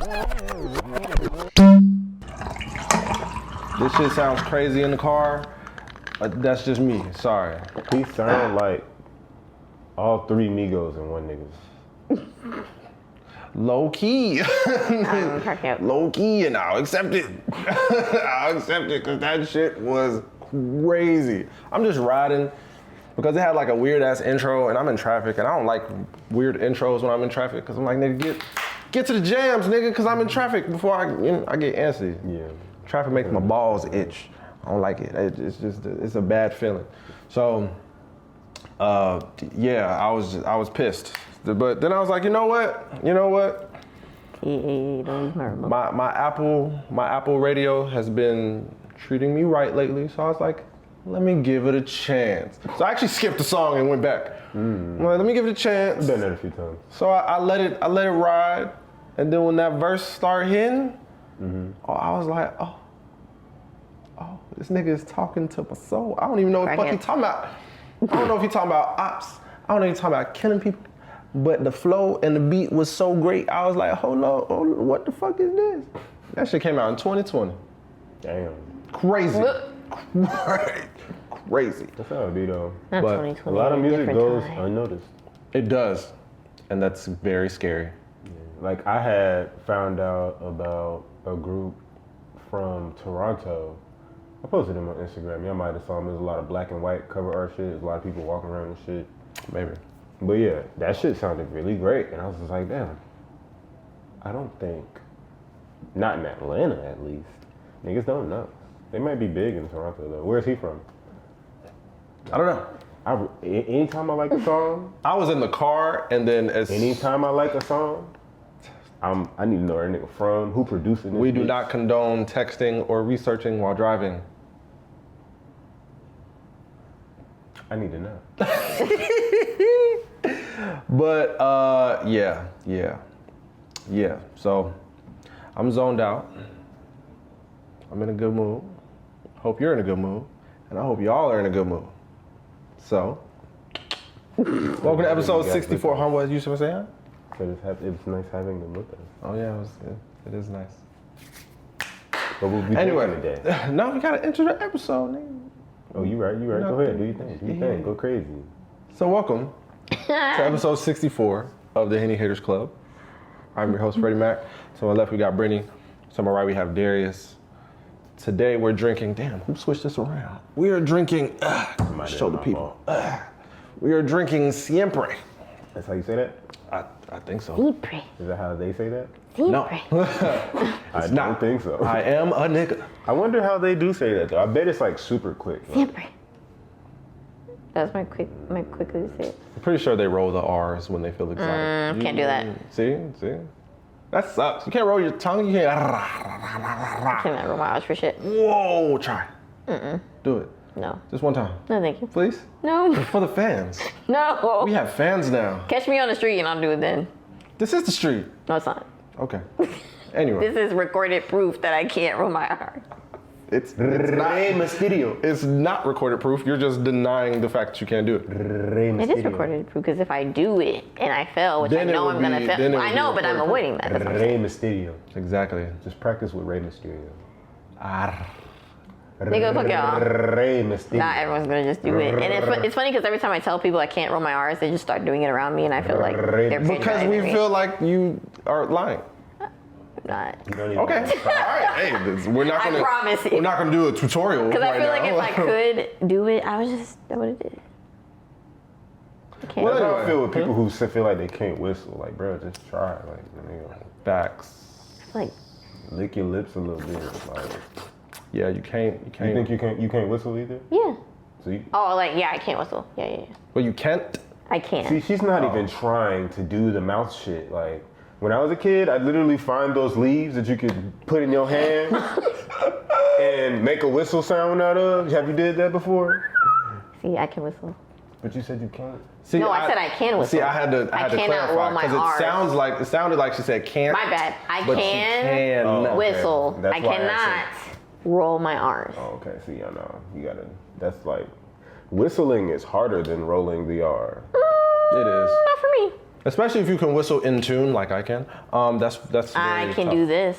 This shit sounds crazy in the car. That's just me. Sorry. He sound like all three Migos in one niggas. Low key. Low key, and I'll accept it. I'll accept it because that shit was crazy. I'm just riding because it had like a weird ass intro, and I'm in traffic, and I don't like weird intros when I'm in traffic because I'm like, nigga, get to the jams, nigga, because I'm in traffic before I get antsy. Yeah. Traffic makes my balls itch. I don't like it. It's a bad feeling. So, yeah, I was pissed. But then I was like, you know what? My Apple radio has been treating me right lately. So I was like, let me give it a chance. So I actually skipped the song and went back. I'm like, let me give it a chance. I've done that a few times. So I let it ride. And then when that verse started hitting, I was like, oh, this nigga is talking to my soul. I don't even know what the fuck he talking about. I don't know if he talking about ops. I don't know if he talking about killing people. But the flow and the beat was so great. I was like, hold on, what the fuck is this? That shit came out in 2020. Damn. Crazy. Crazy. That's how it be though. But a lot of music goes unnoticed. It does. And that's very scary. Yeah. Like I had found out about a group from Toronto. I posted them on Instagram. Y'all might have saw them. There's a lot of black and white cover art shit. There's a lot of people walking around and shit. Maybe. But yeah, that shit sounded really great. And I was just like, damn, I don't think, not in Atlanta at least, niggas don't know. They might be big in Toronto though. Where's he from? I don't know. Anytime I like a song. I was in the car and then Anytime I like a song, I need to know where a nigga from, who producing this. We do not condone texting or researching while driving. I need to know. But yeah. So I'm zoned out. I'm in a good mood. Hope you're in a good mood, and I hope y'all are in a good mood. So, welcome to episode 64. Huh? What you supposed to say? Huh? It's nice having them with us. Oh yeah, it is nice. But we'll be anyway, today. No, we gotta enter the episode, nigga. Oh, you right. Go ahead, do your thing. Go crazy. So welcome to episode 64 of the Henny Haters Club. I'm your host, Freddie Mac. To my left, we got Brittany. To my right, we have Darius. Today, we're drinking, damn, who switched this around? We are drinking, show the people. We are drinking Siempre. That's how you say that? I think so. Siempre. Is that how they say that? Siempre. No. I don't think so. I am a nigga. I wonder how they do say that though. I bet it's like super quick. Siempre. That's my quickly say it. I'm pretty sure they roll the R's when they feel excited. Can't do that. See? That sucks. You can't roll your tongue. You can't. I can't roll my eyes for shit. Whoa, try. Do it. No. Just one time. No, thank you. Please? No. For the fans. No. We have fans now. Catch me on the street and I'll do it then. This is the street. No, it's not. Okay. Anyway. This is recorded proof that I can't roll my R. It's not Mysterio. It's not recorded proof. You're just denying the fact that you can't do it. It is recorded proof because if I do it and I fail, which Then I know I'm gonna fail, I know, but I'm recorded avoiding that. That's what I'm Rey saying. Mysterio. Exactly. Just practice with Rey Mysterio. Nigga, fuck y'all. Rey Mysterio. Not everyone's gonna just do it. And it's funny because every time I tell people I can't roll my R's, they just start doing it around me and I feel like they're Because we patronizing me. feel like you are lying. Not. You don't even Okay. know. All right. Hey, we're not gonna. I promise you. We're not gonna do a tutorial. Because right I feel like now. if I could do it, I would have did it. I can't. Well, That's how I anyway. feel with people who feel like they can't whistle. Like, bro, just try. Like, you know, Facts. Like, lick your lips a little bit. Like, Yeah, you can't. you think you can't whistle either? yeah. See? Oh, like, yeah, I can't whistle. Yeah. Well, you can't. I can't. See, she's not even trying to do the mouth shit. Like, when I was a kid, I'd literally find those leaves that you could put in your hand and make a whistle sound out of. Have you did that before? See, I can whistle. But you said you can't. See, No, I said I can whistle. See, I had to I cannot clarify roll my because R's. it sounded like she said can't. My bad. I but can she can. Oh, okay. whistle. That's I why I cannot roll my R's. Oh, okay. See, I know. You gotta, that's like, whistling is harder than rolling the R. It is. Not for me. Especially if you can whistle in tune like I can. That's I really can tough. do this.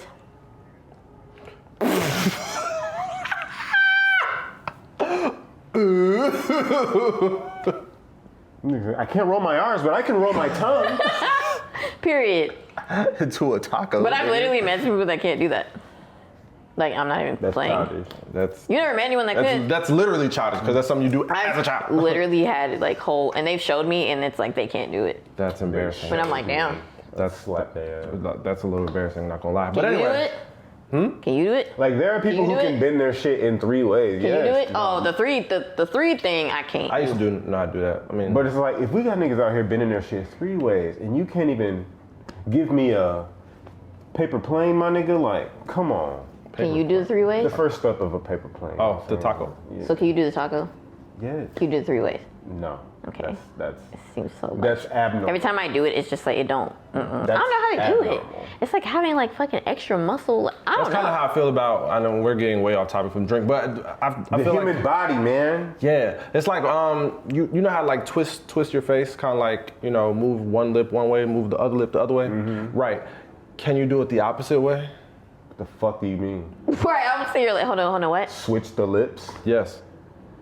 I can't roll my R's, but I can roll my tongue. Period. To a taco. But I've literally met some people that can't do that. Like, I'm not even That's playing. childish. That's You never met anyone that could? that's literally childish because that's something you do as a I've child. literally had like whole, and they've showed me, and it's like they can't do it. That's embarrassing. But I'm like, damn. That's Slap their ass. that's a little embarrassing. Not gonna lie. Can But you anyway, do it? Can you do it? Like there are people you who do can it? bend their shit in 3 ways. Can yes. you do it? Oh, the three thing I can't. I used to not do that. I mean, But it's like if we got niggas out here bending their shit 3 ways, and you can't even give me a paper plane, my nigga. Like, come on. Can you do the 3 ways? The first step of a paper plane. Oh, the taco. Yeah. So can you do the taco? Yes. Can you do the 3 ways? No. Okay. That's It seems so much. that's abnormal. Every time I do it, it's just like it don't. I don't That's know how to do it. abnormal. It's like having like fucking extra muscle. Like, I that's don't kind of know. how I feel about. I know we're getting way off topic from drink, but I the feel human like body, man. yeah, it's like you know how like twist your face, kind of like move one lip one way, move the other lip the other way, right? Can you do it the opposite way? What the fuck do you mean? Right, I'm sitting here like, hold on, what? Switch the lips? Yes.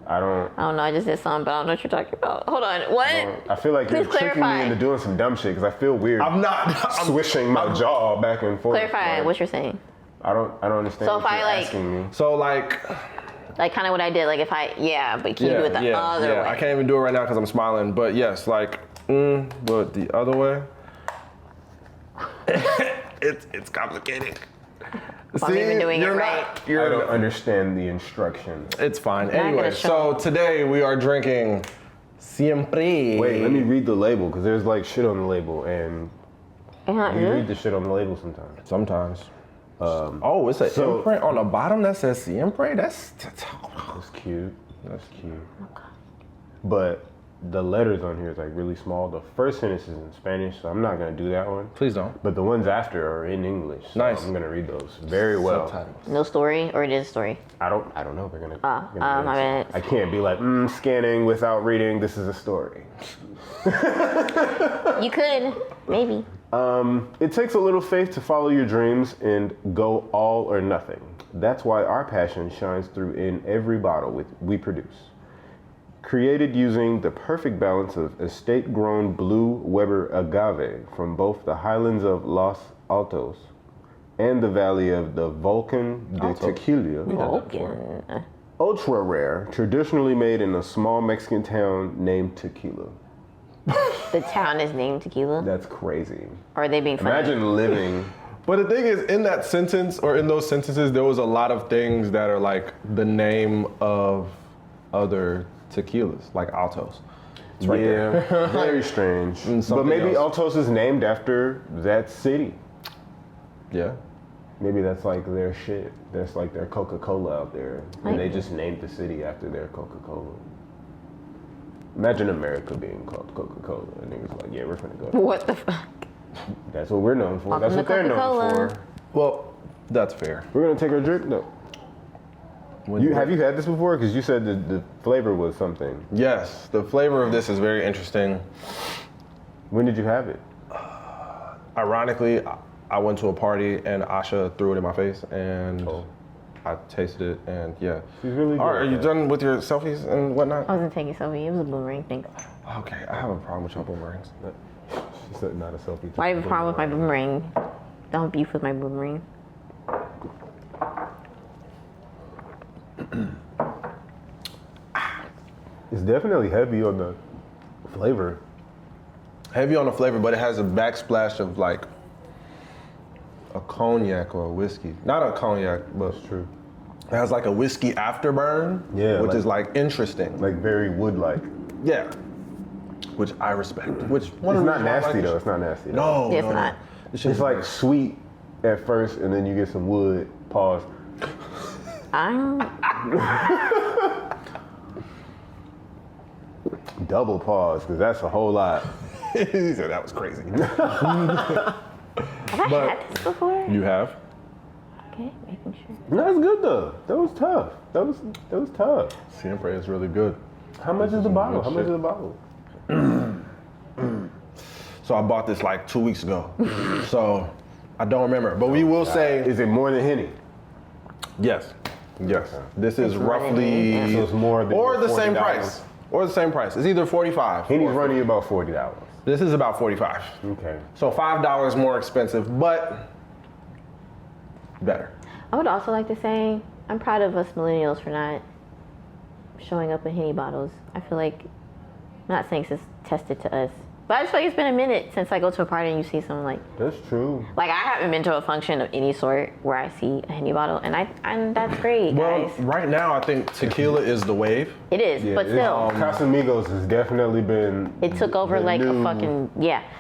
I don't. I don't know. I just did something, but I don't know what you're talking about. Hold on, what? I feel like you're Please tricking clarify. me into doing some dumb shit because I feel weird. I'm not. swishing my jaw back and forth. Clarify Like, what you're saying. I don't understand So what if I, you're like- asking me. So like, Like kind of what I did. Like if I, but can you do it the other way? I can't even do it right now because I'm smiling. But yes, like, but the other way. it's complicated. I'm even doing it you're right. not- I You're don't understand the instructions. It's fine. not Anyway, gonna show so today we are drinking Siempre. Wait, let me read the label because there's like shit on the label and Uh-huh, you yeah. read the shit on the label sometimes. Sometimes. Oh, it's an so- imprint on the bottom that says Siempre? That's That's cute. That's cute. But the letters on here is like really small. The first sentence is in Spanish, so I'm not gonna do that one. Please don't. But the ones after are in English. So Nice. I'm gonna read those very well. Subtitles. No story, or it is a story. I don't know. We're gonna. Ah, we're gonna my read it. bad. I can't be like scanning without reading. This is a story. You could, maybe. It takes a little faith to follow your dreams and go all or nothing. That's why our passion shines through in every bottle we produce. Created using the perfect balance of estate-grown blue Weber agave from both the highlands of Los Altos and the valley of the Volcan de Altos. Tequila. Vulcan. Ultra rare, traditionally made in a small Mexican town named Tequila. The town is named Tequila. That's crazy. Or are they being funny? Imagine living. But the thing is, in that sentence, or in those sentences, there was a lot of things that are like the name of other tequilas, like Altos. It's right there. Yeah, very strange. But something maybe else. Altos is named after that city. Yeah. Maybe that's like their shit. That's like their Coca-Cola out there. And they Might be. just named the city after their Coca-Cola. Imagine America being called Coca-Cola. And niggas like, yeah, we're finna go. What the fuck? That's what we're known for. Welcome That's what to they're known Coca-Cola. for. Well, that's fair. We're gonna take our drink? No. Have you had this before? Because you said the flavor was something. Yes, the flavor of this is very interesting. When did you have it? Ironically, I went to a party and Asha threw it in my face, and Oh. I tasted it, and yeah. She's really good All right, are at you that. done with your selfies and whatnot? I wasn't taking selfie. It was a boomerang thing. Okay, I have a problem with your boomerangs. She said not a selfie. Why do you have a problem with my boomerang? Don't beef with my boomerang. It's definitely heavy on the flavor. Heavy on the flavor, but it has a backsplash of like a cognac or a whiskey. Not a cognac, but That's true. it has like a whiskey afterburn, Yeah, which like- is like interesting. Like very wood-like. Yeah, which I respect. Which It's not nasty though. It's not nasty. No, It's no, no. not. This shit It's is like sweet at first, and then you get some wood. Pause. I'm Double pause, because that's a whole lot. he said that was crazy. Have I had this before? You have? Okay, making sure. No, it's good though. That was tough. That was tough. Siempre is really good. How much is the bottle? How much is the bottle? So I bought this like 2 weeks ago. So I don't remember. But we will say, is it more than Henny? yes. Yes. This is It's more than roughly, Henny, So it's more than or the same $40. price. Or the same price. It's either 45. Henny's or running you about $40. This is about 45. Okay. So $5 more expensive, but better. I would also like to say I'm proud of us millennials for not showing up in Henny bottles. I feel like, I'm not saying it's tested to us, but I just feel like it's been a minute since I go to a party and you see someone like That's true. I haven't been to a function of any sort where I see a Henny bottle, and that's great, Well, guys. right now I think tequila is the wave. It is, but still, Casamigos has definitely been. it took over the like new- a fucking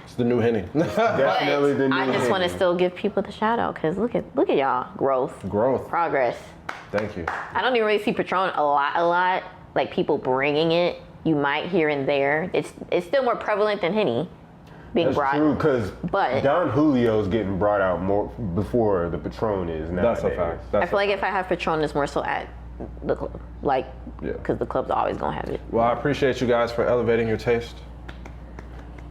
It's the new Henny. Definitely the But new I just want to Henny. still give people the shout out because look at y'all growth, Growth. progress. Thank you. I don't even really see Patron a lot. Like people bringing it, you might here and there. It's still more prevalent than Henny being That's brought. true, because But- Don Julio's getting brought out more before the Patron is nowadays. That's a fact. I That's feel like if I have Patron, it's more so at the club, like Yeah. because the club's always gonna have it. Well, I appreciate you guys for elevating your taste.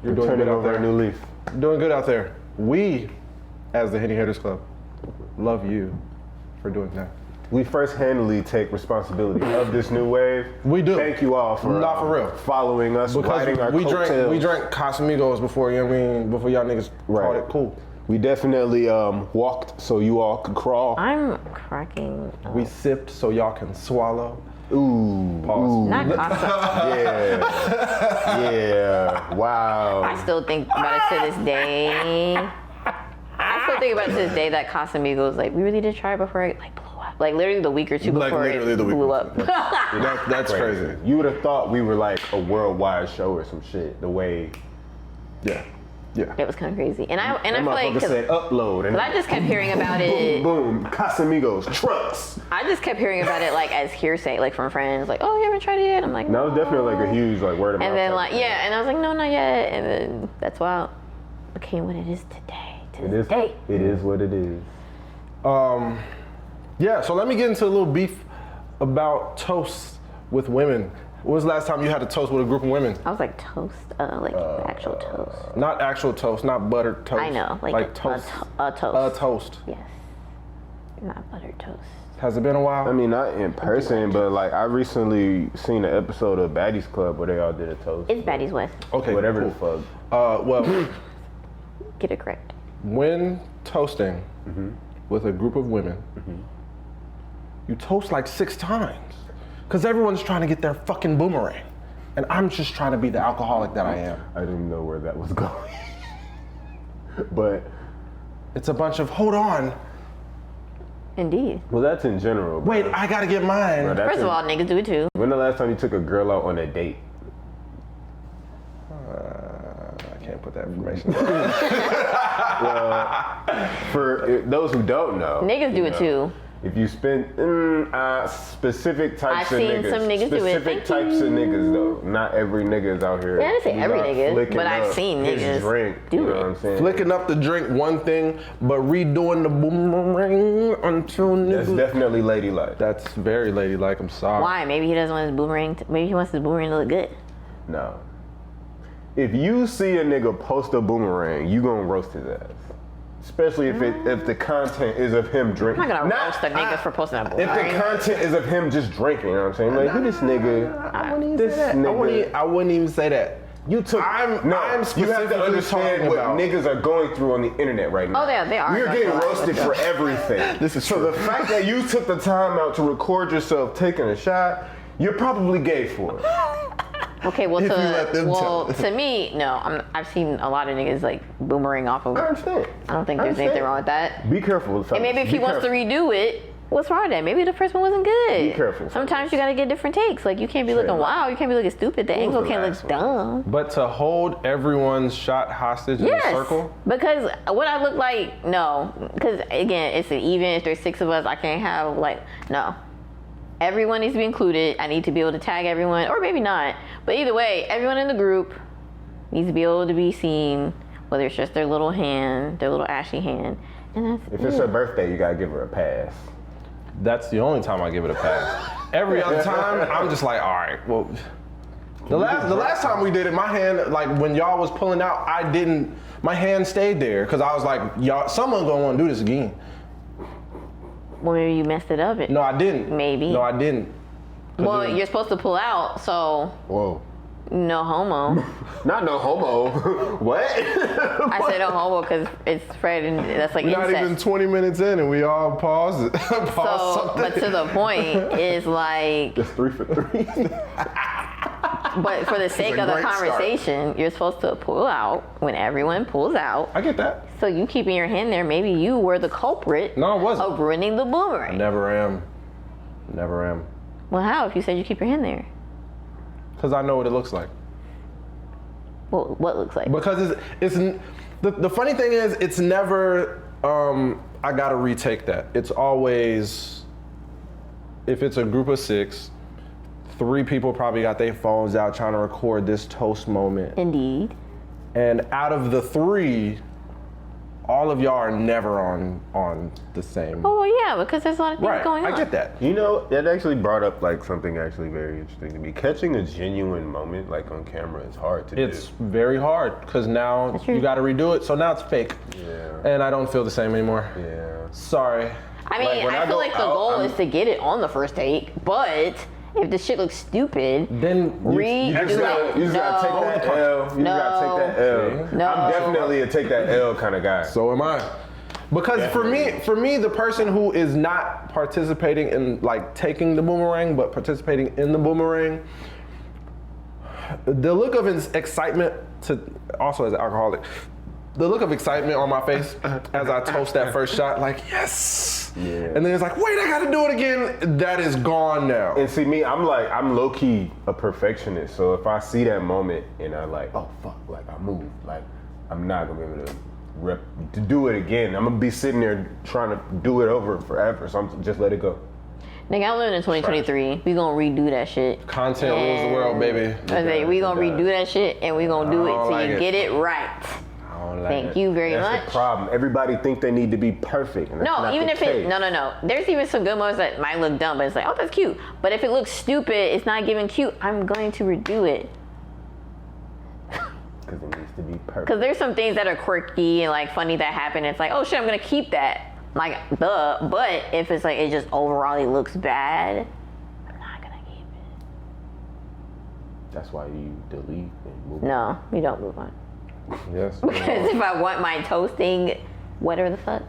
You're doing Turning good out over there. a new leaf. Doing good out there. We, as the Henny Haters Club, love you for doing that. We first-handedly take responsibility of this new wave. We do. Thank you all for Not for real. following us, riding our we coattails. drank Casamigos before, you know what I mean, before y'all niggas called Right. it cool. We definitely walked so you all could crawl. I'm cracking. Up. We sipped so y'all can swallow. Ooh. Pause. Not Casa. Yeah. Yeah. Wow. I still think about it to this day. I still think about it to this day that Casamigos, like, we really did try it before it like blew up. Like literally the week or two Like, before literally it the week blew before. up. That's crazy. You would have thought we were like a worldwide show or some shit. The way Yeah. Yeah. It was kind of crazy, and I that feel like motherfucker said upload, and I just kept hearing about it. boom, Casamigos, trucks. I just kept hearing about it like as hearsay, like from friends, like, "Oh, you haven't tried it yet?" I'm like, That was definitely like a huge like word of mouth. and then type like thing. yeah, and I was like, "No, not yet," and then that's why it became what it is today. To It this is. day. It is what it is. Yeah, so let me get into a little beef about toasts with women. When was the last time you had a toast with a group of women? I was like toast, like the actual toast. Not actual toast, not buttered toast. I know, like a toast. a toast. A toast. Yes, not buttered toast. Has it been a while? I mean, not in person, but like I recently seen an episode of Baddies Club where they all did a toast. It's Baddies West. okay, Whatever cool. the fuck. Well, Get it correct. when toasting Mm-hmm. with a group of women, you toast like 6 times. Because everyone's trying to get their fucking boomerang. And I'm just trying to be the alcoholic that I am. I didn't know where that was going. But It's a bunch of, hold on, Indeed. well, that's in general. Bro. wait, I gotta get mine. Bro, that's First of in- all, niggas do it too. when the last time you took a girl out on a date? I can't put that information. For those who don't know, Niggas do it too. If you spend specific types I've of seen niggas, some niggas do it. specific Thank types of niggas though. Not every nigga is out here. Yeah, I didn't say every not nigga, flicking but I've up seen his niggas drink, do you know it. what I'm saying? Flicking up the drink, one thing, but redoing the boomerang until That's niggas. definitely ladylike. That's very ladylike, I'm sorry. Why? Maybe he doesn't want his boomerang. Maybe he wants his boomerang to look good. No. If you see a nigga post a boomerang, you gonna roast his ass. Especially if the content is of him drinking. I'm not gonna roast a nigga for posting a If boomerang. the content is of him just drinking, you know what I'm saying? Like, who this nigga? I wouldn't even This say that. nigga. I wouldn't even say that. You took. I'm you have specifically to understand talking what about- niggas are going through on the internet right now. Oh, they are We're going getting through a lot. roasted for everything. This is so true. the fact that you took the time out to record yourself taking a shot, you're probably gay for it. Okay, well, If you let them tell. to me, no. I've seen a lot of niggas like boomerang off of. I understand. I don't think there's anything wrong with that. Be careful. And maybe if he wants to redo it, what's wrong with that? Maybe the first one wasn't good. Be careful, Sometimes you gotta get different takes. Like you can't be looking Straight up. wild. You can't be looking stupid. The angle the can't last look dumb. But to hold everyone's shot hostage in Yes, a circle? because what I look like, no. Because again, it's an even. If there's 6 of us, I can't have like no. Everyone needs to be included. I need to be able to tag everyone, or maybe not. But either way, everyone in the group needs to be able to be seen, whether it's just their little hand, their little ashy hand, and that's If it's her birthday, you gotta give her a pass. That's the only time I give it a pass. Every other time, I'm just like, all right, well, The last time we did it, my hand, like when y'all was pulling out, my hand stayed there because I was like, y'all, someone gonna want to do this again. Well, maybe you messed it up. No, I didn't. Maybe. No, I didn't. Well, you're supposed to pull out, so. Whoa. No homo. Not no homo. What? I said no homo because it's Fred and that's like Not incest. even 20 minutes in and we all paused it. But to the point is like. Just 3 for 3. But for the sake of the conversation, you're supposed to pull out when everyone pulls out. I get that. So you keeping your hand there, maybe you were the culprit. No, I wasn't. Of ruining the boomerang. Never am. Never am. Well, how if you said you keep your hand there? Because I know what it looks like. Well, what looks like? Because it's the funny thing is it's never I gotta retake that. It's always, if it's a group of 6, 3 people probably got their phones out trying to record this toast moment. Indeed. And out of the 3, all of y'all are never on the same. Oh well, yeah, because there's a lot of things going on. I get that. You know, that actually brought up like something actually very interesting to me. Catching a genuine moment like on camera is hard to do. It's very hard because now you got to redo it. So now it's fake. Yeah. And I don't feel the same anymore. Yeah. Sorry. I mean, Like, when I I feel go like the out, goal is to get it on the first take, but if the shit looks stupid, Then redo You just gotta take that L. You just gotta take that L. No. I'm definitely a take that L kind of guy. So am I. Because for me, the person who is not participating in like taking the boomerang, but participating in the boomerang, the look of excitement also as an alcoholic, the look of excitement on my face as I toast that first shot, like yes. Yeah. And then it's like, wait, I gotta do it again. That is gone now. And see me, I'm low key a perfectionist. So if I see that moment and I like, oh fuck, like I moved, like I'm not gonna be able to do it again. I'm gonna be sitting there trying to do it over forever. So I'm just let it go. nigga, I'm living in 2023. We gonna redo that shit. Content rules the world, baby. We gonna redo that shit and we gonna do it till like you get it right. Thank you very much. That's the problem. Everybody think they need to be perfect. And that's No, not even the if case. no. There's even some good moments that might look dumb, but it's like, oh, that's cute. But if it looks stupid, it's not giving cute, I'm going to redo it. Because it needs to be perfect. Because there's some things that are quirky and like funny that happen. It's like, oh shit, I'm gonna keep that. Like, but if it's like, it just overall looks bad, I'm not gonna keep it. That's why you delete and move. No, you don't move on. Yes. Because if I want my toasting, whatever the fuck.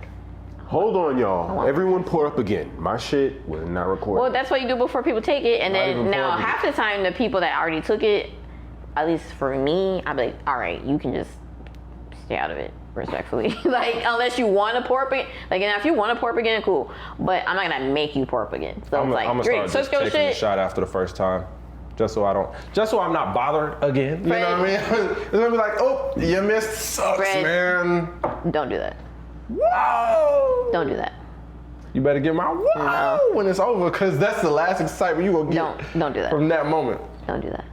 Hold on, y'all. Everyone pour up again. My shit was not recorded. Well, that's what you do before people take it. And Not then even now pouring it. half the time the people that already took it, at least for me, I'd be like, all right, you can just stay out of it, respectfully. Like, unless you want to pour up again. Like, and if you want to pour up again, cool. But I'm not going to make you pour up again. So I'm it's like, gonna great, start took just your taking the shit. shot after the first time. Just so I'm not bothered again. You Fred, know what I mean? It's gonna be like, oh, you missed, sucks, Fred, man. Don't do that. Whoa! Don't do that. You better get my whoa when it's over, because that's the last excitement you gonna get. Don't do that. From that moment. Don't do that.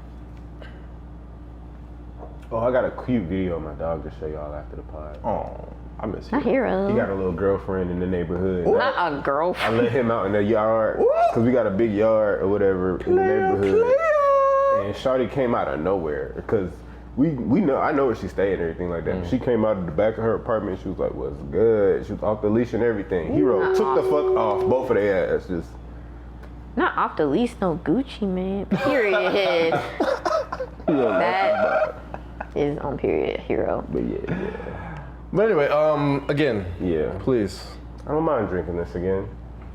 Oh, I got a cute video of my dog to show y'all after the pod. Oh, I miss you. Not hero. He got a little girlfriend in the neighborhood. Not a I girlfriend. let him out in the yard because we got a big yard or whatever in the neighborhood. And Shawty came out of nowhere because we know, I know where she stayed and everything like that. She came out of the back of her apartment. She was like, "What's good?" She was off the leash and everything. Hero took the fuck off both of their ass. Just Not off the leash, no Gucci, man. Period. That is on period, hero. but yeah. But anyway, again, Yeah. please. I don't mind drinking this again.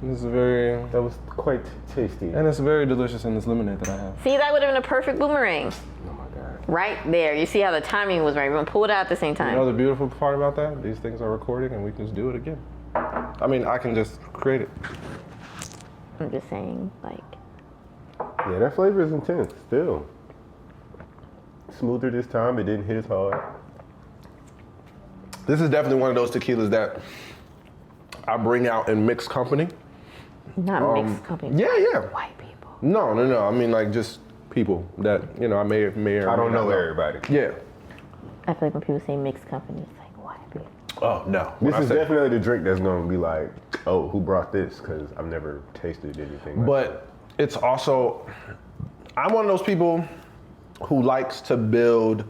This is very, That was quite tasty. and it's very delicious in this lemonade that I have. See, that would have been a perfect boomerang. Oh my god. Right there. You see how the timing was right. We're gonna pull it out at the same time. You know the beautiful part about that? These things are recording and we can just do it again. I mean, I can just create it. I'm just saying, like, Yeah, that flavor is intense still. Smoother this time. It didn't hit as hard. This is definitely one of those tequilas that I bring out in mixed company. not mixed company. Yeah. White people. No. I mean, like just people that, you know, I may or I may don't not know everybody. Yeah. I feel like when people say mixed company, it's like white people. Oh, no. This When I is say- definitely the drink that's gonna be like, oh, who brought this? Because I've never tasted anything like that. But it's also, I'm one of those people, who likes to build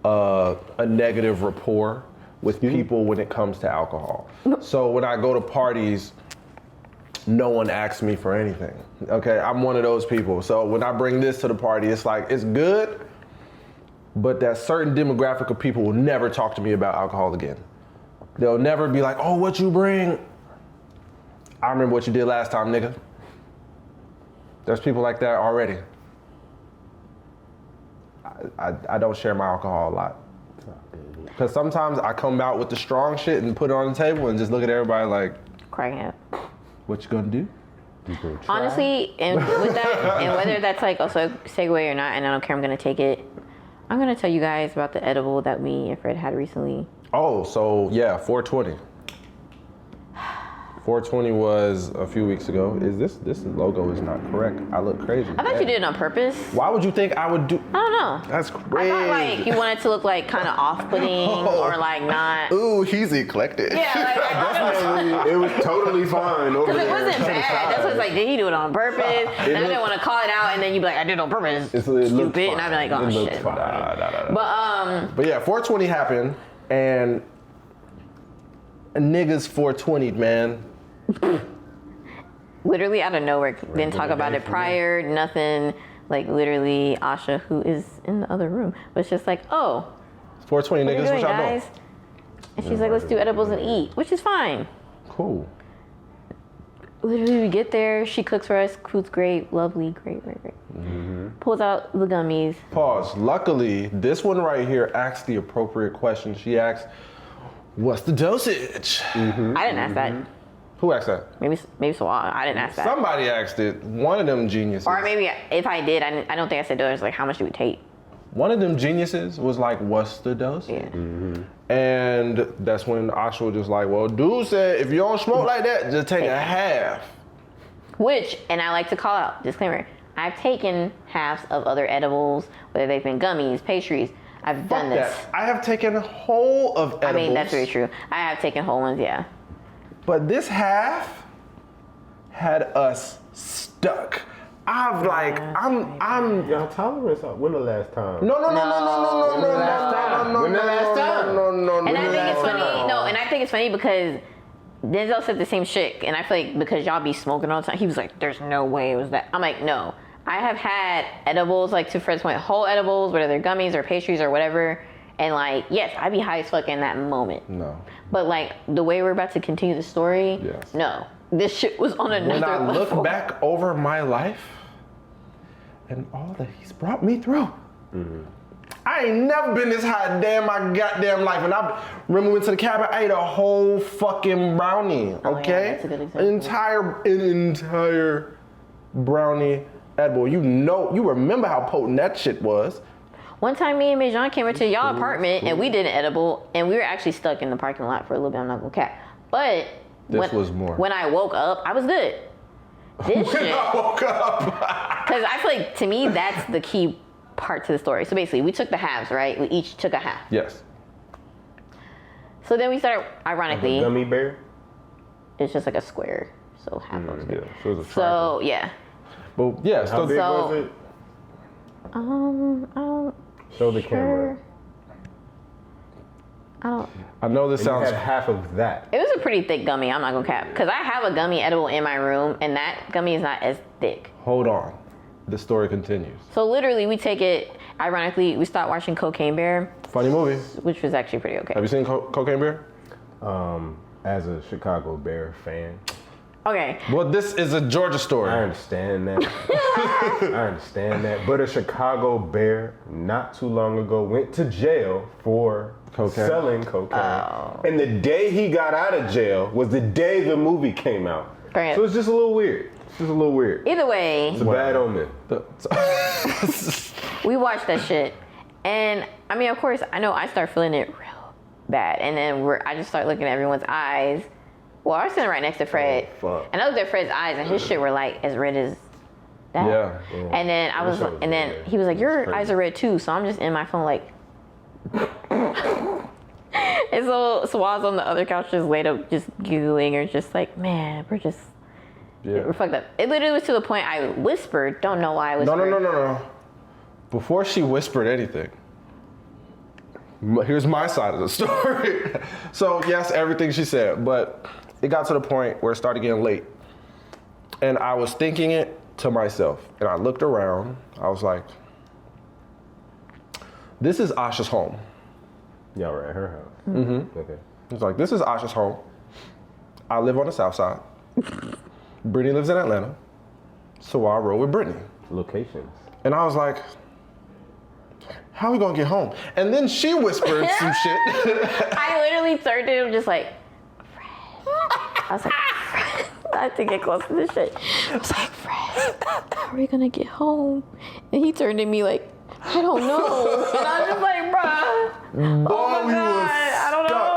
a negative rapport with people when it comes to alcohol. So when I go to parties, no one asks me for anything. Okay, I'm one of those people. So when I bring this to the party, it's like, it's good, but that certain demographic of people will never talk to me about alcohol again. They'll never be like, oh, what you bring? I remember what you did last time, nigga. There's people like that already. I don't share my alcohol a lot. Because sometimes I come out with the strong shit and put it on the table and just look at everybody like, Cracking up. what you gonna do? Honestly, and with that, and whether that's like also a segue or not, and I don't care, I'm gonna take it. I'm gonna tell you guys about the edible that me and Fred had recently. Oh, so yeah, 420. 420 was a few weeks ago. Is this logo is not correct? I look crazy. I thought you did it on purpose. Why would you think I would do? I don't know. That's crazy. I thought like you wanted to look like kind of off-putting or like not. Ooh, he's eclectic. Yeah, like I thought it was. It was totally fine over Because there. it wasn't bad. That's what's like, did he do it on purpose? And I didn't want to call it out, and then you'd be like, I did it on purpose. It looked Stupid. And fine. I'd be like, oh It looked shit. fine. But yeah, 420 happened, and niggas 420'd, man. Literally out of nowhere. Didn't talk about it prior. Nothing. Like literally, Asha, who is in the other room, was just like, oh, 420 what are you niggas, doing, what y'all guys? doing? And she's like, let's do edibles and eat, which is fine. Cool. Literally, we get there. She cooks for us. Food's great, lovely, great. Pulls out the gummies. Pause. Luckily, this one right here asked the appropriate question. She asked, what's the dosage? I didn't ask that. Who asked that? Maybe Sawal. I didn't ask that. Somebody asked it. One of them geniuses. Or maybe if I did, I don't think I said dosage. Like, how much do we take? One of them geniuses was like, what's the dosage? Yeah. And that's when Asha was just like, well, dude said, if you don't smoke like that, just take a half. Which, and I like to call out, disclaimer, I've taken halves of other edibles, whether they've been gummies, pastries. I've done this. That. I have taken whole of edibles. I mean, that's very true. I have taken whole ones, yeah. But this half had us stuck. I'm Y'all tolerance up. When the last time? No. And I think it's funny. time. No, and I think it's funny because Denzel said the same shit, and I feel like because y'all be smoking all the time, he was like, "There's no way it was that." I'm like, no. I have had edibles, like to Fred's point, whole edibles, whether they're gummies or pastries or whatever, and like, yes, I'd be high as fuck in that moment. No. But like the way we're about to continue the story, Yes. no, this shit was on another When I level. look back over my life and all that he's brought me through, I ain't never been this high damn my goddamn life. And I remember we went to the cabin, I ate a whole fucking brownie, Oh, yeah, okay? that's a good example. An entire brownie edible. You remember how potent that shit was. One time, me and Mejan came into y'all apartment and we did an edible, and we were actually stuck in the parking lot for a little bit. I'm not gonna cap, but This was more. When I woke up, I was good. This shit, I woke up. because I feel like to me that's the key part to the story. So basically, we took the halves, right? We each took a half. Yes. So then we started, ironically, Gummy bear? it's just like a square, so half of Yeah. it. So it was a So triangle. yeah, But yeah, How still big So- was it? I don't. Show the sure. camera. I don't. I know this And you sounds had half of that. It was a pretty thick gummy. I'm not gonna cap, because I have a gummy edible in my room, and that gummy is not as thick. hold on. The story continues. So literally, we take it. Ironically, we stopped watching Cocaine Bear, Funny movie. which was actually pretty okay. Have you seen Cocaine Bear? As a Chicago Bear fan, Okay. Well, this is a Georgia story. I understand that. I understand that. But a Chicago Bear not too long ago went to jail for Cocaine. selling cocaine. Oh. And the day he got out of jail was the day the movie came out. Great. So it's just a little weird. It's just a little weird. Either way, It's a bad omen. we watched that shit, and I mean, of course, I know I start feeling it real bad, and then I just start looking at everyone's eyes. Well, I was sitting right next to Fred, Oh, fuck. and I looked at Fred's eyes, and his shit were like as red as that. Yeah. And then I was, That shit was and then red. he was like, "Your It's crazy. eyes are red too." So I'm just in my phone like. And so I was on the other couch just laid up, just giggling, or just like, man, we're Yeah. fucked up. It literally was to the point I whispered. Don't know why I No, whispered. no. before she whispered anything, here's my side of the story. So yes, everything she said, but it got to the point where it started getting late. And I was thinking it to myself. And I looked around, I was like, this is Asha's home. Y'all were at her house. Mm-hmm. Okay. It's like, this is Asha's home. I live on the south side. Brittany lives in Atlanta. So I rode with Brittany. Locations. And I was like, how are we gonna get home? And then she whispered some shit. I literally turned to him just like, Fred. I was like, Fred. I had to get close to this shit. I was like, Fred, how are we gonna get home? And he turned to me like, I don't know. And I was just like, bruh. Boy, Oh my God. I don't know.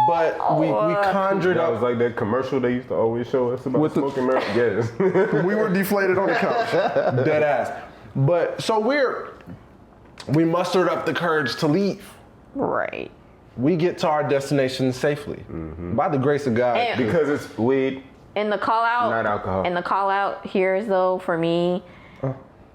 But we conjured That up. was like that commercial they used to always show us about smoking marijuana. Yes. We were deflated on the couch. Dead ass. But so we mustered up the courage to leave. Right. We get to our destination safely. By the grace of God. And- Because it's weed, And the call out. not alcohol. And the call out here is though for me.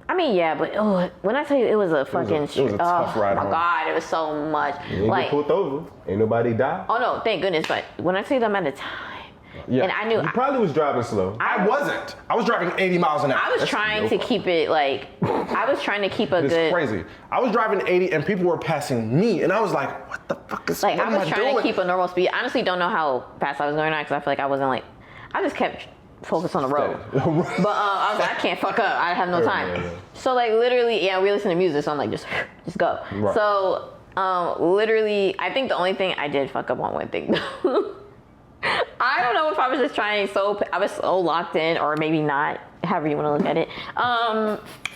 I mean, yeah, but when I tell you it was a fucking, it was a tough ride oh my home. God, it was so much. you ain't Like, get pulled over. Ain't nobody died. oh no, thank goodness. But when I tell you the amount of time, Yeah. and I knew You probably was driving slow. I wasn't. I was driving 80 miles an hour. I was trying to keep it like, I was trying to keep a It's good. crazy. I was driving 80 and people were passing me, and I was like, "What the fuck is Like what I am was trying doing?" to keep a normal speed. I honestly don't know how fast I was going on because I feel like I wasn't like, I just kept focused on the road. But I was like, I can't fuck up. I have no time. Yeah. So like literally, yeah, we listen to music, so I'm like, just go. Right. So literally, I think the only thing I did fuck up on one thing. I don't know if I was just trying I was so locked in, or maybe not. However you want to look at it.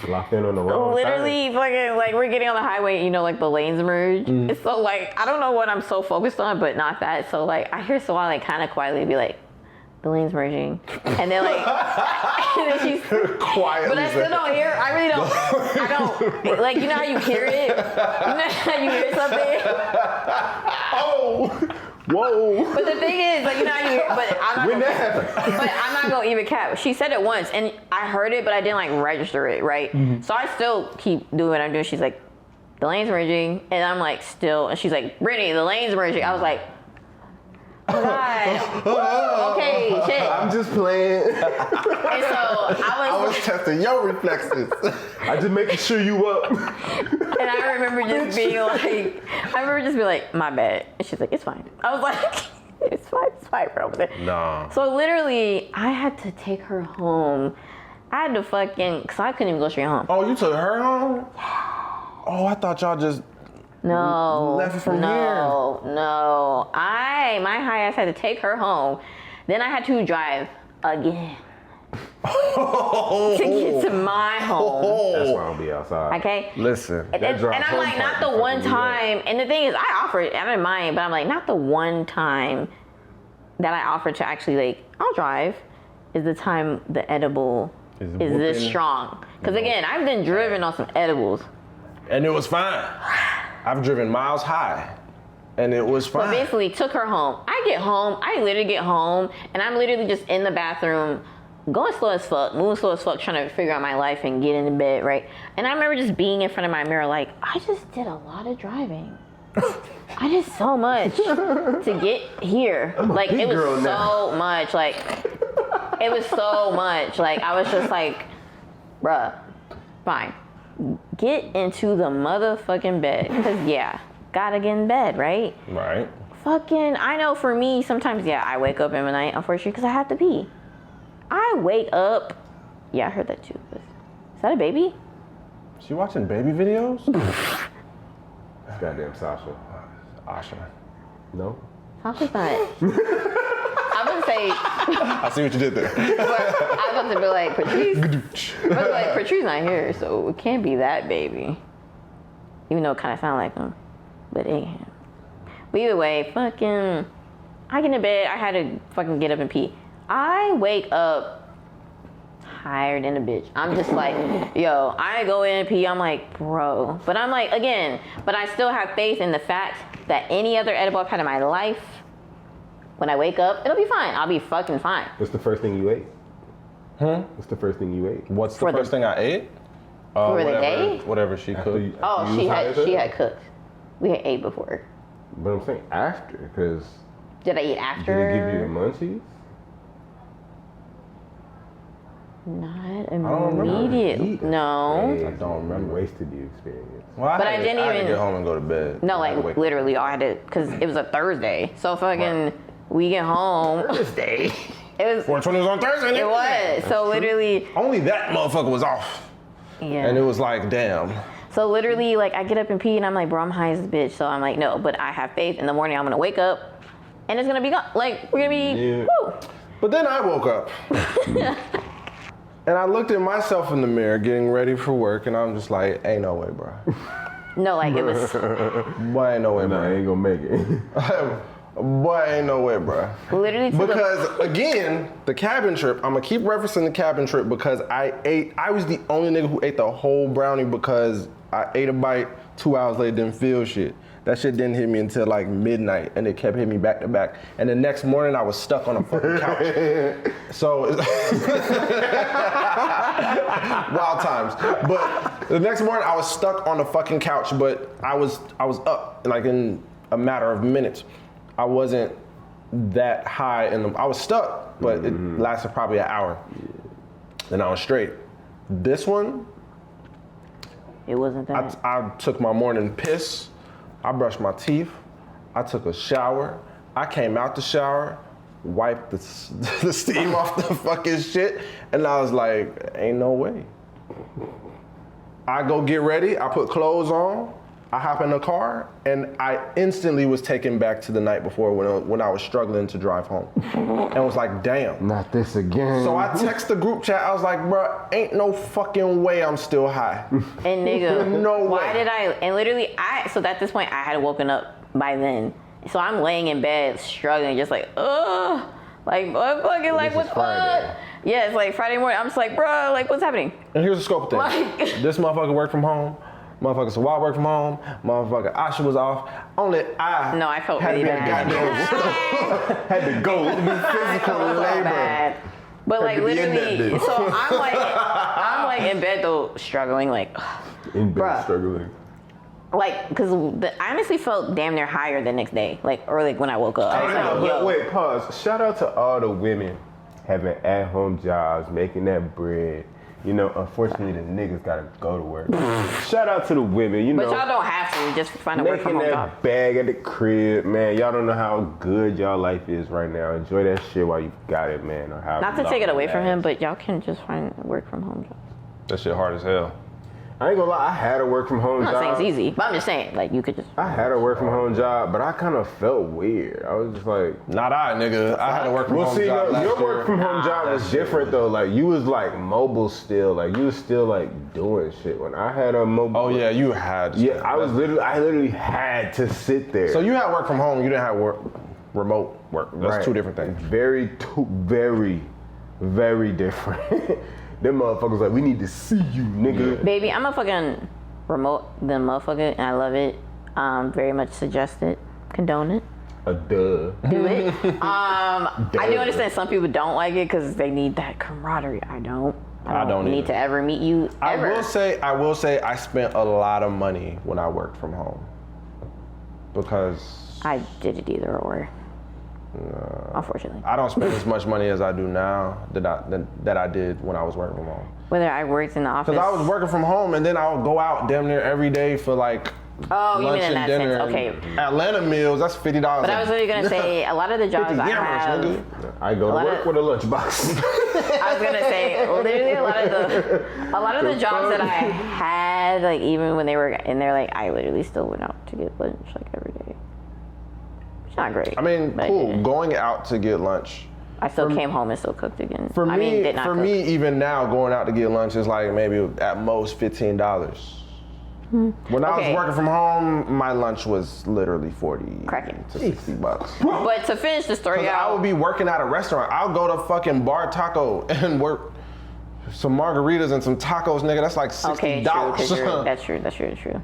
Locked in on the wrong Literally, fucking, like, we're getting on the highway, you know, like, the lanes merge. It's so, like, I don't know what I'm so focused on, but not that. So, like, I hear Sawal, like, kind of quietly be like, the lane's merging. And then, like, and then she's Quietly. but I still don't hear, I really don't, I don't, like, you know how you hear it? You know how you hear something? Oh, whoa. But the thing is, like, you know how you hear, but I'm not When gonna, that happened. but I'm not gonna even cap. She said it once, and I heard it, but I didn't like register it, right? So I still keep doing what I'm doing. She's like, the lane's merging, and I'm like, still, and she's like, Brittany, the lane's merging. I was like, oh God, okay, shit. I'm just playing. And so I was testing your reflexes. I just making sure you up. and I remember just being like, my bad. And she's like, it's fine. I was like, it's fine, bro. Nah. So literally, I had to take her home. I had to because I couldn't even go straight home. Oh, you took her home? Oh, I thought y'all just left from here. No. My high ass had to take her home. Then I had to drive again to get to my home. That's why I don't be outside. Okay? Listen. And That drive I'm home like, not part the be one fucking me up. time. And the thing is, I offered, I didn't mind, but I'm like, not the one time that I offered to actually, like, I'll drive, is the time the edible is this whooping. strong. Because again, I've been driven on some edibles. And it was fine. I've driven miles high, and it was But fine. basically, took her home. I literally get home, and I'm literally just in the bathroom, going slow as fuck, moving slow as fuck, trying to figure out my life and get into bed, right? And I remember just being in front of my mirror like, I just did a lot of driving. I did so much to get here. Like, it was girl so now. much. Like, it was so much. Like, I was just like, bruh, fine. Get into the motherfucking bed. Because, yeah, gotta get in bed, right? Right. Fucking, I know for me, sometimes, yeah, I wake up in the night, unfortunately, because I have to pee. I wake up. Yeah, I heard that too. Is that a baby? She watching baby videos? That's goddamn Sasha. Asha. No? Sasha's not. I wouldn't say, I see what you did there. I was about to be like, Patrice. But like, Patrice not here, so it can't be that baby. Even though it kind of sound like him. But it ain't him. But either way, fucking, I get in bed, I had to fucking get up and pee. I wake up tired in a bitch. I'm just like, yo, I go in and pee, I'm like, bro. But I'm like, again, but I still have faith in the fact that any other edible I've had in my life, when I wake up, it'll be fine. I'll be fucking fine. What's the first thing you ate? Hmm? What's the first thing you ate? What's the For the- first thing I ate? For the day? Whatever she cooked. Oh, she had cooked. We had ate before. But I'm saying after, because... Did I eat after? Did it give you the munchies? Not remember immediate. No. I don't remember. Wasted the experience. Well, But I didn't had to even- get home and go to bed. No, I had to like wake literally, all I had to, because it was a Thursday. So fucking, we get home. Thursday. It was. 420 was on Thursday. It was. So literally. Only that motherfucker was off. Yeah. And it was like, damn. So literally, like, I get up and pee, and I'm like, bro, I'm high as a bitch. So I'm like, no, but I have faith. In the morning, I'm gonna wake up, and it's gonna be gone. Like, we're gonna be. Woo. But then I woke up. And I looked at myself in the mirror getting ready for work, and I'm just like, ain't no way, bro. No, like, it was. Boy, ain't no way, No, I bro. ain't gonna make it. Boy, ain't no way, bro. Literally to Because again, the cabin trip, I'm gonna keep referencing the cabin trip because I was the only nigga who ate the whole brownie because I ate a bite, 2 hours later didn't feel shit. That shit didn't hit me until like midnight, and it kept hitting me back to back. And the next morning I was stuck on a fucking couch. So, wild times. But the next morning I was stuck on the fucking couch, but I was up like in a matter of minutes. I wasn't that high, and I was stuck, but it lasted probably an hour. Then I was straight. This one, It wasn't that. I took my morning piss. I brushed my teeth. I took a shower. I came out the shower, wiped the steam off the fucking shit, and I was like, ain't no way. I go get ready. I put clothes on. I hop in the car, and I instantly was taken back to the night before when I was struggling to drive home. And was like, damn. Not this again. So I text the group chat. I was like, bro, ain't no fucking way I'm still high. And nigga, No why way. did I? And literally, so at this point, I had woken up by then. So I'm laying in bed, struggling, just like, ugh. Like, what fucking, like, This what is the Friday. fuck? Yeah, it's like Friday morning. I'm just like, bro, like, what's happening? And here's the scope of things. Like- This motherfucker worked from home. Motherfucker Sawat worked from home. Motherfucker Asha was off. Only I No, I felt had really to be a bad. goddamn had to go do physical I felt labor. bad. But like to be in that literally, bitch. so I'm like in bed though, struggling, like, In bed bruh. struggling. like, cause I honestly felt damn near higher the next day, like, or like when I woke up. I was like, But yo, wait, pause. Shout out to all the women having at-home jobs, making that bread. You know, unfortunately, the niggas gotta go to work. Shout out to the women, you but know. y'all don't have to just find a work from Making home that job. bag at the crib, man. Y'all don't know how good y'all life is right now. Enjoy that shit while you got it, man. Or how Not to take it away from him, but y'all can just find work from home jobs. That shit hard as hell. I ain't gonna lie, I had a work from home I'm not saying job. it's easy, but I'm just saying, like, you could just. I had a work from home job, but I kind of felt weird. I was just like, Not I, nigga. I had to work from well, home see, job last your year. work from home job was different though. Like you was like mobile still, like you was still like doing shit. When I had a mobile, Oh yeah, you had. to. yeah, I literally had to sit there. So you had work from home. You didn't have remote work. That's Right. two different things. Very different. Them motherfuckers like, we need to see you, nigga. Baby, I'm a fucking remote the motherfucker, and I love it. Very much suggest it, condone it, A duh. do it. I do understand some people don't like it because they need that camaraderie. I don't don't need either. to ever meet you ever. I will say I spent a lot of money when I worked from home. Because I did it either or. Unfortunately. I don't spend as much money as I do now that I did when I was working from home. Whether I worked in the office. Because I was working from home and then I would go out damn near every day for like Oh, you lunch mean in and that dinner. sense? Okay. and Atlanta meals, that's $50. But I was really gonna say a lot of the jobs 50 I euros, have. nigga. I go to lot work of- with a lunchbox. I was gonna say literally a lot of the jobs that I had, like even when they were in there, like I literally still went out to get lunch like every day. It's not great. I mean, but cool. Going out to get lunch. I still came home and still cooked again. For I me, mean, did not cook. even now, going out to get lunch is like maybe at most $15. When I was Okay. working from home, my lunch was literally 40 Cracking. to $60. But to finish the story Because I out, would be working at a restaurant. I'll go to fucking Bar Taco and work some margaritas and some tacos, nigga. That's like $60. okay, true, that's true.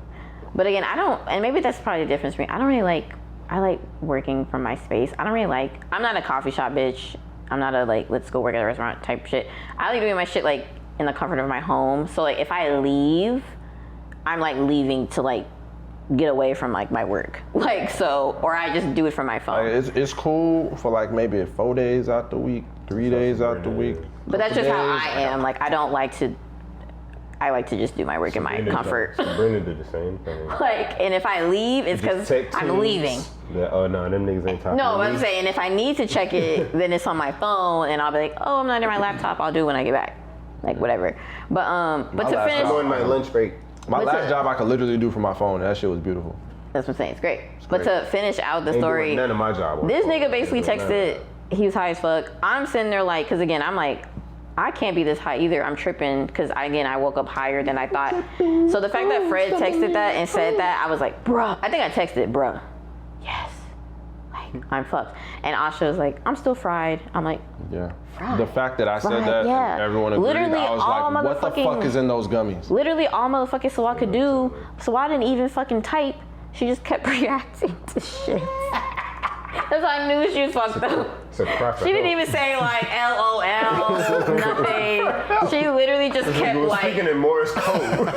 But again, I don't, and maybe that's probably the difference for me. I don't really like, I like working from my space. I don't really like, I'm not a coffee shop bitch. I'm not a like, let's go work at a restaurant type shit. I like doing my shit like in the comfort of my home. So like if I leave, I'm like leaving to like get away from like my work. Like so, or I just do it from my phone. Like, it's cool for like maybe 4 days out the week, 3 days out the week. But that's just how I am. Like I don't like to. I like to just do my work in my comfort. Sabrina did the same thing. Like, and if I leave, it's because I'm leaving. Oh no, them niggas ain't talking. No, but I'm saying if I need to check it, then it's on my phone, and I'll be like, oh, I'm not near my laptop. I'll do it when I get back, like whatever. But to finish, I'm on my lunch break. My last job I could literally do from my phone. That shit was beautiful. That's what I'm saying. It's great. But to finish out the story, none of my job. This nigga basically texted. He was high as fuck. I'm sitting there like, because again, I'm like, I can't be this high either. I'm tripping because I woke up higher than I thought. So the fact that Fred texted that and said that, I was like, bruh. I think I texted, bruh. Yes. Like, I'm fucked. And Asha was like, I'm still fried. I'm like, yeah. Fried. The fact that I said Fried, that yeah. and everyone agreed, Literally I was all like, what the fuck is in those gummies? Literally all motherfucking Sawa could do. Sawa didn't even fucking type. She just kept reacting to shit. That's how I knew she was fucked up. She didn't even say like LOL, nothing. She literally just kept like speaking in Morse code.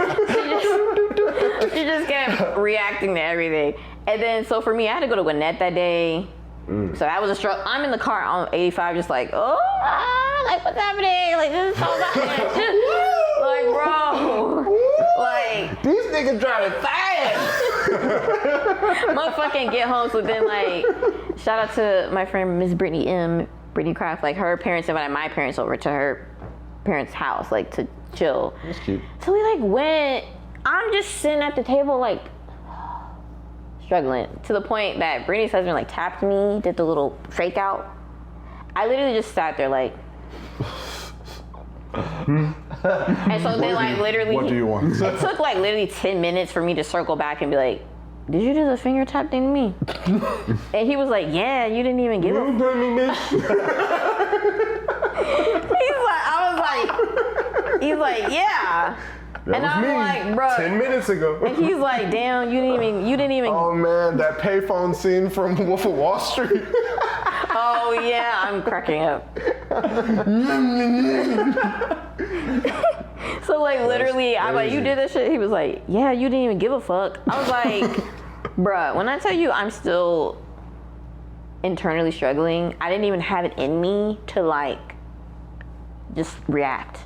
she just kept reacting to everything. And then so for me, I had to go to Gwinnett that day. So that was a struggle. I'm in the car on 85, just like, like what's happening? Like this is so bad. Like bro, like these niggas driving fast. Motherfucking get home. So then like, shout out to my friend Miss Brittany Craft. Like her parents invited my parents over to her parents' house, like to chill. That's cute. So we like went. I'm just sitting at the table like struggling to the point that Brittany's husband like tapped me, did the little fake out. I literally just sat there like. And so then like literally what do you want? It took like literally 10 minutes for me to circle back and be like, did you do the finger tap thing to me? And he was like, yeah, you didn't even give a he's like, yeah. That and was I'm me like, bro. 10 minutes ago. And he's like, damn, you didn't even Oh man, that payphone scene from Wolf of Wall Street. Oh yeah, I'm cracking up. So like literally, I'm like, you did that shit? He was like, yeah, you didn't even give a fuck. I was like, bruh, when I tell you I'm still internally struggling, I didn't even have it in me to like just react.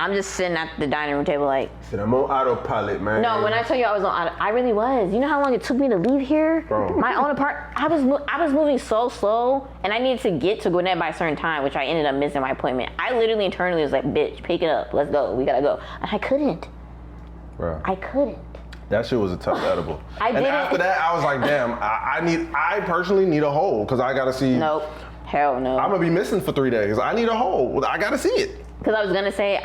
I'm just sitting at the dining room table like. Said I'm on autopilot, man. No, when I tell you I was on I really was. You know how long it took me to leave here? Bro. My own apartment. I was moving so slow, and I needed to get to Gwinnett by a certain time, which I ended up missing my appointment. I literally internally was like, bitch, pick it up. Let's go. We gotta go. And I couldn't. Bro. I couldn't. That shit was a tough edible. I and didn't. after that, I was like, damn, I personally need a hole because I gotta see. Nope. Hell no. I'm gonna be missing for 3 days. I need a hole. I gotta see it. Because I was gonna say,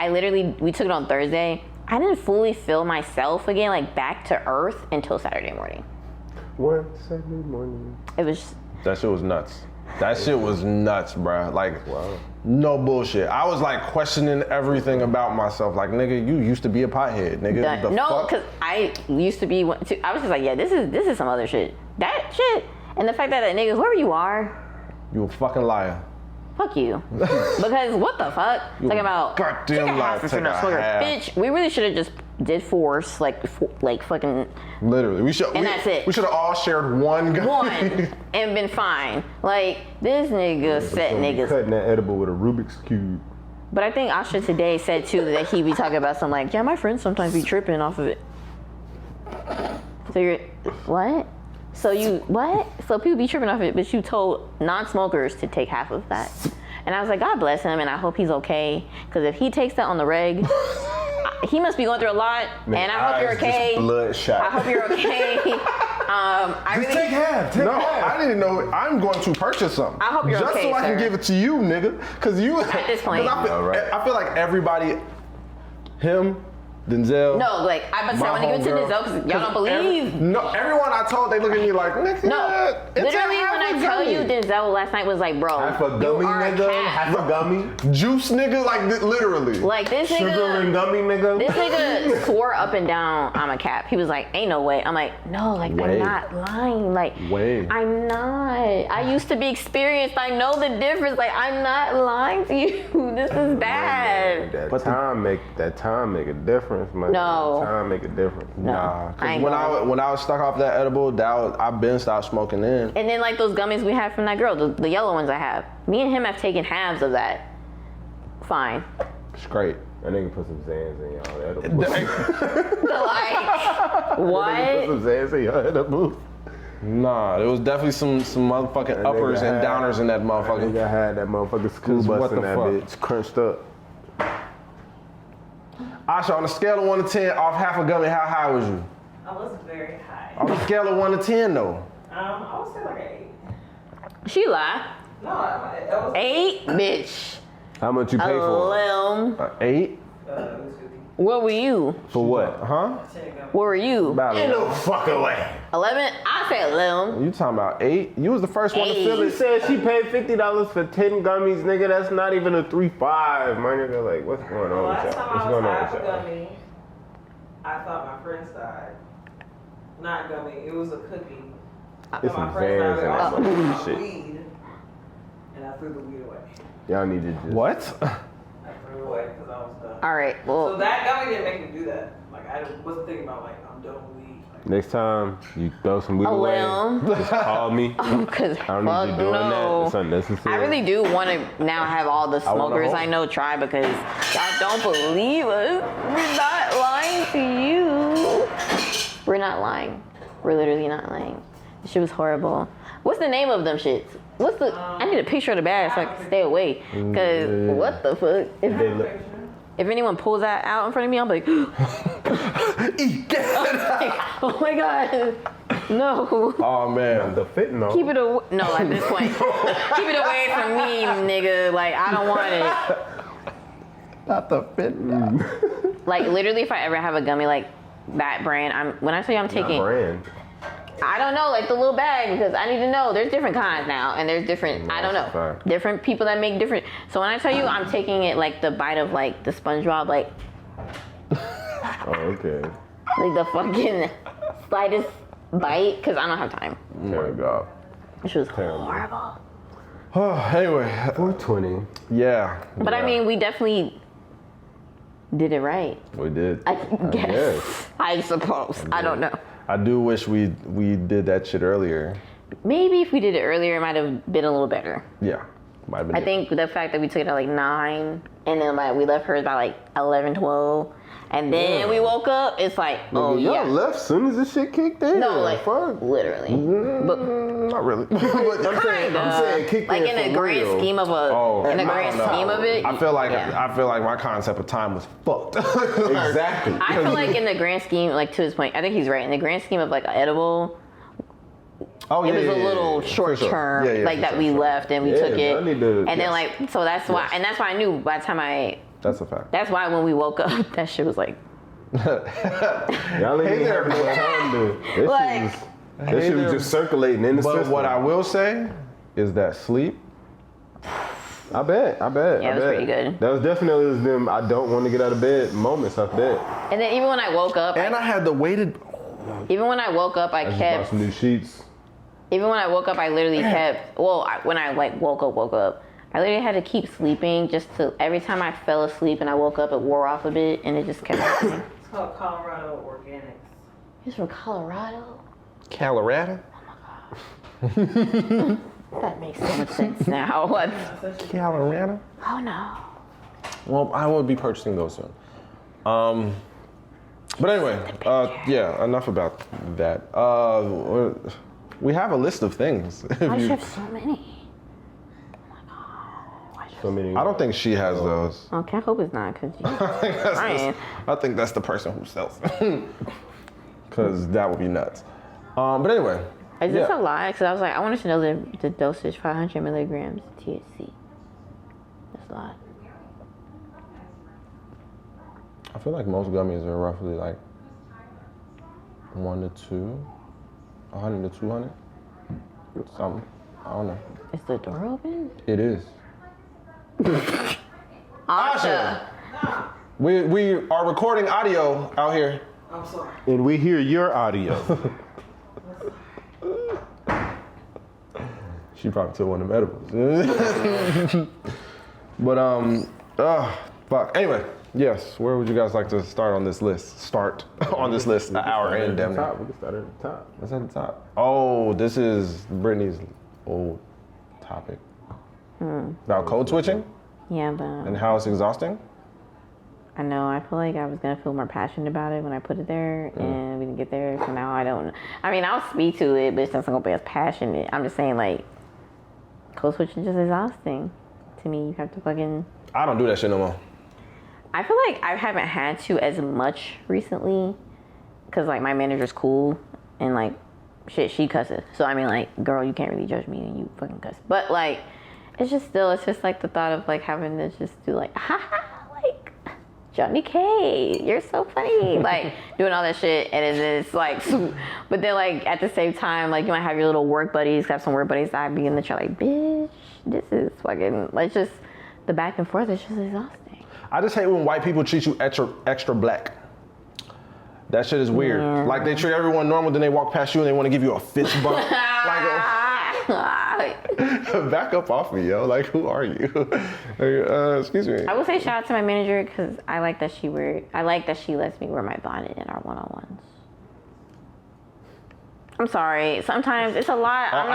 we took it on Thursday. I didn't fully feel myself again, like back to earth until Saturday morning. Saturday morning. It was. That shit was nuts. That shit was nuts, bruh. Like, wow. No bullshit. I was like questioning everything about myself. Like, nigga, you used to be a pothead, nigga. No, because I used to be. I was just like, yeah, this is some other shit. That shit, and the fact that nigga, whoever you are, you a fucking liar. Fuck you. Because what the fuck? Talking about goddamn liar. Bitch, we really should have just did force, like fucking. Literally, that's it. We should have all shared one gun. And been fine. Like this nigga set niggas cutting that edible with a Rubik's cube. But I think Asha today said too that he be talking about something like, yeah, my friends sometimes be tripping off of it. So you're what? So you what? So people be tripping off it, but you told non-smokers to take half of that. And I was like, God bless him, and I hope he's okay. Because if he takes that on the reg, he must be going through a lot. Man, and I hope you're okay. Bloodshot. I hope you're okay. Take half. I didn't know. I'm going to purchase something. I hope you're just okay, so I can give it to you, nigga. Because you. At this point, I feel like everybody, him. Denzel. No, like I about to say I want to give it to Denzel because y'all don't believe. Everyone I told, they look at me like, nigga. No, literally when I tell you Denzel last night was like, bro, half a gummy, nigga. Half a gummy. Juice, nigga. Like literally. Like this nigga. Sugar and gummy, nigga. This nigga swore up and down I'm a cap. He was like, ain't no way. I'm like, no, like I'm not lying. Like I'm not. I used to be experienced. I know the difference. Like I'm not lying to you. This is bad. That time make a difference, man. No. That time make a difference. Nah, I ain't because when I was stuck off that edible, I've been stopped smoking then. And then like those gummies we had from that girl, the yellow ones I have. Me and him have taken halves of that. Fine. It's great. That nigga put some Zans in y'all edible. Like, what? Put some Zans in y'all edible. Nah, there was definitely some motherfucking uppers and downers in that motherfucker. I had that motherfucking school bus in that bitch crunched up. Asha, on a scale of 1 to 10, off half a gummy, how high was you? I was very high. On a scale of 1 to 10, though. I would say like an 8. She lied. No, it was 8, bitch. How much you pay for it? 8? it was 50. Where were you? For what? Huh? 10 gummies. Where were you? About Ain't no fucking way. 11? I said 11. You talking about 8? You was the first one to 8. feel She it. said she paid $50 for 10 gummies, nigga. That's not even a 3.5, my nigga. Like, what's going on with Last y'all? time What's I was going on high with for y'all? gummy, I thought my friends died. Not gummy, it was a cookie. I It's thought my some friends Vans died. and I that also motherfucking took shit. weed, and I threw the weed away. Y'all need to just... What? I threw it away because I was done. All right, So well, that gummy didn't make me do that. Like I wasn't thinking about like I'm done with weed. Like, Next time you throw some weed oh away, well. just call me. Because I don't need you doing that. It's unnecessary. I really do want to now have all the smokers I know try because y'all don't believe us. We're not lying to you. We're not lying. We're literally not lying. This shit was horrible. What's the name of them shits? What's the? I need a picture of the bag so I can stay away. Cause what the fuck? If anyone pulls that out in front of me, I'm like, oh my god, no. Oh, man. The fentanyl. Keep it away. No, at this point, keep it away from me, nigga. Like I don't want it. Not the fit. Like literally, if I ever have a gummy like that brand, when I tell you I'm taking, brand. I don't know, like the little bag because I need to know. There's different kinds now, and there's different. I don't know, Fine. different people that make different. So when I tell you I'm taking it like the bite of like the SpongeBob, like Oh, okay. the fucking slightest bite, because I don't have time. Oh, my God. Which was horrible. Anyway, 420. yeah. But I mean, we definitely did it right. We did. I guess. guess. I suppose. I don't know. I do wish we did that shit earlier. Maybe if we did it earlier, it might have been a little better. Yeah. Might have been I think the fact that we took it at like 9 and then we left hers by like 11, 12. And then we woke up, it's like, oh Y'all yeah. left soon as the shit kicked in. No, like fuck. literally. But Not really. I'm saying kicked like in in the for grand real. scheme of in the grand scheme of it. I feel like yeah. my concept of time was fucked. Exactly. I feel like in the grand scheme, like to his point, I think he's right. In the grand scheme of like an edible, Oh, it was a little short term, like that we left and we took it. I need to- And then like, so that's why, and that's why I knew by the time That's a fact. that's why when we woke up, that shit was like, Y'all ain't even have no time to. Like- That shit was just circulating in the But system. what I will say is that sleep. I bet. Yeah, it was pretty good. That was definitely them I don't want to get out of bed moments, I bet. and then even when I woke up, And I had the weighted. even when I woke up, I I just bought kept, some new sheets. even when I woke up, I literally kept, when I like woke up, I literally had to keep sleeping just to, every time I fell asleep and I woke up, it wore off a bit and it just kept happening. it's called Colorado Organics. He's from Colorado? Colorado? That makes so much sense now. What? Colorado? Oh no. Well, I will be purchasing those soon. But anyway, yeah, enough about that. We have a list of things. I should have so many. So many. I don't think she has those. Okay, I hope it's not, because I think that's the person who sells them. Because that would be nuts. But anyway. is this a lie? Because I was like, I wanted to know the dosage, 500 milligrams THC. That's a lot. I feel like most gummies are roughly like 1 to 2, 100 to 200, something. I don't know. Is the door open? It is. Asha. We are recording audio out here. I'm sorry. And we hear your audio. She probably took one of them edibles. But Fuck. Anyway, yes. Where would you guys like to start on this list? Start on this list. An hour in, damn near. We can start at the top. What's at the top? Oh, this is Brittany's old topic. About code switching Yeah, but and how it's exhausting. I know. I feel like I was gonna feel more passionate about it when I put it there, and we didn't get there. So now I don't. I mean, I'll speak to it, but it's not gonna be as passionate. I'm just saying, like, code switching is just exhausting to me. You have to fucking. I don't do that shit no more. I feel like I haven't had to as much recently, cause like my manager's cool, and like, shit, she cusses. So I mean, like, girl, you can't really judge me, and you fucking cuss. But like, it's just like the thought of like having to just do like, ha ha. Johnny K, you're so funny. Like, doing all that shit, and it's like, but then like at the same time, like you might have your little work buddies, have some work buddies that be in the chat like, bitch, this is fucking, like, just the back and forth is just exhausting. I just hate when white people treat you extra black. That shit is weird. Yeah. Like they treat everyone normal, then they walk past you and they want to give you a fist bump. Back up off me, yo. Like, who are you? Excuse me. I will say shout out to my manager because I like that she lets me wear my bonnet in our one-on-ones. I'm sorry. Sometimes it's a lot. I'm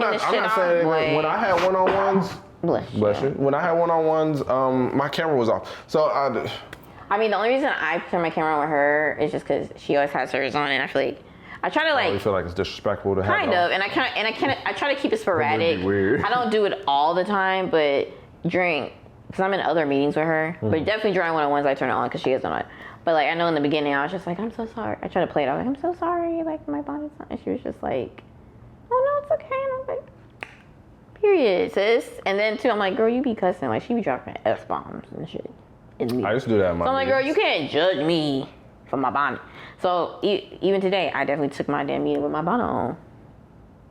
not saying when I had one-on-ones. Bless you. When I had one-on-ones, my camera was off. So I mean, the only reason I turn my camera on with her is just because she always has hers on, and I feel like I try to like. You feel like it's disrespectful to have kind of, and I try to keep it sporadic. Weird. I don't do it all the time, but during, because I'm in other meetings with her, but definitely during one-on-ones I turn it on because she has it on. But like I know in the beginning I was just like, I'm so sorry. I try to play it. I was like, I'm so sorry. Like my bonnet's on, and she was just like, oh no, it's okay. And I was like, period, sis. And then too, I'm like, girl, you be cussing. Like she be dropping F-bombs and shit. I used to do that in my So I'm like, girl, you can't judge me for my bonnet. So even today, I definitely took my damn meeting with my bonnet on.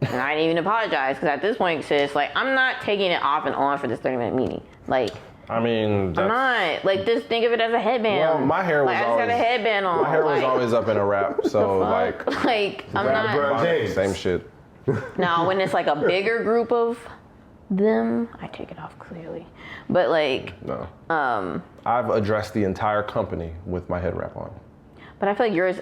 And I didn't even apologize because at this point, sis, like, I'm not taking it off and on for this 30-minute meeting. Like, I mean, I'm not. Like, just think of it as a headband. Well, my hair was I just always got a headband on. My hair was always up in a wrap, so like I'm not. Same shit. Now, when it's like a bigger group of them, I take it off clearly. But like, no. I've addressed the entire company with my head wrap on. But I feel like yours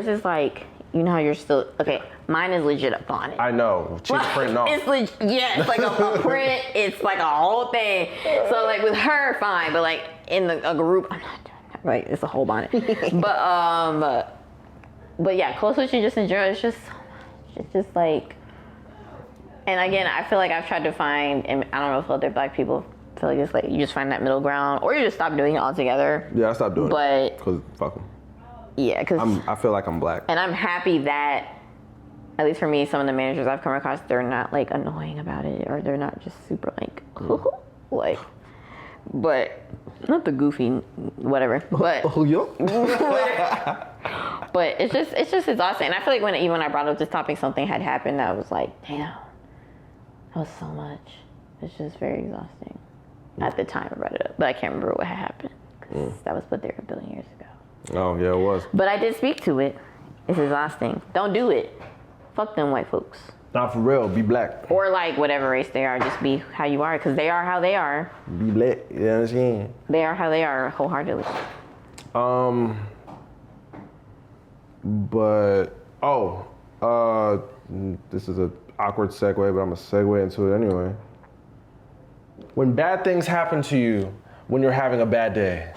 is like, you know how you're still, okay, mine is legit a bonnet. I know, cheap print, no. It's legit, yeah, it's like a print, it's like a whole thing. So like with her, fine, but like in a group, I'm not doing that, like it's a whole bonnet. But yeah, close switching just in general, it's just so much. It's just like, and again, I feel like I've tried to find, and I don't know if other black people feel like it's like, you just find that middle ground, or you just stop doing it altogether. Yeah, I stopped doing it. Because fuck them. Yeah, because I feel like I'm black. And I'm happy that, at least for me, some of the managers I've come across, they're not like annoying about it, or they're not just super like, like, but not the goofy, whatever. But but it's just exhausting. And I feel like even when I brought up this topic, something had happened that was like, damn, that was so much. It's just very exhausting. At the time I brought it up, but I can't remember what had happened because that was put there a billion years ago. Oh, yeah, it was. But I did speak to it. It's exhausting. Don't do it. Fuck them white folks. Not for real. Be black. Or like whatever race they are. Just be how you are. Because they are how they are. Be black. You know what I'm saying? They are how they are wholeheartedly. But, this is an awkward segue, but I'm going to segue into it anyway. When bad things happen to you when you're having a bad day,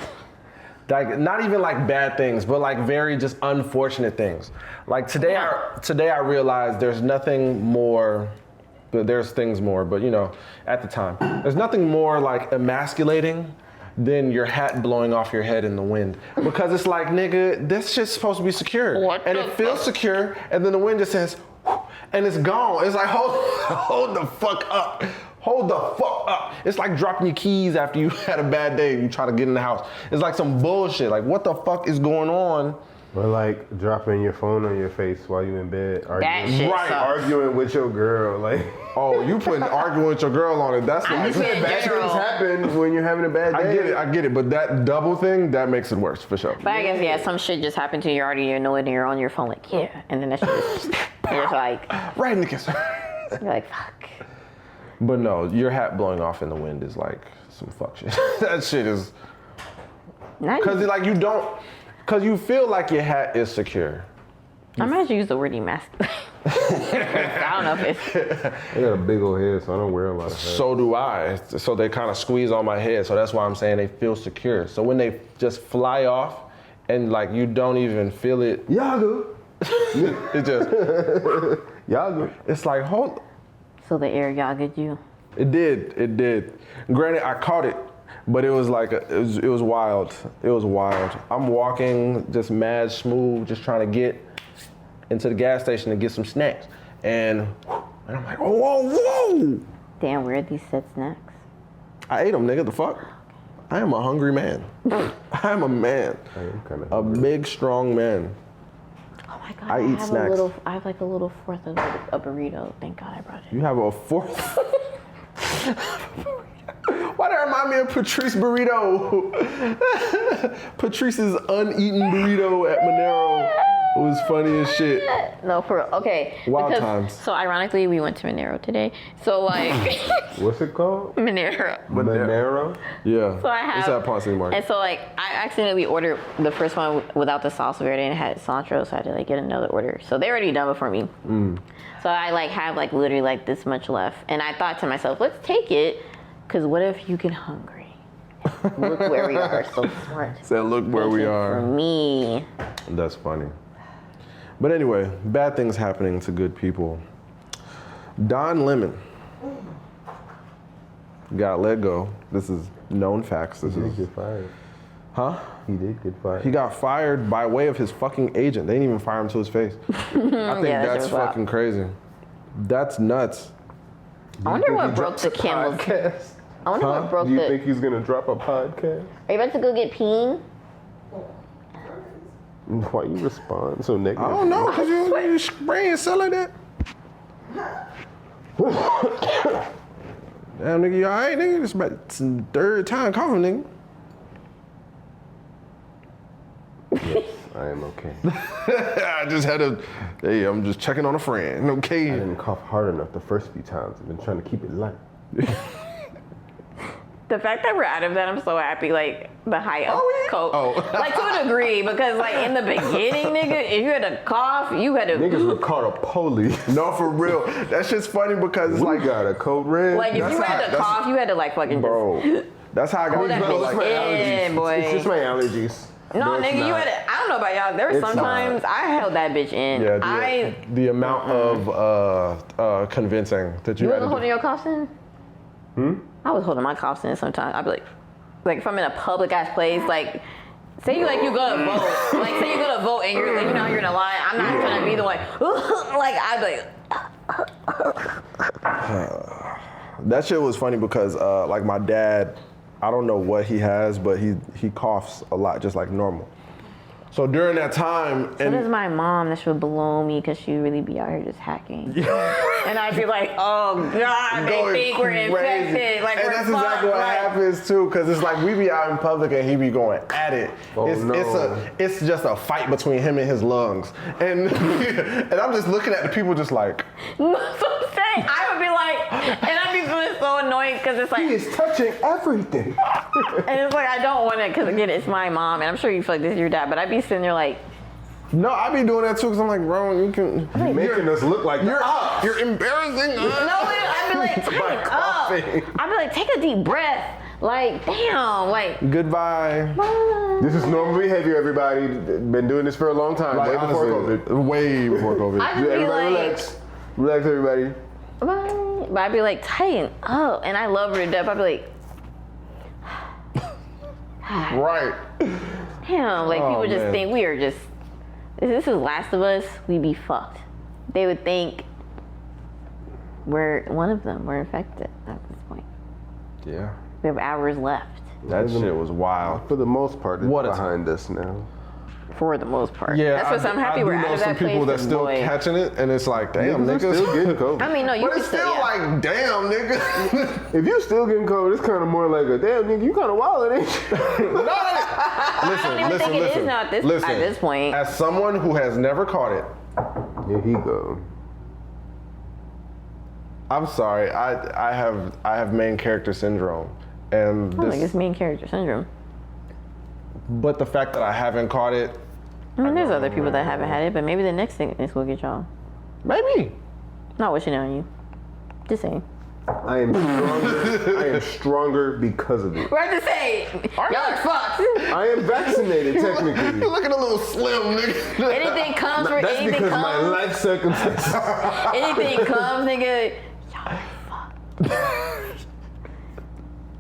like not even like bad things, but like very just unfortunate things. Like today I realized there's nothing more, but there's things more, but you know, at the time, there's nothing more like emasculating than your hat blowing off your head in the wind. Because it's like, nigga, this shit's supposed to be secure. And it feels secure, and then the wind just says, and it's gone. It's like, hold the fuck up. Hold the fuck up. It's like dropping your keys after you had a bad day and you try to get in the house. It's like some bullshit. Like, what the fuck is going on? Or like dropping your phone on your face while you in bed. Arguing with your girl. Like, oh, you putting arguing with your girl on it. That's what bad things happen when you're having a bad day. I get it. But that double thing, that makes it worse, for sure. But I guess, yeah, some shit just happened to you already. You're annoyed and you're on your phone like, yeah. And then that shit just, you're just like. Right in the kiss. You're like, fuck. But no, your hat blowing off in the wind is like some fuck shit. That shit is. Because like you don't. Because you feel like your hat is secure. I'm gonna use the word emasculate. I don't know if it's. I got a big old head, so I don't wear a lot of hats. So do I. So they kind of squeeze on my head. So that's why I'm saying they feel secure. So when they just fly off and like you don't even feel it. Yaga. It just. Yaga. It's like, hold. So the air yagged you? It did. Granted, I caught it. But it was like, it was wild. It was wild. I'm walking just mad smooth, just trying to get into the gas station to get some snacks. And I'm like, whoa. Damn, where are these said snacks? I ate them, nigga, the fuck? I am a hungry man. I am a man. I am kind of a big, strong man. Oh my God, I eat have snacks. I have like a little fourth of a burrito. Thank God I brought it. You have a fourth? Why that remind me of Patrice burrito? Patrice's uneaten burrito at Monero. It was funny as shit. No, for real. Okay. Wild times. So ironically, we went to Monero today. So like. What's it called? Monero. Monero? Yeah. So I have. It's at Ponce City Market. And so like I accidentally ordered the first one without the salsa verde and it had cilantro, so I had to like get another order. So they already done before me. So I like have like literally like this much left, and I thought to myself, let's take it, cause what if you get hungry? Look where we are, so smart. Said, look where we are. For me. That's funny. But anyway, bad things happening to good people. Don Lemon got let go. This is known facts. He did get fired. Huh? He did get fired. He got fired by way of his fucking agent. They didn't even fire him to his face. I think that's fucking crazy. That's nuts. I wonder what broke the camel's. I wonder what broke Do you the. think he's gonna drop a podcast? Are you about to go get peen? Why you respond so negative? I don't know, because you spraying stuff like that. Damn, nigga, you all right, nigga? It's about some third time coughing, nigga. Yes, I am okay. I just had to, hey, I'm just checking on a friend, okay? I didn't cough hard enough the first few times. I've been trying to keep it light. The fact that we're out of that, I'm so happy. Like the height of coke, like to a degree, because like in the beginning, nigga, if you had to cough, you had to. Niggas would call the police. No, for real. That shit's funny because it's We like, got a code red. Like if That's you had how- to cough, you had to like fucking. bro, that's how I got Hold that people bitch like, in, boy. It's just my allergies. No, it's nigga, you not. had to. I don't know about y'all. There were It's sometimes I held that bitch in. yeah, the amount of convincing that you You had wasn't to holding do. your coughs in? I was holding my coughs in sometimes. I'd be like if I'm in a public ass place, like say you go to vote, like say you go to vote and you're like, you know you're in a line. I'm not trying to be the one. Like I'd be like. That shit was funny because like my dad, I don't know what he has, but he coughs a lot, just like normal. So during that time, So does my mom. That should blow me because she really be out here just hacking. And I'd be like, oh God, they going think we're crazy. infected. Like and we're that's exactly what happens too, because it's like we be out in public and he be going at it. Oh, It's just a fight between him and his lungs, and and I'm just looking at the people just like. So I'm saying, I would be like, and I'd be feeling so annoyed because it's like, He is touching everything. and it's like I don't want it because again it's my mom, and I'm sure you feel like this is your dad, but I'd be sitting there like. No, I be doing that too, because I'm like, bro, you can. You're making us look like You're embarrassing. No, I'd be like, tighten up. coughing. I'd be like, take a deep breath. Like, damn, like. Goodbye. This is normal behavior, everybody. Been doing this for a long time. Like, way before honestly, COVID. Way before COVID. I just be Everybody like, relax. Relax, everybody. bye. But I'd be like, tighten up. And I love her to death. I'd be like, Right. damn, like Oh, people just man. think we are just, if this is Last of Us, we'd be fucked. They would think we're one of them. We're infected at this point. Yeah. We have hours left. That shit was wild. For the most part, it's What a behind us now. For the most part. Yeah, That's what I'm happy I we're do out know of some that place. people that's 'cause still boy, catching it, and it's like, damn, Niggas are niggas. still getting COVID. I mean, no, you But can it's still yeah. like, damn, nigga. If you still getting COVID, it's kind of more like a damn nigga. You kind of wild, ain't you? Listen, I don't even think it is now at this point. As someone who has never caught it, Here he go. I'm sorry. I have main character syndrome, and I don't think it's main character syndrome. But the fact that I haven't caught it. I mean, there's other people that haven't had it, but maybe the next thing is will get y'all. Maybe. Not wishing it on you. Just saying. I am stronger because of it. Right to say, y'all are fucked. I am vaccinated technically. Look at a little slim nigga. Anything comes for That's anything because comes. of my life circumstances. Anything comes, nigga. Y'all fucked.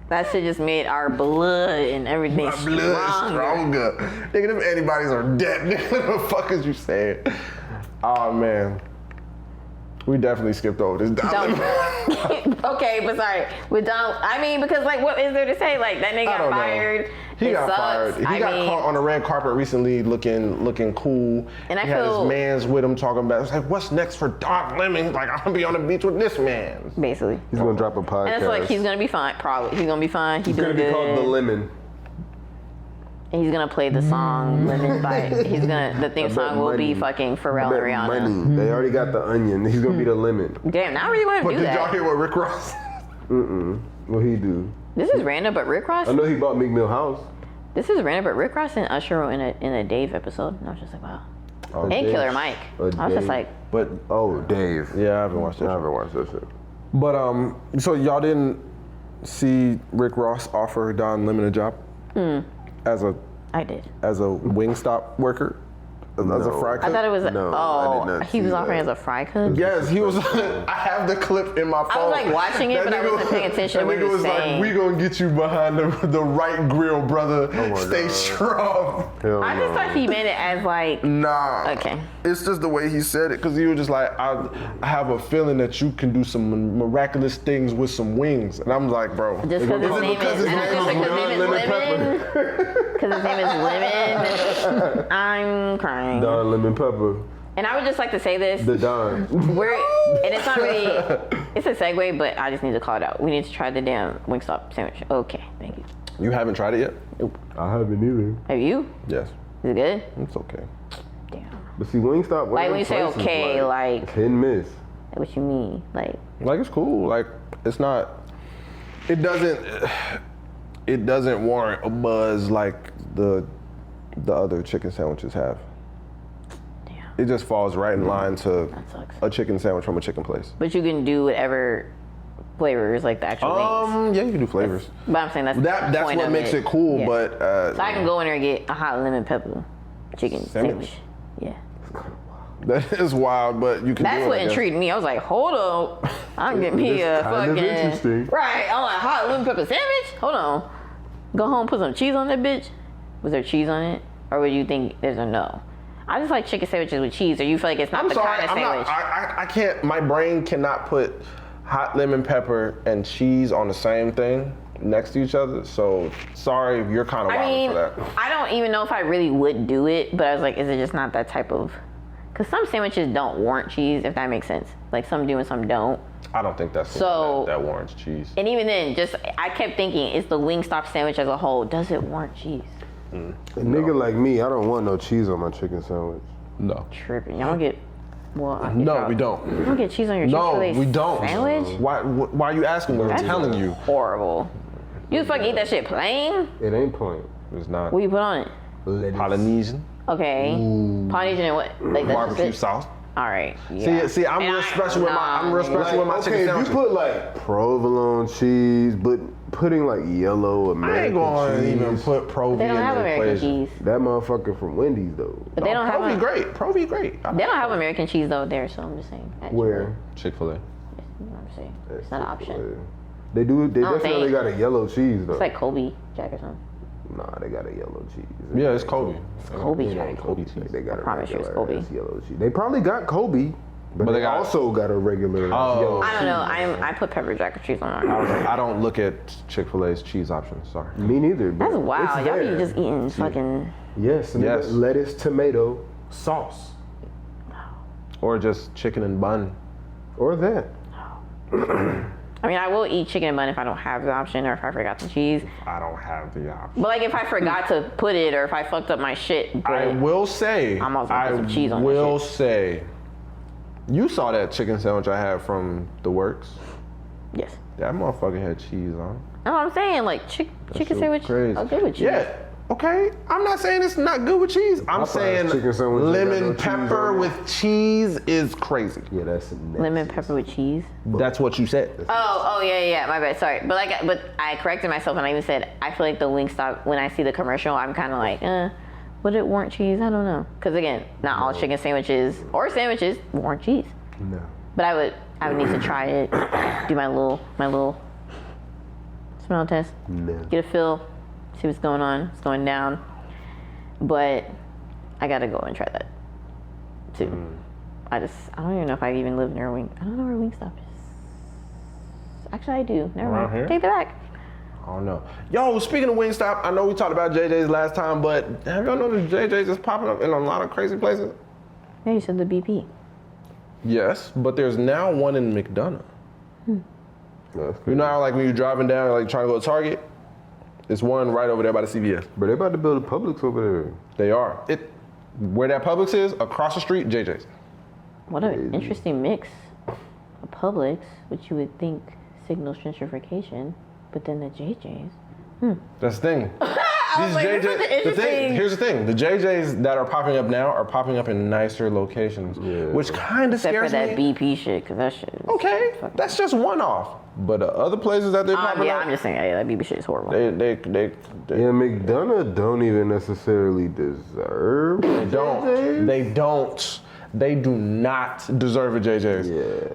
That shit just made our blood and everything My blood is stronger. Nigga, them antibodies are dead. Nigga, what the fuck is you saying? Oh, man. We definitely skipped over this. Okay, but sorry. We don't. I mean, because like, what is there to say? Like that nigga got fired. He got fired. He got caught on the red carpet recently, looking cool. And he had his mans with him talking about. It's like, what's next for Don Lemon? Like, I'm gonna be on the beach with this man. Basically, He's gonna drop a podcast. and it's like he's gonna be fine. Probably he's gonna be fine. He's gonna be called The Lemon. And he's gonna play the song "Lemon" by. The theme song will be fucking Pharrell and Rihanna. Money. They already got the onion. He's gonna be the lemon. Damn, now I really want to But do did that. y'all hear what Rick Ross? What he do? This is random, but Rick Ross. I know he bought Meek Mill house. This is random, but Rick Ross and Usher were in a Dave episode. And I was just like, wow. And Dave. Killer Mike. I was just Dave. like, But Oh, Dave. yeah, I haven't watched I that. haven't watched that shit. But so y'all didn't see Rick Ross offer Don Lemon a job as a I did. Wingstop worker, as a fry cook? I thought it was. No, I did not he was see offering that. as a fry cook. Yes, he was. I have the clip in my phone. I was like watching it, but I wasn't paying attention to what That he nigga was was saying. like, "We gonna get you behind the right grill, brother. my Stay God. strong." Hell I just no. thought he meant it as like. Nah. Okay. It's just the way he said it, because he was just like, I have a feeling that you can do some miraculous things with some wings. And I'm like, bro. Just because his name is. Lemon. Because his name is Lemon. I'm crying. Don Lemon Pepper. And I would just like to say this. The Don. And it's not really. It's a segue, but I just need to call it out. We need to try the damn Wingstop sandwich. Okay, thank you. You haven't tried it yet? I haven't either. Have you? Yes. Is it good? It's okay. Damn. But see, Wingstop. Like when you say okay, like it's hit and miss. what you mean? Like Like, it's cool. Like, it's not. It doesn't warrant a buzz like the other chicken sandwiches have. damn. It just falls right in line to That sucks. a chicken sandwich from a chicken place. But you can do whatever flavors like the actual wings. Yeah, you can do flavors. But I'm saying that's That's the point what of makes it cool. Yeah. But So I can go in there and get a hot lemon pepper chicken sandwich. Yeah. that is wild. But you can. That's do it, what I guess. intrigued me. I was like, hold up. I'm getting me a It's kind of fucking. interesting. Right. I'm like, hot lemon pepper sandwich? Hold on. Go home, put some cheese on that bitch. Was there cheese on it? Or would you think there's a no? I just like chicken sandwiches with cheese, or you feel like it's not I'm the sorry. kind of I'm sandwich. not. I can't. My brain cannot put hot lemon pepper and cheese on the same thing next to each other. So sorry, you're kind of I wild mean, for that. I don't even know if I really would do it, but I was like, is it just not that type of? Because some sandwiches don't warrant cheese, if that makes sense. Like some do and some don't. I don't think that's the So- one that warrants cheese. And even then, I kept thinking, is the Wingstop sandwich as a whole, does it warrant cheese? A nigga like me, I don't want no cheese on my chicken sandwich. No. Tripping. Y'all get, well, I No, guess we y'all- don't. You don't get cheese on your No, Chick-fil-A we don't. sandwich? Why are you asking? We're That's telling you. horrible. You just fucking eat that shit plain? It ain't plain. It's not What you put on it? Lettuce. Polynesian Okay. Polynesian and what? Like that's barbecue just it? sauce. All right. Yeah. See, I'm And real special with my. I'm real nigga. special with my chicken okay, if sandwiches. you put like provolone cheese, but putting like yellow I American ain't gonna cheese, even put Provi They in don't have the American equation. cheese. that motherfucker from Wendy's though. But they don't have Provi a, great. Provi great. They don't have American cheese though there, so I'm just saying. Where? Chick-fil-A. You know what I'm saying? It's not an option. They do. They I don't definitely think- got a yellow cheese though. It's like Kobe Jack or something. Nah, they got a yellow cheese. Yeah, it's Kobe. Kobe It Jack. ain't Kobe cheese. They got I a promise you it's regular Kobe. ass yellow cheese. They probably got Kobe, but But they they got- also got a regular Oh. yellow I don't know. cheese. I put pepper jack or cheese on mine. I don't look at Chick-fil-A's cheese options. Sorry. Me neither. but That's wild. it's Y'all be there. just eating fucking. Yes, and Yes. lettuce, tomato, sauce, Or just chicken and bun. or that. I mean, I will eat chicken and bun if I don't have the option or if I forgot the cheese. I don't have the option. But like if I forgot to put it or if I fucked up my shit, I but will say. I'm also gonna put some cheese on that will say. You saw that chicken sandwich I had from the works. Yes. That motherfucker had cheese on. No, I'm saying like chicken sandwich. Crazy. Okay with cheese. Yeah. Okay. I'm not saying it's not good with cheese. I'm saying chicken sandwich lemon no pepper with cheese is crazy. Yeah, that's nasty. Lemon pepper with cheese. That's what you said. Oh yeah. My bad. Sorry, but I corrected myself and I even said I feel like the Wingstop when I see the commercial I'm kind of like, would it warrant cheese? I don't know. Because again, not all chicken sandwiches or sandwiches warrant cheese. No. But I would need to try it. Do my little smell test. No. Get a feel. See what's going on. What's going down. But I gotta go and try that too. I don't even know if I even live near I don't know where Wingstop is. Actually, I do. Never Around mind. here? Take that back. I don't know. Yo, speaking of Wingstop, I know we talked about JJ's last time, but have y'all noticed JJ's is popping up in a lot of crazy places? Yeah, you said the BP. Yes, but there's now one in McDonough. That's You know how like when you're driving down, like trying to go to Target? There's one right over there by the CVS. But they about to build a Publix over there. They are. Where that Publix is, across the street, JJ's. What an interesting mix. A Publix, which you would think signals gentrification, but then the JJ's. That's the thing. was like, this is interesting. Here's the thing. The JJ's that are popping up now are popping up in nicer locations, which kind of Except for scares that me. BP shit, because that shit is... Okay, that's just one off. But the other places that they're popping yeah, up, I'm just saying, yeah, that BP shit is horrible. they Yeah, McDonough don't even necessarily deserve They do not deserve a JJ's. Yeah.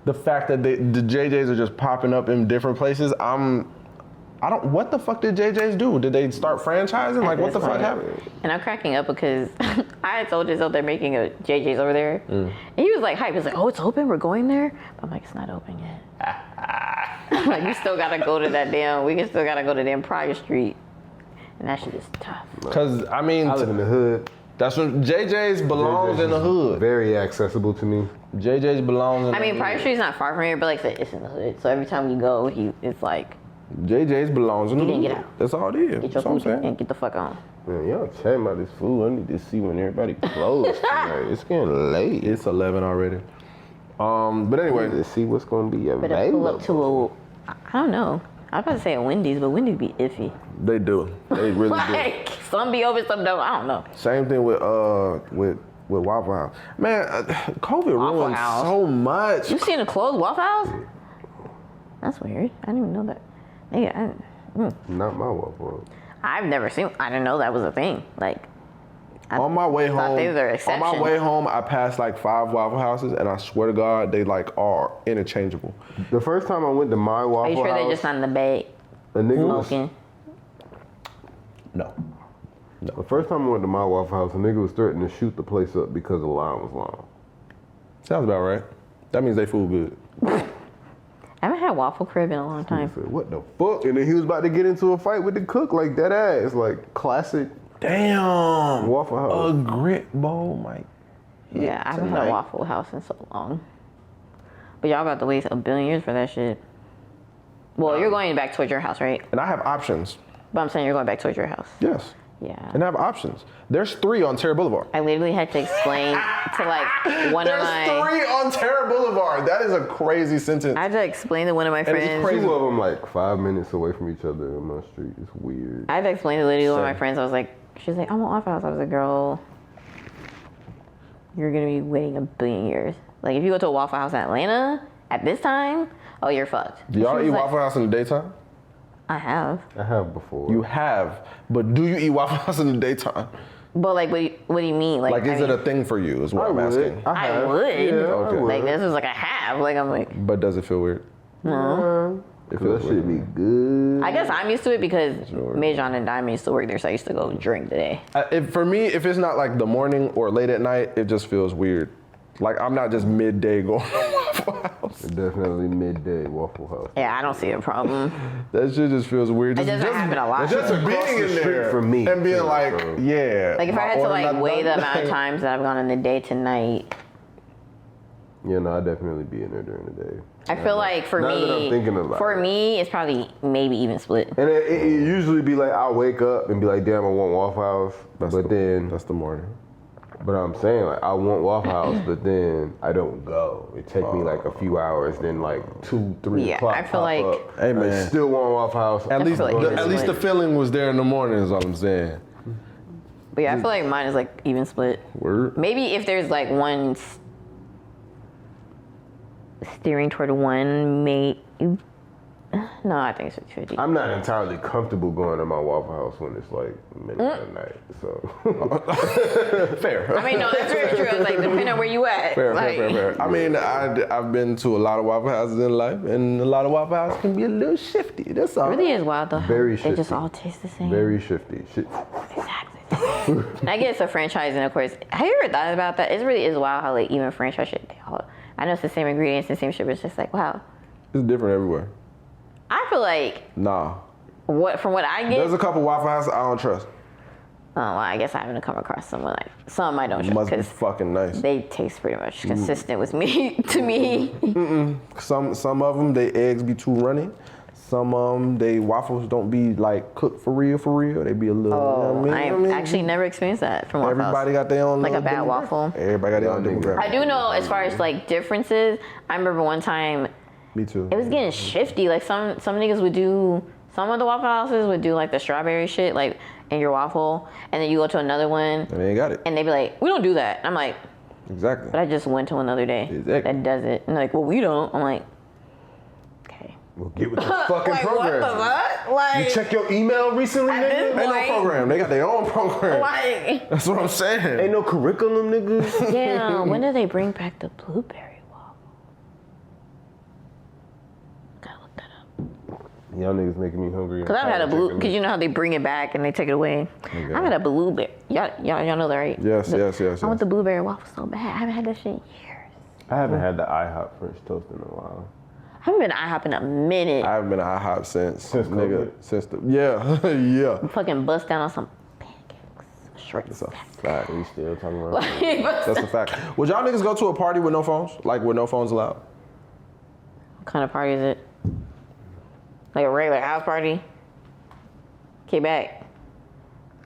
The fact that the JJ's are just popping up in different places, what the fuck did JJ's do? Did they start franchising? Like, what the fuck happened? And I'm cracking up because I had told Giselle they're making a JJ's over there. And he was like hype. He was like, oh, it's open? We're going there? But I'm like, it's not open yet. Like, we still gotta go to that still gotta go to damn Pryor Street. And that shit is tough. Because, I mean, I live in the hood. that's when JJ's belongs in the hood. Very accessible to me. JJ's belongs in the hood. Pryor Street's not far from here, but like I said, it's in the hood. So every time you go, it's like, JJ's belongs in the hood. didn't get out. That's all it is. get your That's what I'm food saying. and get the fuck on. Man, y'all chatting about this food. I need to see when everybody closed tonight. It's getting late. It's 11 already. But anyway, Let's see what's gonna be But available. pull up to I don't know. I was about to say a Wendy's, but Wendy's be iffy. they do. They really do. Like, some be open, some don't. I don't know. Same thing with Waffle House. Man, COVID ruined House. so much. You seen a closed Waffle House? That's weird. I didn't even know that. Yeah, Not my Waffle House. I've never seen. I didn't know that was a thing. Like, On my way home, they were on my exceptions. way home, I passed like 5 Waffle Houses, and I swear to God, they like are interchangeable. The first time I went to my Waffle are you sure House, they're just not in the bag a nigga was, smoking? No. the first time I went to my Waffle House, a nigga was threatening to shoot the place up because the line was long. Sounds about right. That means they food good. I haven't had Waffle Crib in a long I time. said, what the fuck? And then he was about to get into a fight with the cook, like that ass, like classic Damn. Waffle House. A grit bowl, Mike. Yeah, I haven't had tonight. a Waffle House in so long. But y'all about to wait a billion years for that shit. Well, you're going back towards your house, right? And I have options. But I'm saying you're going back towards your house. Yes. Yeah. And I have options. There's 3 on Terra Boulevard. I literally had to explain to like one of There's my. 3 on Terra Boulevard. That is a crazy sentence. I had to explain to one of my it's friends. crazy. Two of them like 5 minutes away from each other on my street. It's weird. I had to explain to literally one of my Same. friends. I was like, she's like, I'm on Waffle House. I was like, girl, you're gonna be waiting a billion years. Like if you go to a Waffle House in Atlanta at this time, oh, you're fucked. Do y'all She was eat like, Waffle House in the daytime? I have, I have before. You have. But do you eat Waffle House in the daytime? but like, what do you mean? Like, is I it a thing for you is what I I'm would. asking. I have. would. Yeah, Okay. I would. like this is like a have. Like I'm like, But does it feel weird? If that shit be good. I guess I'm used to it because Majon and Diamond used to work there, so I used to go drink today. For me, if it's not like the morning or late at night, it just feels weird. Like I'm not just midday going to Waffle House. Definitely midday Waffle House. Yeah, I don't see a problem. That shit just feels weird. It doesn't happen a lot. Just across being the in street there from me, and being too, like, so. yeah. Like if I my had to order like not weigh the done. amount of times that I've gone in the day to night, Yeah, no, I'd definitely be in there during the day. I feel like for Now that I'm thinking me, about for it. me, it's probably maybe even split. And it usually be like, I'll wake up and be like, damn, I want Waffle House. That's but then that's the morning. But I'm saying, like, I want Waffle House, but then I don't go. It take me like a few hours, then like 2, 3 o'clock. I feel like. Up. Hey, man. I still want Waffle House. At least, like at least the feeling was there in the morning. Is all I'm saying. But yeah, I feel like mine is like even split. Word. Maybe if there's like one steering toward one, no, I think it's 50. I'm not entirely comfortable going to my Waffle House when it's like middle of the night. So Fair. I mean, no, that's very true. It's like depending on where you at. Fair, like, fair. I mean, I've been to a lot of Waffle Houses in life, and a lot of Waffle Houses can be a little shifty. That's all. It really is wild though. Very They just shifty. all taste the same. very shifty. Exactly. And I guess a franchise, and of course, have you ever thought about that? It really is wild how like even franchise shit, I know it's the same ingredients, the same shit, but it's just like wow. It's different everywhere. I feel like Nah. from what I get. There's a couple Waffle Houses I don't trust. Oh, well, I guess I haven't come across someone like some I don't trust Must be because fucking nice. they taste pretty much consistent with me to me. Some of them, they eggs be too runny. Some of them, they waffles don't be like cooked for real. They be a little. Oh, you know what I I've mean? actually never experienced that from Waffle House. Everybody got their own Like a little bad demographic. waffle. Everybody got their own demographic. I do know as far as like differences. I remember one time Me too. it was getting shifty. Like some niggas would do. Some of the Waffle Houses would do like the strawberry shit, like in your waffle, and then you go to another one, And they ain't got it. and they be like, "We don't do that." And I'm like, Exactly. "But I just went to another day Exactly. that does it." And they're like, "Well, we don't." I'm like, "Okay." Well, get with the fucking Like program. what the fuck? Like You check your email recently, At this nigga? Ain't no Like- program. They got their own program. like That's what I'm saying. Ain't no curriculum, nigga. yeah. When do they bring back the blueberry waffle? Gotta look that up. Y'all niggas making me hungry. Cause I've had a blue. Cause you know how they bring it back and they take it away. I've had a blueberry. Y'all know that, right? Yes. I want the blueberry waffle so bad. I haven't had that shit in years. I haven't had the IHOP French toast in a while. I haven't been to IHOP in a minute. I haven't been to IHOP since nigga. COVID? Since the yeah. Fucking bust down on some pancakes. Short That's a stack. fact. We still talking about That's a fact. Would y'all niggas go to a party with no phones? Like with no phones allowed? What kind of party is it? Like a regular house party? Kick back.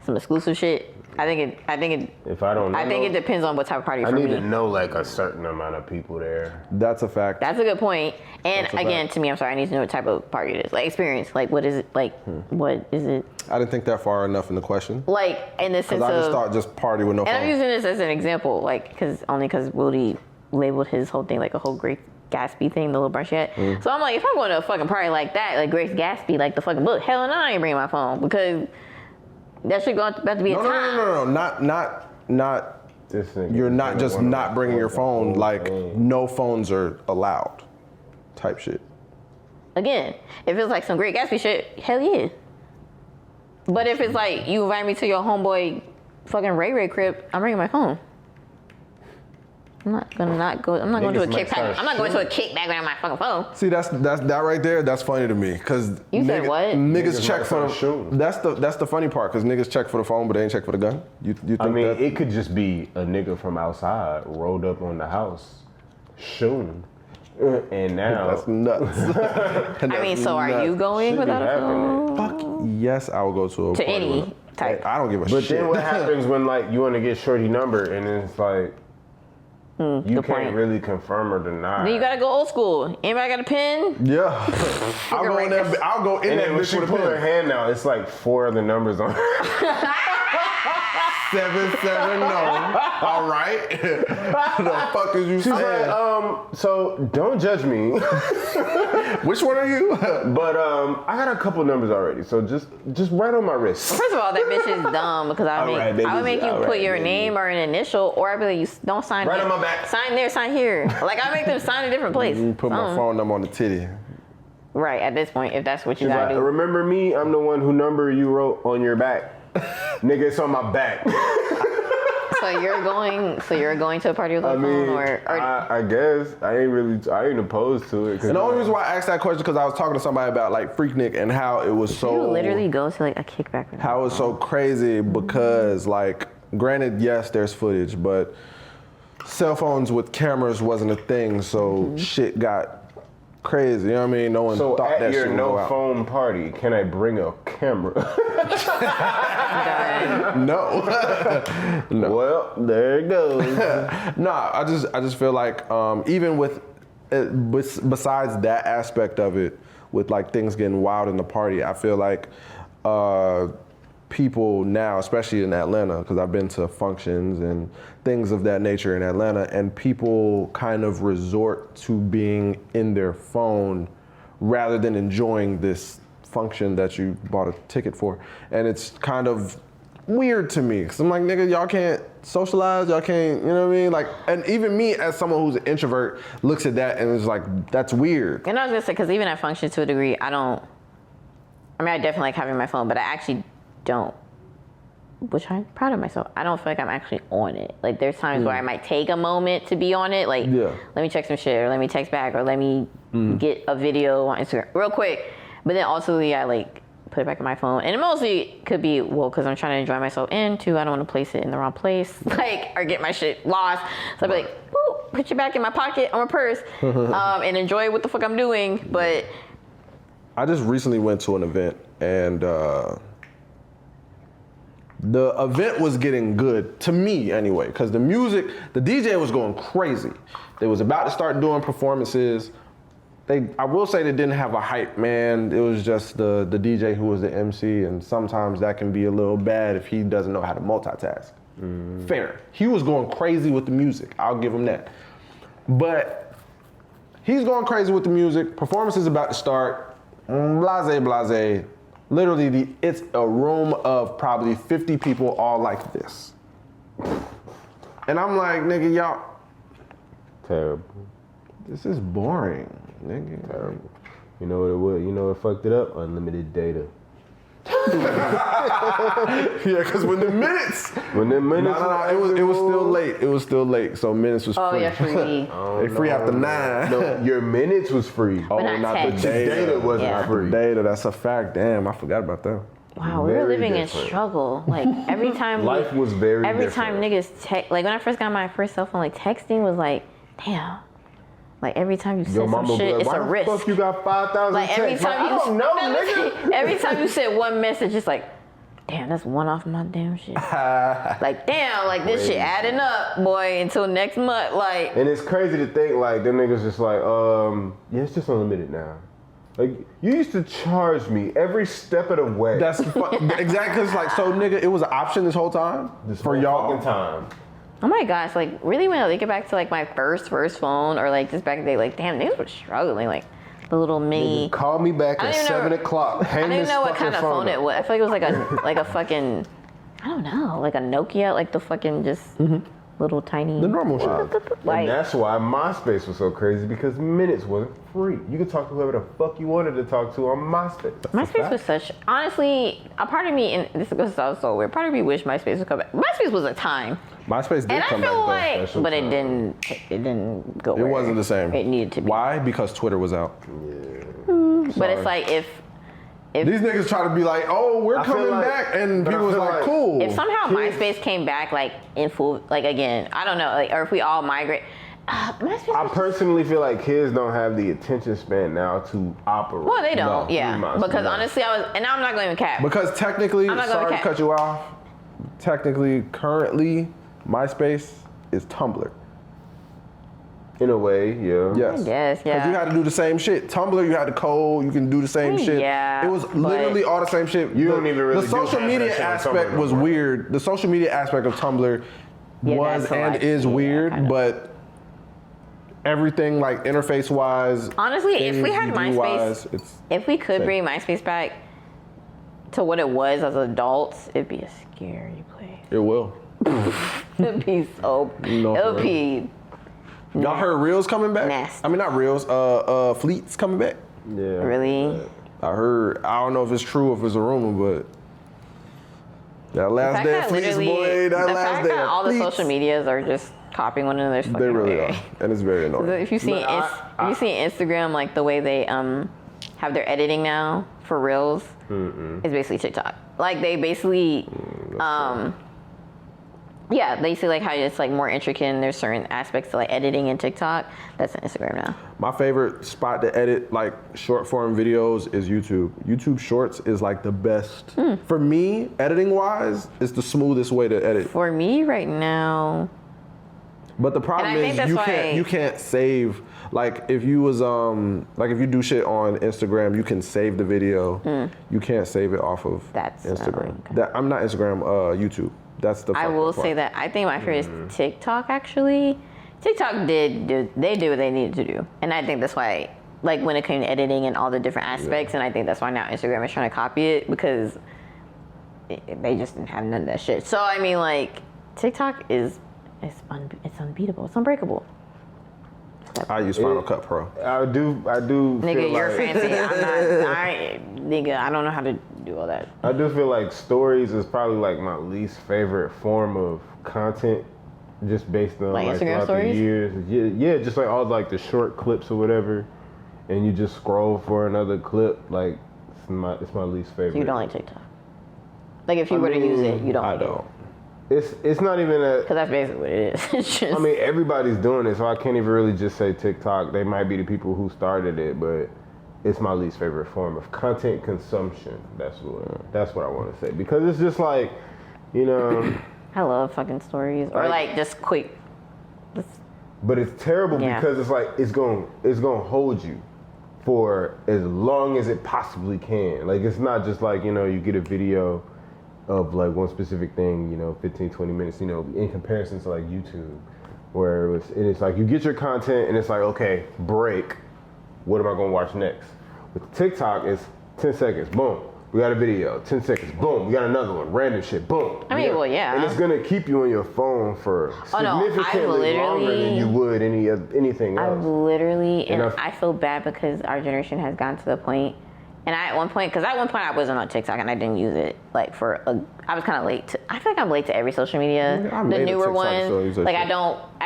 Some exclusive shit. I think it If I don't know, I think it depends on what type of party I for need me. to know like a certain amount of people there. That's a fact. That's a good point. And That's a again, fact. to me, I'm sorry, I need to know what type of party it is. Like experience. Like what is it? Like what is it? I didn't think that far enough in the question. Like in the sense Cause I just of. thought just party with no And I'm phones. using this as an example, like because Wildy labeled his whole thing like a whole Grace Gatsby thing, the little brunch yet. So I'm like, if I'm going to a fucking party like that, like Grace Gatsby, like the fucking book, hell no, I ain't bringing my phone because that shit about to be a time. No. Not. This nigga You're not just wanna not bringing your phone. whole Like thing. no phones are allowed. Type shit. Again, if it's like some Great Gatsby shit, hell yeah. But if it's like you invite me to your homeboy fucking Ray crib, I'm bringing my phone. I'm not going to a Niggas might kickback. start I'm not going to a kickback without my fucking phone. See, that's that right there. That's funny to me, cause You said what? Niggas Niggas check might for start shooting. that's the funny part, cause niggas check for the phone, but they ain't check for the gun. You think I mean, that? it could just be a nigga from outside rolled up on the house, shooting, and now That's nuts. I mean, so are you going Should be without a happening. phone? Fuck yes, I will go to a To party any with- type. I don't give a But shit. then what happens when like you want to get shorty number and it's like you good can't point. really confirm or deny. Then you gotta go old school. Anybody got a pen? Yeah, I'll go in there. I'll go in and that then when bitch she with a pull her pen. hand out, it's like 4 other numbers on. 770. All right. The fuck is you She's saying? like, so don't judge me, Which one are you? but I got a couple numbers already, so just right on my wrist. First of all, that bitch is dumb because I Alright, would make you baby. put your Alright, name or an initial, or I'd be like, you don't sign Right there. on my back. Sign there, sign here. Like I make them sign a different place. Put my phone number on the titty. Right at this point, if that's what you She's gotta like, do. remember me? I'm the one who number you wrote on your back. Nigga, it's on my back. So you're going to a party with a I mean, phone, or I guess I ain't opposed to it. 'cause And the only reason why I asked that question because I was talking to somebody about like Freaknik and how it was so you literally go to like a kickback. With how it's so crazy because like granted yes there's footage but cell phones with cameras wasn't a thing so shit got crazy. You know what I mean? No one So thought at that your shit would go no out. phone party, can I bring a camera? No. No. Well, there it goes. Nah, I just feel like even with besides that aspect of it, with like things getting wild in the party, I feel like people now, especially in Atlanta, because I've been to functions and things of that nature in Atlanta, and people kind of resort to being in their phone rather than enjoying this function that you bought a ticket for. And it's kind of weird to me, because I'm like, nigga, y'all can't socialize, y'all can't, you know what I mean? Like, and even me as someone who's an introvert looks at that and is like, that's weird. And I was gonna say, because even at functions to a degree, I definitely like having my phone, but I actually don't, which I'm proud of myself. I don't feel like I'm actually on it. Like, there's times where I might take a moment to be on it, like, let me check some shit, or let me text back, or let me get a video on Instagram real quick. But then also, I like put it back in my phone, and it mostly could be because I'm trying to enjoy myself, and two, I don't want to place it in the wrong place, like, or get my shit lost. So I'd be like, boop, put it back in my pocket or my purse, and enjoy what the fuck I'm doing. But I just recently went to an event, and the event was getting good, to me anyway, because the DJ was going crazy. They was about to start doing performances. I will say they didn't have a hype man. It was just the DJ who was the MC, and sometimes that can be a little bad if he doesn't know how to multitask. Fair. He was going crazy with the music. I'll give him that. But he's going crazy with the music. Performance is about to start. Blase. Literally, it's a room of probably 50 people all like this. And I'm like, nigga, y'all. Terrible. This is boring, nigga. Terrible. You know what it was? You know what fucked it up? Unlimited data. Yeah, because when the minutes. No, it was still late. It was still late, so minutes was free. oh yeah, free. They free after 9. No, your minutes was free. Oh, not not the text. data. wasn't Yeah. free. Data, that's a fact. Damn, I forgot about that. Wow, we were Very living different. in struggle. Like, every time Life was very every different. time niggas text, like when I first got my first cell phone, like texting was like, damn. Like, every time you said Your some mama be shit, like, it's why a the risk. fuck you got 5,000 Like, every texts? time I don't know, nigga. every time you said one message, it's like, damn, that's one off my damn shit. Like, damn, like this shit adding up, boy, until next month. Like, And it's crazy to think, like, them niggas just like, yeah, it's just unlimited now. Like, you used to charge me every step of the way. That's exactly, it's like, so nigga, it was an option this whole time this for whole y'all. fucking time. oh my gosh, like, really when I think back to like my first phone, or like just back in the day, like, damn, niggas were struggling. Like, the little mini. Call me back I at don't even 7 know- o'clock. I don't even know what kind of phone it was. I feel like it was like a fucking, I don't know, like a Nokia, like the fucking just little tiny. The normal shit. Like, And that's why MySpace was so crazy, because minutes wasn't free. You could talk to whoever the fuck you wanted to talk to on MySpace. MySpace was such, honestly, a part of me, and this sounds so weird, part of me wished MySpace would come back. MySpace was a time. MySpace did And I come feel back like, special but time. it didn't go though. It where wasn't the same. It needed to be. Why? Because Twitter was out. But it's like, if These niggas try to be like, oh, we're I feel coming like- back, and but I people was feel like, like- cool. if somehow MySpace came back, like, in full, like, again, I don't know, like, or if we all migrate, MySpace I was personally feel like kids don't have the attention span now to operate. well, they don't, No, yeah. MySpace. Because honestly, and now I'm not going to cap. Because technically, I'm not gonna sorry to cap. cut you off, technically, currently, MySpace is Tumblr. In a way, yeah. Yes. I guess, Because yeah. you had to do the same shit. Tumblr, you had to code, you can do the same shit. Yeah, It was but- literally all the same shit. You don't even really The do social half media that shit on aspect Tumblr no was more. weird. The social media aspect of Tumblr Yeah, was that's and like- is yeah, weird, kind of. but everything like interface wise, Honestly, if we had MySpace, it's if we could Same. bring MySpace back to what it was as adults, it'd be a scary place. it will. It'd be so, No, it for would be, Y'all heard Reels coming back? Nasty. I mean, not Reels. Fleets coming back. Yeah. really. I heard. I don't know if it's true or if it's a rumor, but that The last fact day of that Fleets, literally, boy. That the last fact day that of all the Fleets. social medias are just copying one another's fucking They really way. are, and it's very annoying. If you see, But if you see Instagram, like the way they have their editing now for Reels, it's basically TikTok. Like they basically Yeah, they see like how it's like more intricate and there's certain aspects to like editing in TikTok. That's on Instagram now. My favorite spot to edit like short form videos is YouTube. YouTube Shorts is like the best. For me, editing wise, it's the smoothest way to edit. For me right now. But the problem is you can't save, like if you was like if you do shit on Instagram, you can save the video. You can't save it off of Instagram. I'm not Instagram, YouTube. That's the I will say that I think my favorite is TikTok actually. TikTok did what they needed to do. And I think that's why, like when it came to editing and all the different aspects, and I think that's why now Instagram is trying to copy it because they just didn't have none of that shit. So I mean like TikTok is it's unbeatable. It's unbreakable. I use Final Cut Pro. I do. Nigga, you're fancy. Nigga, I don't know how to do all that. I do feel like stories is probably like my least favorite form of content, just based on like Instagram throughout stories? the years. Yeah, just like all like the short clips or whatever, and you just scroll for another clip. Like it's my least favorite. So you don't like TikTok? Like if you were to use it, you don't. I don't. It's not even a. Because that's basically what it is. It's just, I mean, everybody's doing it, so I can't even really just say TikTok. They might be the people who started it, but it's my least favorite form of content consumption. That's what I want to say, because it's just like, you know. I love fucking stories or like just quick. But it's terrible because it's like it's gonna hold you for as long as it possibly can. Like it's not just like, you know, you get a video of like one specific thing, you know, 15, 20 minutes, you know, in comparison to like YouTube, where it's like you get your content and it's like, okay, break. What am I gonna watch next? With TikTok, it's 10 seconds, boom, we got a video. 10 seconds, boom, we got another one, random shit, boom. I mean, well, yeah. And it's gonna keep you on your phone for significantly longer than you would anything else. I feel bad because our generation has gotten to the point. And at one point I wasn't on TikTok and I didn't use it I was kind of late I feel like I'm late to every social media. The newer one, like I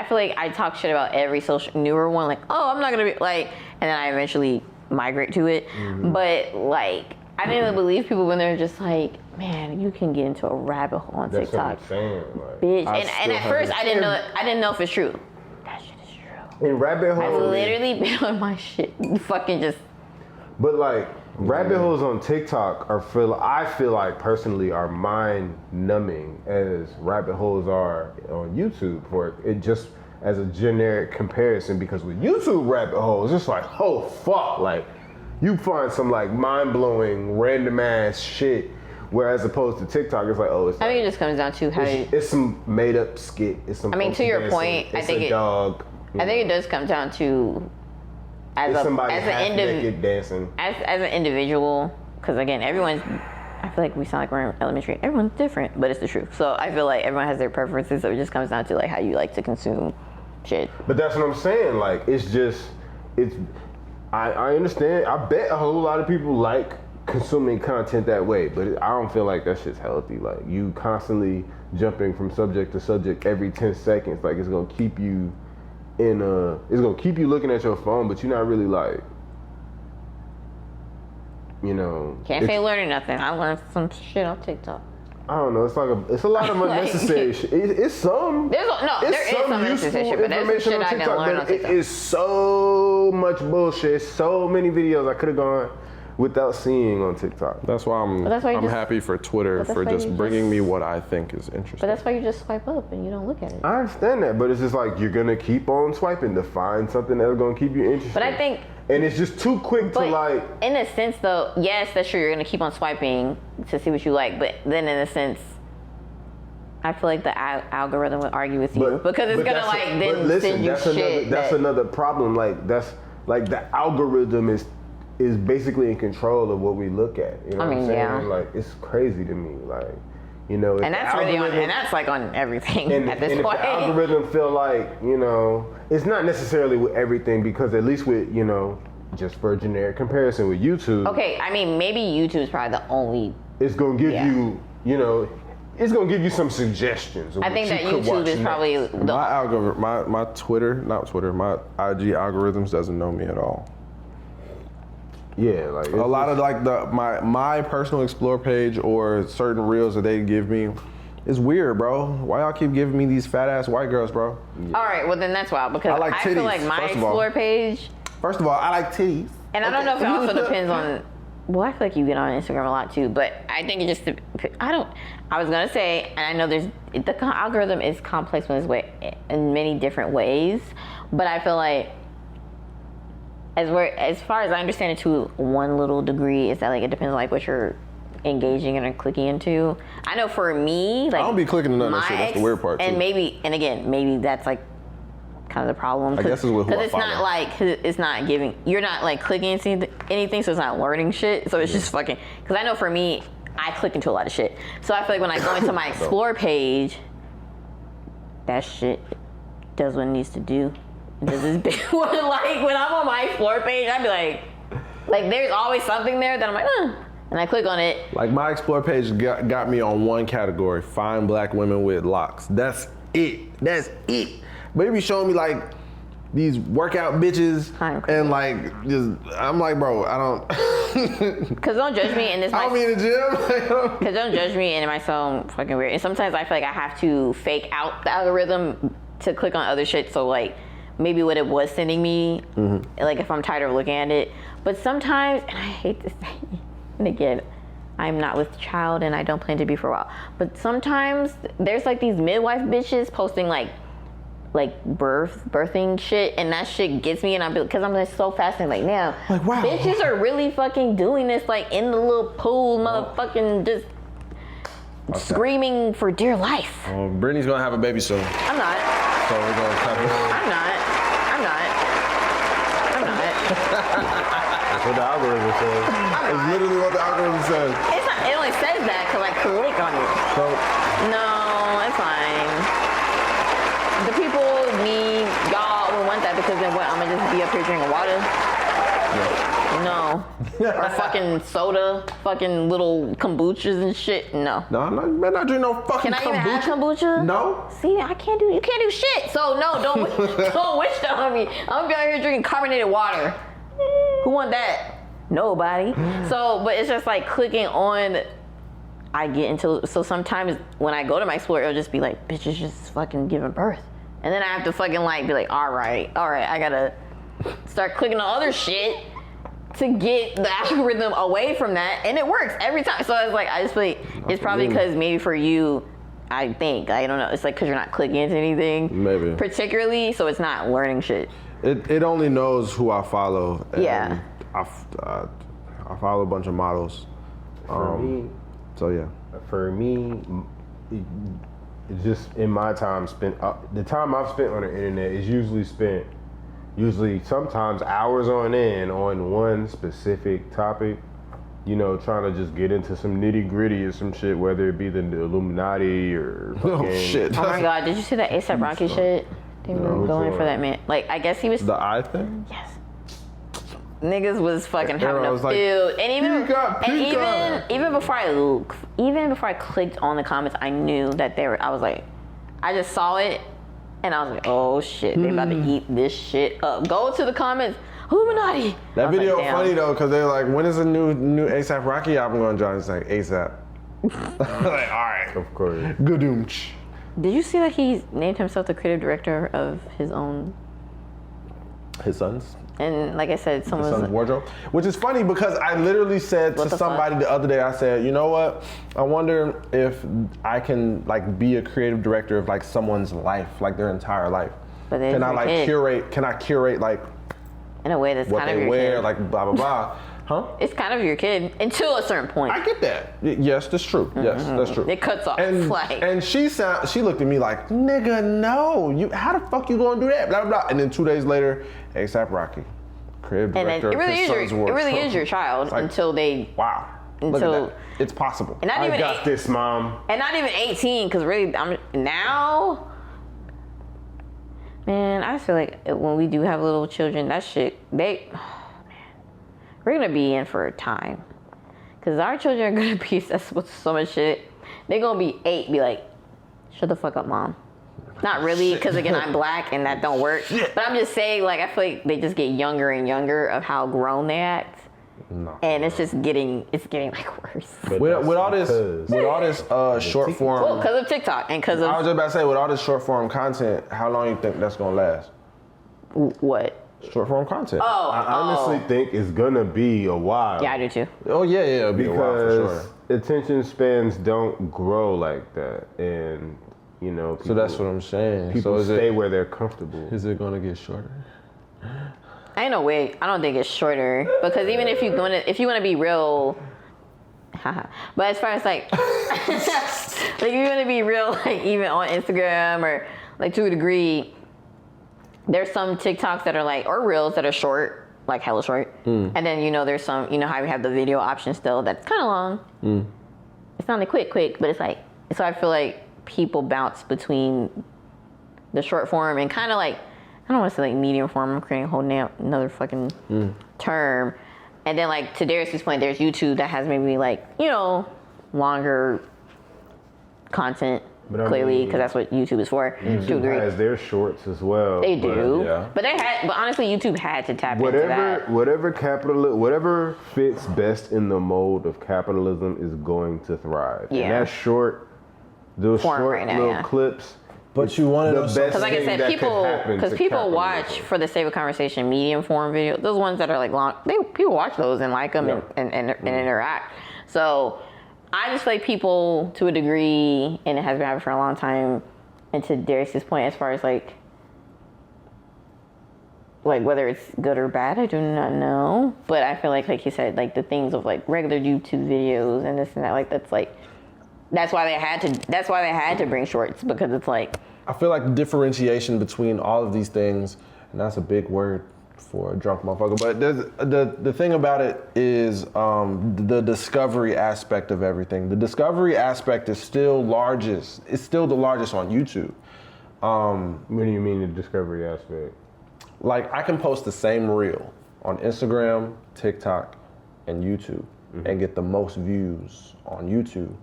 feel like I talk shit about every newer one, like, oh, I'm not gonna be like, and then I eventually migrate to it. But like, I didn't believe people when they're just like, man, you can get into a rabbit hole on TikTok. That's what I'm saying, like, bitch. And at first I didn't know if it's true. That shit is true. In rabbit holes, I've literally been on my shit, fucking just. But like, rabbit holes on TikTok I feel like personally are mind numbing as rabbit holes are on YouTube, for it just as a generic comparison, because with YouTube rabbit holes, it's like, oh fuck, like you find some like mind blowing random ass shit, whereas opposed to TikTok, it's like, oh, it's I think it just comes down to how it's some made up skit. It's some. I mean, to your dancing, point, I think a dog. I think it does come down to as an individual, because again, I feel like we sound like we're in elementary. Everyone's different, but it's the truth. So I feel like everyone has their preferences, so it just comes down to like how you like to consume shit. But that's what I'm saying. Like, I understand. I bet a whole lot of people like consuming content that way, but I don't feel like that shit's healthy. Like, you constantly jumping from subject to subject every 10 seconds, like it's gonna keep you it's gonna keep you looking at your phone, but you're not really like, you know. Can't say learning nothing. I learned some shit on TikTok. I don't know. It's a lot of unnecessary shit. It's some. There is some unnecessary shit, but there's some shit I didn't learn on TikTok. It is so much bullshit. So many videos I could have gone without seeing on TikTok. That's why I'm happy for Twitter for just bringing me what I think is interesting. But that's why you just swipe up and you don't look at it. I understand that, but it's just like you're gonna keep on swiping to find something that's gonna keep you interested. But I think, and it's just too quick to like. In a sense, though, yes, that's true. You're gonna keep on swiping to see what you like, but then in a sense, I feel like the algorithm would argue with you because it's gonna send you shit. That's another problem. Like that's like the algorithm is basically in control of what we look at. You know what I'm saying? Yeah. Like, it's crazy to me. Like, you know, and that's really and that's like on everything at this point. If the algorithm feel like, you know, it's not necessarily with everything, because at least with, you know, just for a generic comparison with YouTube. Okay, I mean, maybe YouTube is probably the only. It's gonna give you, you know, it's gonna give you some suggestions. I think that YouTube is probably my algorithm. My my IG algorithms doesn't know me at all. Yeah, like a lot of like my personal explore page or certain reels that they give me, It's weird, bro. Why y'all keep giving me these fat ass white girls, bro? All right, well then that's wild because I like I feel titties, like my first of all. Explore page, First of all, I like titties. and I don't know if it also depends on. Well, I feel like you get on Instagram a lot too, but I think it just. I was gonna say, and I know the algorithm is complex in many different ways, but I feel like as far as I understand it to one little degree, is that like it depends on like what you're engaging in or clicking into. I know for me, like I don't be clicking into none of that shit. That's the weird part. And too. maybe that's like kind of the problem. I guess it's with who I it's not follow. like it's not giving. You're not like clicking into anything, so it's not learning shit. So it's just fucking. Because I know for me, I click into a lot of shit. So I feel like when I go into my explore page, that shit does what it needs to do. It does this big one. Like when I'm on my explore page, I'd be like there's always something there that I'm like, and I click on it. Like my explore page got me on one category: fine black women with locks. That's it. That's it. But it be showing me like these workout bitches and like just I'm like, bro, I don't. Cause don't judge me, and this. I'll be in the gym. Cause don't judge me, and it might sound fucking weird. And sometimes I feel like I have to fake out the algorithm to click on other shit. So like maybe what it was sending me, like if I'm tired of looking at it. But sometimes, and I hate to say, and again, I'm not with child, and I don't plan to be for a while. But sometimes there's like these midwife bitches posting like birthing shit, and that shit gets me, and because I'm just so fascinated. Like now, like wow, bitches are really fucking doing this, like in the little pool, motherfucking just screaming for dear life. Brittany's gonna have a baby soon. I'm not. So we're gonna cut her. I'm not. That's what the algorithm says. It's literally what the algorithm says. It's not. It only says that because I click on it. So No, it's fine. The people, y'all would want that because then what? I'm gonna just be up here drinking water? No. Or fucking soda, fucking little kombuchas and shit. No. no, I'm not drinking no fucking Can I kombucha. even have kombucha? No. See, you can't do shit. So no, don't wish that on me. I'm gonna be out here drinking carbonated water. Who want that? Nobody. So, but it's just like clicking on. I get into, so sometimes when I go to my Explore, it'll just be like, bitches just fucking giving birth. And then I have to fucking like be like, all right, I gotta start clicking on other shit to get the algorithm away from that. And it works every time. So it's like, I just feel like it's probably because maybe for you, I think, I don't know, it's like because you're not clicking into anything. Maybe. Particularly, so it's not learning shit. It only knows who I follow. And Yeah. I follow a bunch of models. For me, So yeah. For me, it's just in my time spent. The time I've spent on the internet is usually sometimes hours on end on one specific topic. You know, trying to just get into some nitty gritty or some shit, whether it be the Illuminati or fucking. Oh shit. Oh my god, did you see that A$AP Rocky shit? They were going for that man. Like, I guess he was. The eye thing? Yes. Niggas was fucking having a was like, field, and even before I clicked on the comments, I knew that they were. I was like, I just saw it, and I was like, oh shit, they about to eat this shit up. Go to the comments, Illuminati. That video like, funny though, because they're like, when is the new A$AP Rocky album going to drop? It's like ASAP. Like, all right, Of course. Goodoomch. Did you see that he named himself the creative director of his own? His sons. And like I said, His someone's son's wardrobe. Which is funny because I literally said What to the somebody fuck? the other day, I said, you know what? I wonder if I can like be a creative director of like someone's life, like their entire life. But they Can I your like kid. curate like in a way that's what kind of they your wear, kid. like blah blah blah. Huh? It's kind of your kid until a certain point. I get that. Yes, that's true. Yes, that's true. It cuts off. And, like, and she looked at me like, nigga, no. How the fuck you gonna do that? Blah, blah, blah. And then 2 days later, A$AP Rocky, creative and then director it really of his is son's it wardrobe. really is your child like, until they. Wow. Look Until- at that. It's possible. And not I even got this, mom. And not even 18, because really, now. Man, I feel like when we do have little children, that shit, man, we're gonna be in for a time. Because our children are gonna be obsessed with so much shit. They're gonna be 8, be like, shut the fuck up, mom. Not really, because again, I'm black and that don't work. But I'm just saying, like, I feel like they just get younger and younger of how grown they act. No. And it's just getting like worse. With all this short form. Well, because of TikTok and because of. I was just about to say, with all this short form content, how long you think that's gonna last? What? Short form content. I honestly think it's gonna be a while. Yeah, I do too. Oh yeah, it'll be a while for sure. Attention spans don't grow like that, and you know. People, So that's what I'm saying. People so stay where they're comfortable. Is it gonna get shorter? Ain't no way. I don't think it's shorter because even if you want to be real, but as far as like, like if you want to be real, like even on Instagram or like to a degree, there's some TikToks that are like or reels that are short, like hella short, and then there's some how we have the video option still that's kind of long. It's not like quick, but it's like so I feel like people bounce between the short form and kind of like. I don't want to say like medium form. I'm creating a whole another fucking term. And then like to Darius's point, there's YouTube that has maybe like, longer content clearly because that's what YouTube is for. YouTube has their shorts as well. They do. But honestly YouTube had to tap into that. Whatever fits best in the mold of capitalism is going to thrive. Yeah. And that those Form short right now, little yeah. clips. But you want to know because like I said, people watch for the sake of conversation medium form videos. Those ones that are like long, people watch those and like them and interact. So I just like people to a degree, and it has been happening for a long time. And to Darius's point, as far as like whether it's good or bad, I do not know. But I feel like you said, like the things of like regular YouTube videos and this and that, like that's why they had to bring shorts because it's like. I feel like the differentiation between all of these things, and that's a big word for a drunk motherfucker, but the thing about it is the discovery aspect of everything. The discovery aspect is still largest. It's still the largest on YouTube. What do you mean the discovery aspect? Like I can post the same reel on Instagram, TikTok, and YouTube and get the most views on YouTube.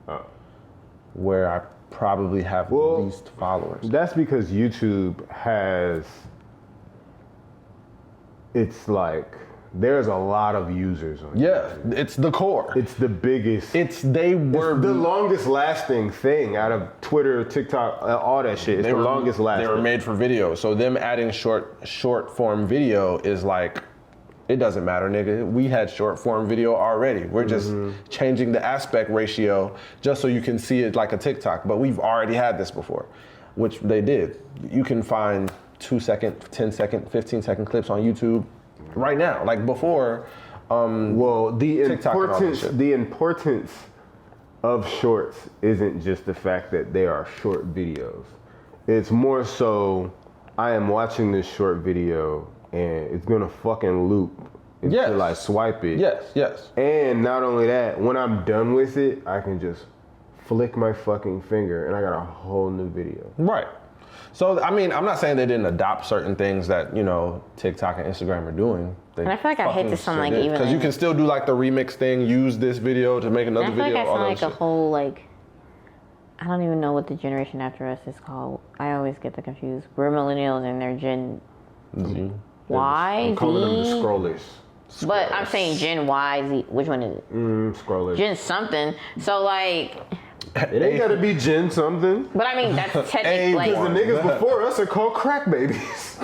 Where I probably have the least followers. That's because YouTube has, it's like, there's a lot of users on YouTube. It's the core. It's the biggest. It's the longest lasting thing out of Twitter, TikTok, all that shit. It's the longest lasting. They were made for video. So them adding short form video is like, it doesn't matter, nigga. We had short form video already. We're just changing the aspect ratio just so you can see it like a TikTok. But we've already had this before, which they did. You can find 2-second, 10-second, 15-second clips on YouTube right now. Like before, the importance of shorts isn't just the fact that they are short videos. It's more so, I am watching this short video and it's gonna fucking loop until I swipe it. Yes. And not only that, when I'm done with it, I can just flick my fucking finger and I got a whole new video. Right. So, I mean, I'm not saying they didn't adopt certain things that, TikTok and Instagram are doing. And I feel like I hate to sound like even... Because you can still do like the remix thing, use this video to make another video. I feel like I sound like a whole like... I don't even know what the generation after us is called. I always get them confused. We're millennials and they're Gen... Z. Y, I'm calling them the Z? scrollers. But I'm saying Gen Y, Z. Which one is it? Scrollers. Gen something. So like... It ain't gotta be Gen something. But I mean, that's technically like... Because the niggas before us are called crack babies.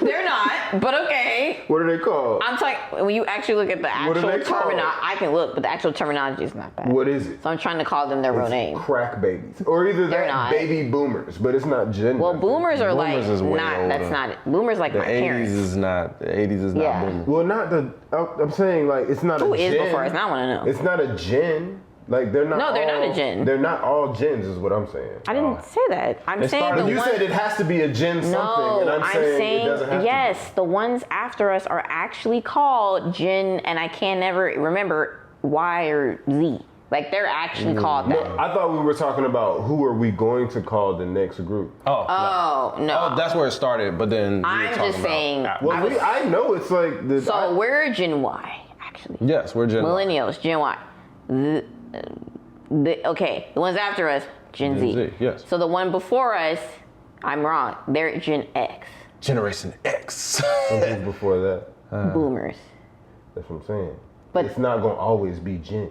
They're not, but okay. What are they called? I'm talking, when you actually look at the actual terminology, I can look, but the actual terminology is not bad. What is it? So I'm trying to call them their real name. Crack babies. Or either They're that not. baby boomers, but it's not Gen. Well, boomers are Boomers like, is way not, older. that's not, boomers like the my 80s parents. is not, the 80s is not boomers. Well, not the, I'm saying like, it's not Who a Gen. is before us? Now I want to know. It's not a Gen. Like they're not. No, they're not a Gen. They're not all Gens, is what I'm saying. I didn't say that. I'm saying the You ones... said it has to be a Gen something, No, and I'm saying it doesn't have yes, to be. the ones after us are actually called Gen, and I can never remember Y or Z. Like they're actually called that. No, I thought we were talking about who are we going to call the next group. No. Oh, that's where it started, but then I'm just saying. Well, I know it's like the. So we're Gen Y, actually. Yes, we're Gen Y. Millennials, Gen Y. Okay, the ones after us, Gen Z. Yes. So the one before us, I'm wrong. They're Gen X. Generation X. Who's before that? Boomers. That's what I'm saying. But it's not gonna always be gent.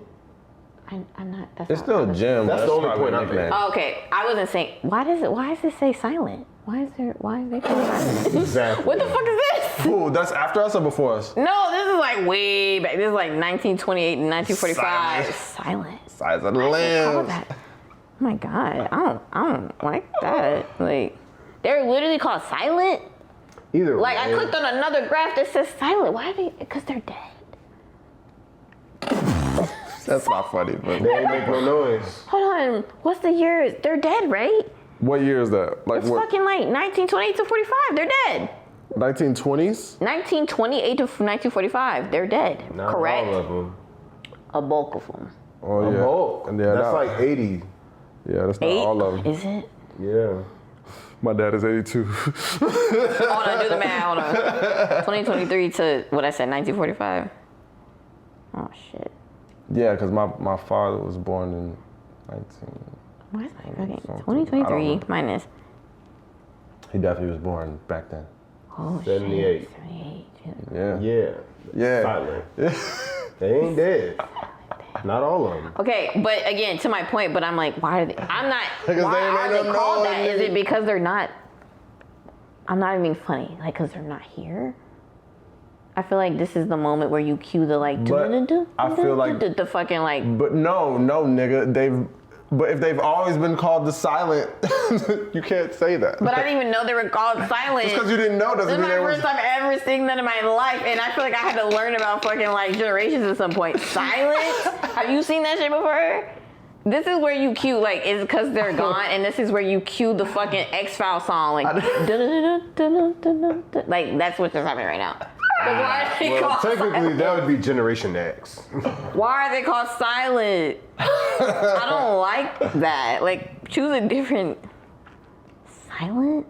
I'm not. It's still Jim. That's the only probably point a I'm nickname. Oh, okay, I wasn't saying. Why does it say silent? Why is they called silent? Exactly. What the fuck is this? Ooh, that's after us or before us? No, this is like way back. This is like 1928 and 1945. Silent. Size of the Call land. that. Oh my god, I don't like that. Like, they're literally called silent. Either Like, way. I clicked on another graph that says silent. Why are they? Because they're dead. That's not funny, but They ain't make no noise. Hold on, what's the years? They're dead, right? what year is that? Like It's what? fucking like 1928 to 45. They're dead. 1920s? 1928 to 1945. They're dead. Not Correct. all of them. A bulk of them. Oh yeah. Oh, And yeah, that's that- like 80. Yeah, that's not 8? all of them. Is it? Yeah. My dad is 82. Hold on, do the math. Hold on. 2023 to what I said, 1945. Oh shit. Yeah, because my father was born in 19. Why is my fucking Something. I 2023 don't know. minus? He definitely was born back then. Oh 78. shit. 78. Yeah. Yeah. Yeah. Silent. They ain't dead. Not all of them. Okay, but again, to my point, but I'm like, why are they? I'm not. Because why they are made they them called know that? it. Is it because they're not? I'm not even being funny. Like, because they're not here. I feel like this is the moment where you cue the like. But I feel like- the fucking like. But no, nigga. But if they've always been called the silent, you can't say that. But I didn't even know they were called silent. Just because you didn't know This doesn't is mean my they was. first time ever seeing that in my life, and I feel like I had to learn about fucking like generations at some point. Silent? Have you seen that shit before? This is where you cue like it's because they're gone, and this is where you cue the fucking X-File song like like that's what's happening right now. But why are they Well, called technically, silent? that would be Generation X. Why are they called silent? I don't like that. Like, choose a different silent.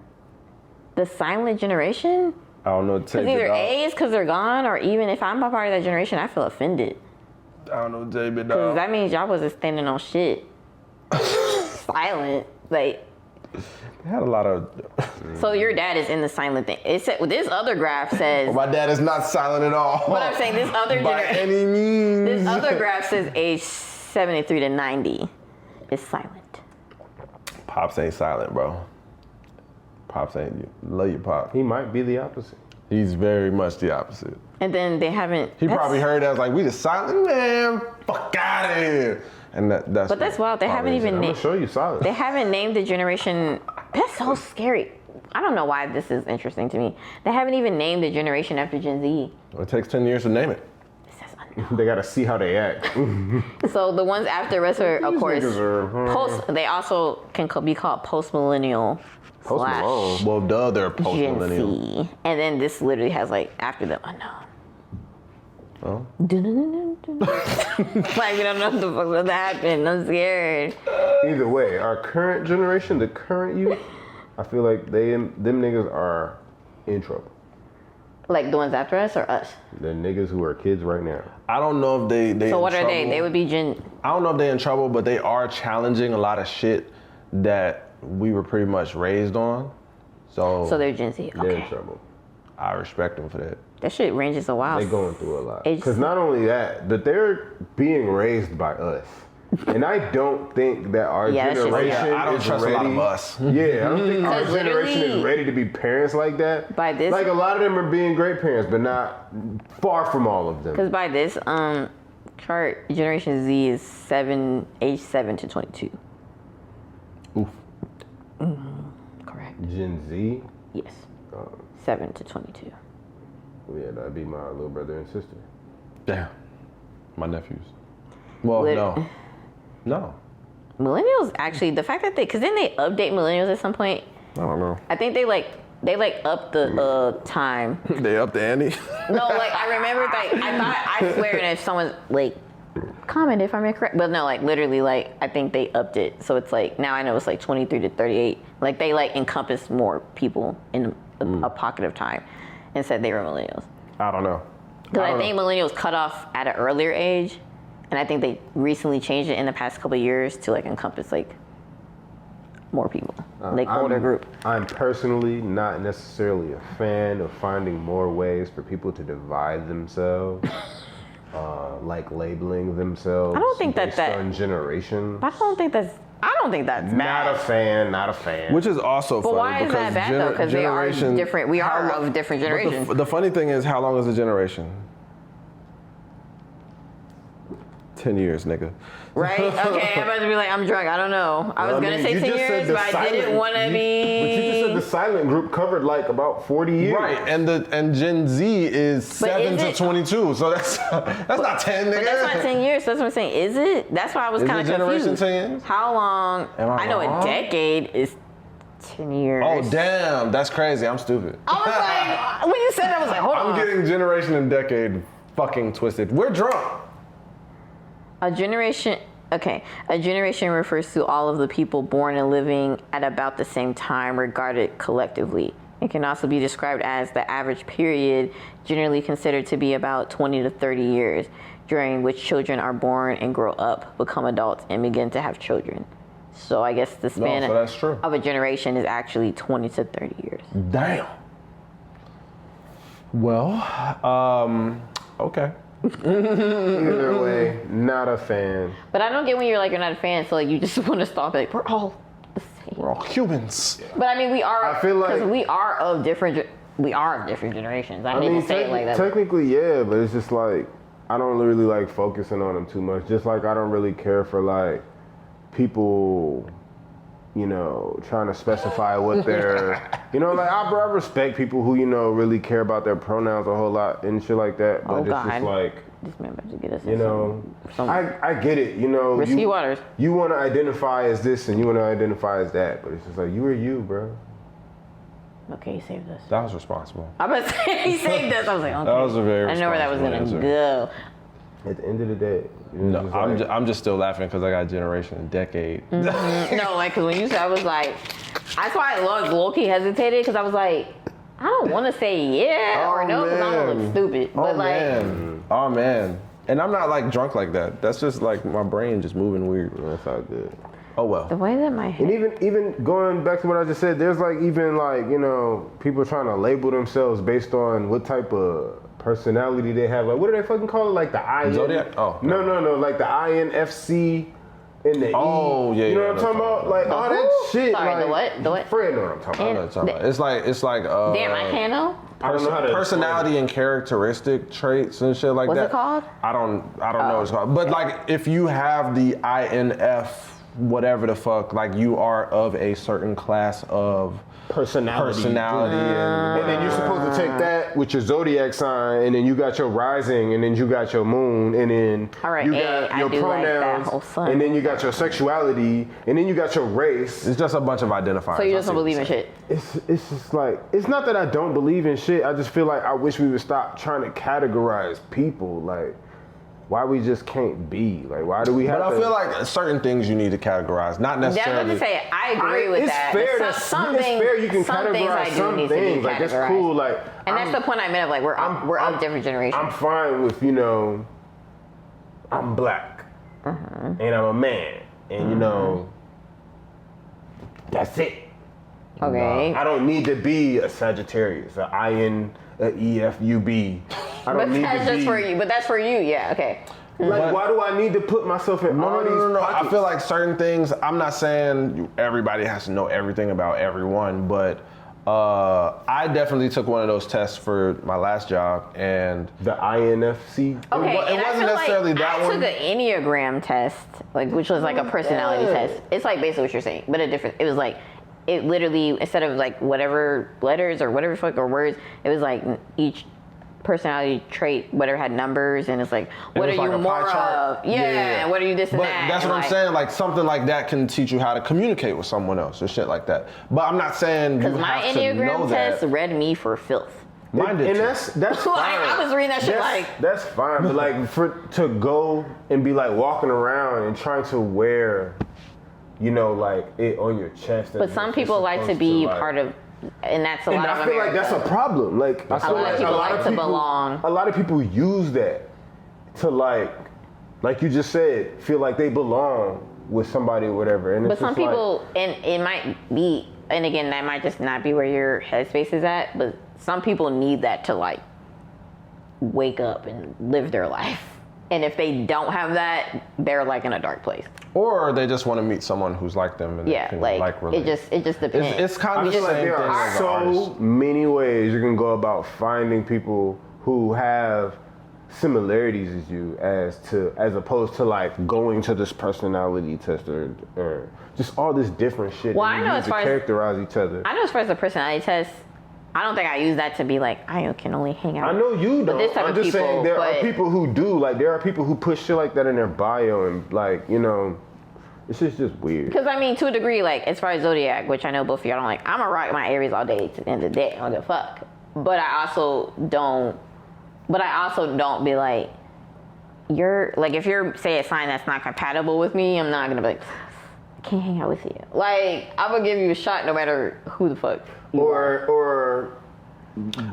The silent generation. I don't know. Take Because either it out. A is because they're gone, or even if I'm a part of that generation, I feel offended. I don't know. Take it Because out. that means y'all wasn't standing on shit. Silent. Like, They had a lot of. so your dad is in the silent thing. It said, this other graph says, My dad is not silent at all. but I'm saying this other by generation. any means. This other graph says age 73 to 90 is silent. Pops ain't silent, bro. Pops ain't. You love your pop. He might be the opposite. He's very much the opposite. And then they haven't. He that's- probably heard that was like, we the silent man. Fuck out of here. And that's. But that's wild. They haven't even I'm named. gonna show you solid. They haven't named the generation. That's so scary. I don't know why this is interesting to me. They haven't even named the generation after Gen Z. It takes 10 years to name it. It says unknown. They gotta see how they act. So the ones after us are, of These course, niggas are, post. They also can be called post-millennial Post slash Malone. Well, duh, they're Gen post-millennial. Z. And then this literally has like after them unknown. Oh. Like we don't know what the fuck's gonna happen. I'm scared. Either way, our current generation, the current youth, I feel like them niggas are in trouble. Like the ones after us or us? The niggas who are kids right now. I don't know if they So in what are they? trouble. They would be Gen. I don't know if they're in trouble, but they are challenging a lot of shit that we were pretty much raised on. So So they're Gen Z. They're in Okay. trouble. I respect them for that. That shit ranges a while. They're going through a lot. It's- Because not only that, but they're being raised by us. And I don't think that our Yeah, that's just- generation I don't is trust ready. a lot of us. Yeah, I don't think our 'Cause generation literally- is ready to be parents like that. By this- like a lot of them are being great parents, but not far from all of them. Because by this chart, Generation Z is age 7 to 22. Oof. Correct. Gen Z, Yes. 7 to 22. yeah, that'd be my little brother and sister. Damn. My nephews. Well, Lit- no. Millennials actually, the fact that because then they update millennials at some point. I don't know. I think they up the time. They up the ante. No, like I remember I swear, and if someone like comment if I'm incorrect, but no, like literally, like I think they upped it, so it's like now I know it's like 23 to 38. Like they like encompass more people in a pocket of time, and said they were millennials. I don't know. Because I think millennials cut off at an earlier age, and I think they recently changed it in the past couple of years to like encompass like more people, like older group. I'm personally not necessarily a fan of finding more ways for people to divide themselves. like labeling themselves. I don't think based on generation. I don't think that's bad. Not a fan. Which is also funny. But why is that bad though? Because they are different. We are of different generations. The funny thing is, how long is a generation? 10 years, nigga. Right? Okay, I'm about to be like, I'm drunk. I don't know. I was going to say 10 years, but I didn't want to be. But you just said the silent group covered like about 40 years. Right, and Gen Z is 7 to 22, so that's not 10, nigga. But that's not 10 years. That's what I'm saying. Is it? That's why I was kind of confused. Generation 10 years? How long? I know wrong? a decade is 10 years. Oh, damn. That's crazy. I'm stupid. I was like, when you said that, I was like, hold on. I'm getting generation and decade fucking twisted. We're drunk. A generation refers to all of the people born and living at about the same time regarded collectively. It can also be described as the average period generally considered to be about 20 to 30 years, during which children are born and grow up, become adults, and begin to have children. So I guess the span of a generation is actually 20 to 30 years. Damn. Well, okay. Either way, not a fan. But I don't get when you're like, you're not a fan, so like you just want to stop it. We're all the same. We're all humans. But I mean, we are. I feel like because we are of different generations. I hate to say it like that. Technically, yeah, but it's just like I don't really like focusing on them too much. Just like I don't really care for like people, you know, trying to specify what they're, you know, like I respect people who, you know, really care about their pronouns a whole lot and shit like that. But just like, this man about to get us, you know, I get it, you know. Risky waters. You want to identify as this and you want to identify as that, but it's just like, you are you, bro. Okay, he saved us. That was responsible. I was about to say, he saved us. I was like, okay. That was a very I know where that was going to go. At the end of the day. No, I'm just still laughing because I got generation and decade. Mm-hmm. No, like, because when you said, I was like, that's why I low-key hesitated, because I was like, I don't want to say yeah or no, because I'm going to look stupid. But Oh, man. And I'm not, like, drunk like that. That's just, like, my brain just moving weird. That's all good. Oh, well. The way that my head... And even going back to what I just said, there's, like, even, like, you know, people trying to label themselves based on what type of personality they have. Like, what do they fucking call it? Like the IN... Zodiac? Oh. No. Like the INFC and the E. Yeah. You know what I'm talking about? Like, all that shit. Sorry, like, the what? Fred know what I'm talking about. It's like damn, I can't know. I don't know how to personality and characteristic traits and shit like that. What's it called? I don't know what it's called. But like if you have the INF whatever the fuck, like you are of a certain class of personality and then you're supposed to take that with your zodiac sign, and then you got your rising, and then you got your moon, and then you got your pronouns, and then you got your sexuality, and then you got your race. It's just a bunch of identifiers. So you just don't believe in shit? It's just like, it's not that I don't believe in shit, I just feel like I wish we would stop trying to categorize people. Like, why we just can't be? Like, why do we have to? But I feel like certain things you need to categorize, not necessarily. Yeah, I was about to say, I agree with that. It's fair you can categorize some things. Like, that's cool. Like, and that's the point I meant of like, we're of different generations. I'm fine with, you know, I'm black, and I'm a man, and you know, that's it. Okay. I don't need to be a Sagittarius, an EFUB. I don't need that's to just be. for you. But that's for you. Yeah. Okay. Like, why do I need to put myself in all these pockets? I feel like certain things, I'm not saying everybody has to know everything about everyone, but I definitely took one of those tests for my last job, and the INFC. Okay, it wasn't necessarily that one. I took an Enneagram test, like, which was like a personality test. It's like basically what you're saying, but a different. It was like, it literally, instead of like whatever letters or whatever fuck or words, it was like each personality trait, whatever had numbers, and it's like, what are you more of? Yeah, and what are you this and that? That's what I'm saying. Like something like that can teach you how to communicate with someone else or shit like that. But I'm not saying you have to know that. Because my Enneagram test read me for filth. Mine did, and that's fine. I was reading that shit that's fine. But like to go and be like walking around and trying to wear, you know, like it on your chest. But some people like to be part of, and that's a lot of America. I feel like that's a problem. Like, I feel like a lot of people belong. A lot of people use that to like you just said, feel like they belong with somebody or whatever. And but some people, and it might be, and again, that might just not be where your headspace is at. But some people need that to like wake up and live their life. And if they don't have that, they're like in a dark place. Or they just want to meet someone who's like them and Yeah, they can, like relate. it just depends. It's kind of the I feel like same there thing are as an so artist. many ways you can go about finding people who have similarities as you, as opposed to like going to this personality test or just all this different shit Well, that I we know use as to far as- characterize each other. I know as far as the personality test, I don't think I use that to be like, I can only hang out. I know you with don't. this type I'm of just people, saying there are but- people who do. Like there are people who put shit like that in their bio and like, you know, it's just weird. Because I mean, to a degree, like as far as zodiac, which I know both of y'all don't like, I'm gonna rock my Aries all day to the end of the day. I don't give a fuck. But I also don't be like, you're like, if you're say a sign that's not compatible with me, I'm not gonna be like, I can't hang out with you. Like I'm gonna give you a shot no matter who the fuck you are. Or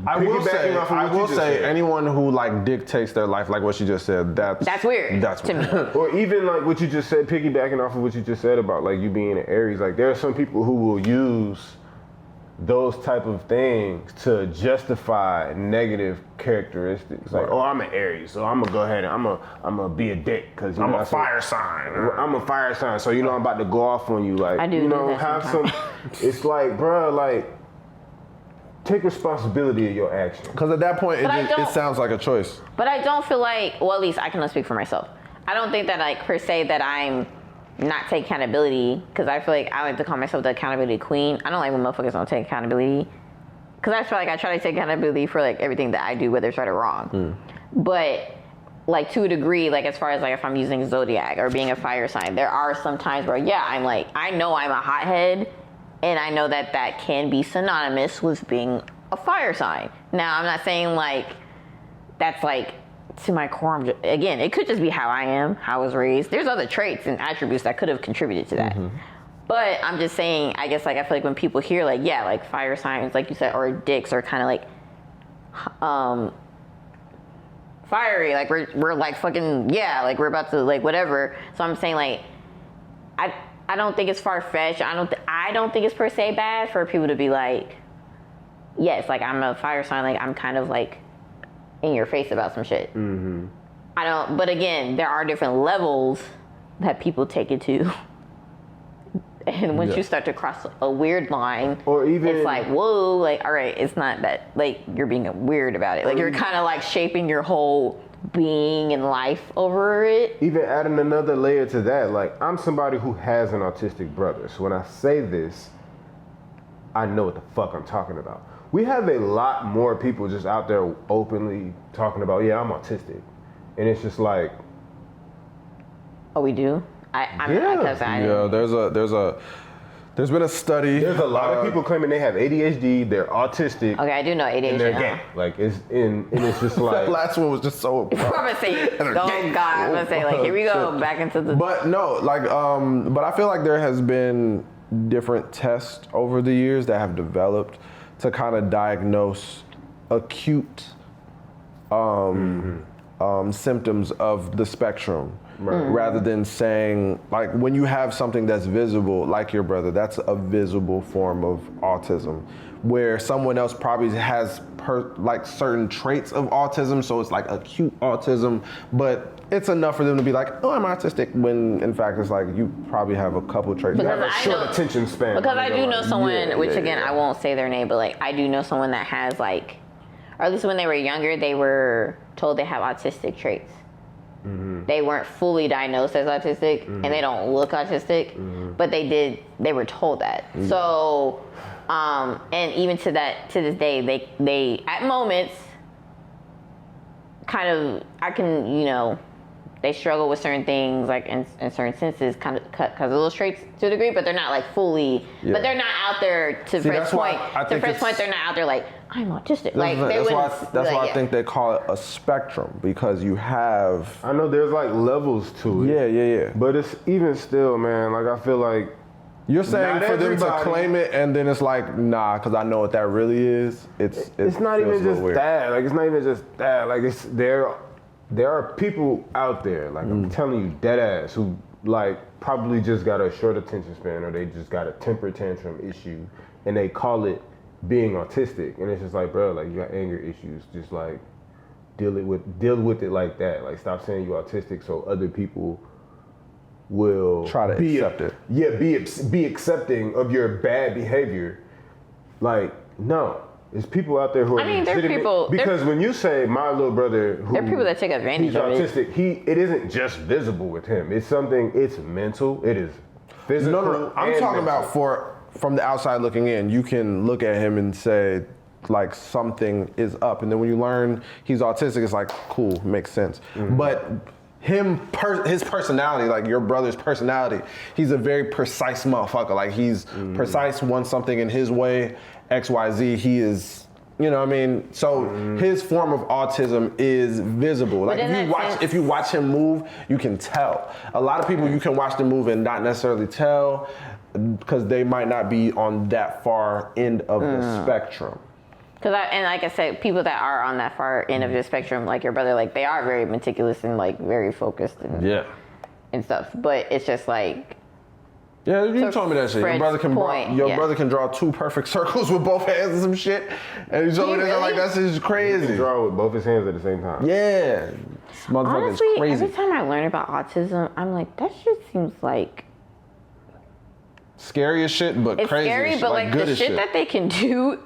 I will piggybacking off of I what you will just say said. anyone who like dictates their life, like what she just said, That's weird That's to me. or even like what you just said, piggybacking off of what you just said about like you being an Aries, like there are some people who will use those type of things to justify negative characteristics. Like, oh, I'm an Aries, so I'm gonna go ahead and I'm gonna be a dick because I'm a fire sign. I'm a fire sign, so you know I'm about to go off on you. Like, I do you do know, that have sometimes. some. It's like, bro, like take responsibility of your actions. Because at that point, But I it don't- sounds like a choice. But I don't feel like, well, at least I can only speak for myself. I don't think that like per se that I'm not take accountability, because I feel like I like to call myself the accountability queen. I don't like when motherfuckers don't take accountability, because I feel like I try to take accountability for like everything that I do, whether it's right or wrong. But like to a degree, like as far as like if I'm using zodiac or being a fire sign, there are some times where I'm like, I know I'm a hothead, and I know that that can be synonymous with being a fire sign. Now I'm not saying like that's like to my core. Again, it could just be how I am, how I was raised. There's other traits and attributes that could have contributed to that. But I'm just saying, I guess like I feel like when people hear like like fire signs, like you said, or dicks, are kind of like fiery, like we're like fucking like we're about to like whatever. So I'm saying like I don't think it's far-fetched. I don't think it's per se bad for people to be like, yes, like I'm a fire sign, like I'm kind of like in your face about some shit. I don't, but again, there are different levels that people take it to. And once you start to cross a weird line, Or even- it's like, whoa, like, all right, it's not that, like, you're being weird about it. Like, you're kind of like shaping your whole being and life over it. Even adding another layer to that, like I'm somebody who has an autistic brother. So when I say this, I know what the fuck I'm talking about. We have a lot more people just out there openly talking about, I'm autistic. And it's just like, Oh, we do? There's been a study. there's a lot of people claiming they have ADHD, they're autistic, Okay, I do know and they're ADHD. gay. Like and it's just That like, last one was just so. I'm gonna say, oh God, I'm gonna say, like, here we go, back into the. But no, like, but I feel like there has been different tests over the years that have developed to kind of diagnose acute symptoms of the spectrum. Rather than saying, like, when you have something that's visible, like your brother, that's a visible form of autism, where someone else probably has like certain traits of autism, so it's like acute autism, but it's enough for them to be like, oh, I'm autistic, when in fact it's like you probably have a couple traits. Because have a I short know- attention span. Because I do know Like, someone, which again, I won't say their name, but like, I do know someone that has like, or at least when they were younger, they were told they have autistic traits. They weren't fully diagnosed as autistic, and they don't look autistic, but they were told that. So, and even to this day, they at moments kind of, they struggle with certain things, like in certain senses, kind of because of those traits to a degree, but they're not like fully, but they're not out there, to Fred's that's why point, I think they're not out there like, I'm autistic. Like, they wouldn't. That's why I think they call it a spectrum, because you have. I know there's like levels to it. Yeah. But it's even still, man, like I feel like You're saying Not for them to everybody. claim it, and then it's like, nah, because I know what that really is. It's not even feels a little just weird. that. Like it's not even just that. Like it's there are people out there, like I'm telling you, dead ass, who like probably just got a short attention span, or they just got a temper tantrum issue, and they call it being autistic, and it's just like, bro, like you got anger issues, just like deal with it like that. Like, stop saying you're autistic so other people will try to accept it. Yeah, be accepting of your bad behavior. Like, no. There's people out there who are legitimate. Because when you say my little brother, there are people that take advantage of autistic, it isn't just visible with him. It's mental. It is physical. No. I'm talking about from the outside looking in. You can look at him and say, like, something is up, and then when you learn he's autistic, it's like, cool, makes sense. Mm-hmm. But his personality, like your brother's personality, he's a very precise motherfucker. Like, he's precise, wants something in his way, XYZ. He is, you know what I mean? So his form of autism is visible. Like, if you watch him move, you can tell. A lot of people, you can watch them move and not necessarily tell because they might not be on that far end of the spectrum. And like I said, people that are on that far end of the spectrum, like your brother, like, they are very meticulous and, like, very focused and stuff. But it's just like, yeah, you told me that shit. Your brother can draw 2 perfect circles with both hands and some shit. And you told me that, like, that's just crazy. He can draw with both his hands at the same time. Yeah, this motherfucker is crazy. Every time I learn about autism, I'm like, that shit seems like scary as shit, but it's crazy. It's scary, but like the shit that they can do.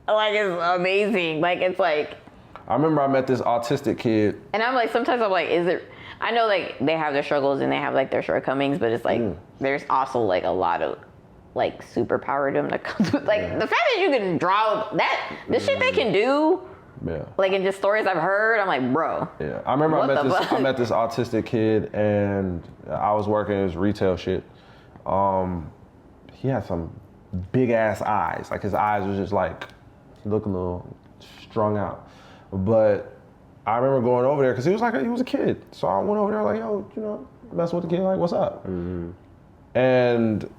Like, it's amazing. Like, it's like, I remember I met this autistic kid. And I'm like, sometimes I'm like, I know, like, they have their struggles and they have, like, their shortcomings, but it's like, there's also, like, a lot of, like, superpower to them that comes with, like, the fact that you can draw the shit they can do. Yeah. Like, in just stories I've heard, I'm like, bro. Yeah. I remember I met this autistic kid, and I was working his retail shit. He had some big ass eyes. Like, his eyes was just like, looking a little strung out. But I remember going over there because he was a kid. So I went over there like, yo, you know, mess with the kid, like, what's up? Mm-hmm. And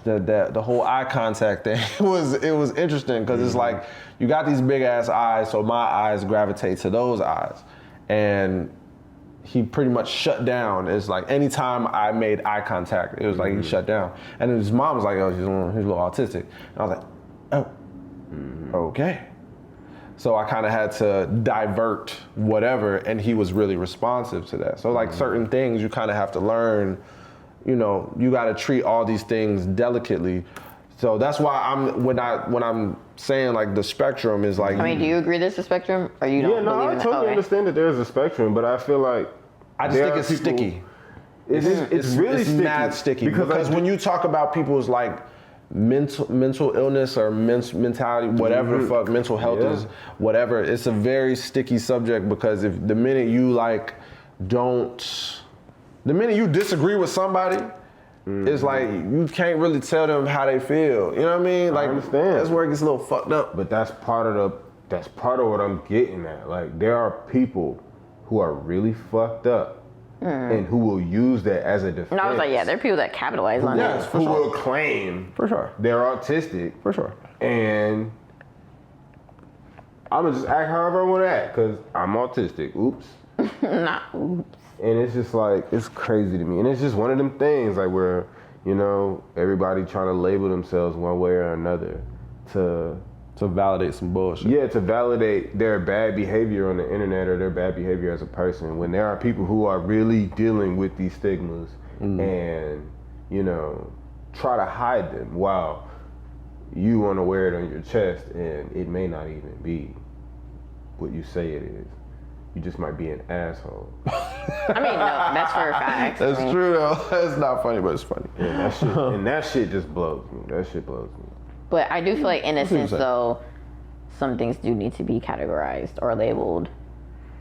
the whole eye contact thing it was interesting because it's like, you got these big ass eyes, so my eyes gravitate to those eyes. And he pretty much shut down. It's like anytime I made eye contact, it was like he shut down. And then his mom was like, oh, he's a little autistic. And I was like, oh, okay. So I kind of had to divert whatever, and he was really responsive to that. So, like, certain things you kind of have to learn, you know, you got to treat all these things delicately. So that's why when I'm saying, like, the spectrum is like. I mean, do you agree there's a spectrum, or you don't believe in I totally understand that there's a spectrum, but I feel like I just think it's sticky. It's really sticky. Mad sticky because when you talk about people's, like, mental illness or mentality, whatever the fuck, mental health is, whatever, it's a very sticky subject because if the minute you disagree with somebody, it's like you can't really tell them how they feel. You know what I mean? Like, I understand. That's where it gets a little fucked up. But that's part of what I'm getting at. Like, there are people who are really fucked up and who will use that as a defense. And I was like, yeah, there are people that capitalize on it. Who will claim they're autistic. For sure. And I'm gonna just act however I want to act because I'm autistic. Oops. Nah, oops. And it's just like, it's crazy to me. And it's just one of them things like where, you know, everybody trying to label themselves one way or another to validate some bullshit. Yeah, to validate their bad behavior on the internet or their bad behavior as a person when there are people who are really dealing with these stigmas and, you know, try to hide them while you want to wear it on your chest and it may not even be what you say it is. You just might be an asshole. I mean, no, that's for a fact. That's true, though. That's not funny, but it's funny. Yeah, that shit just blows me. That shit blows me. But I do feel like, in a sense, though, some things do need to be categorized or labeled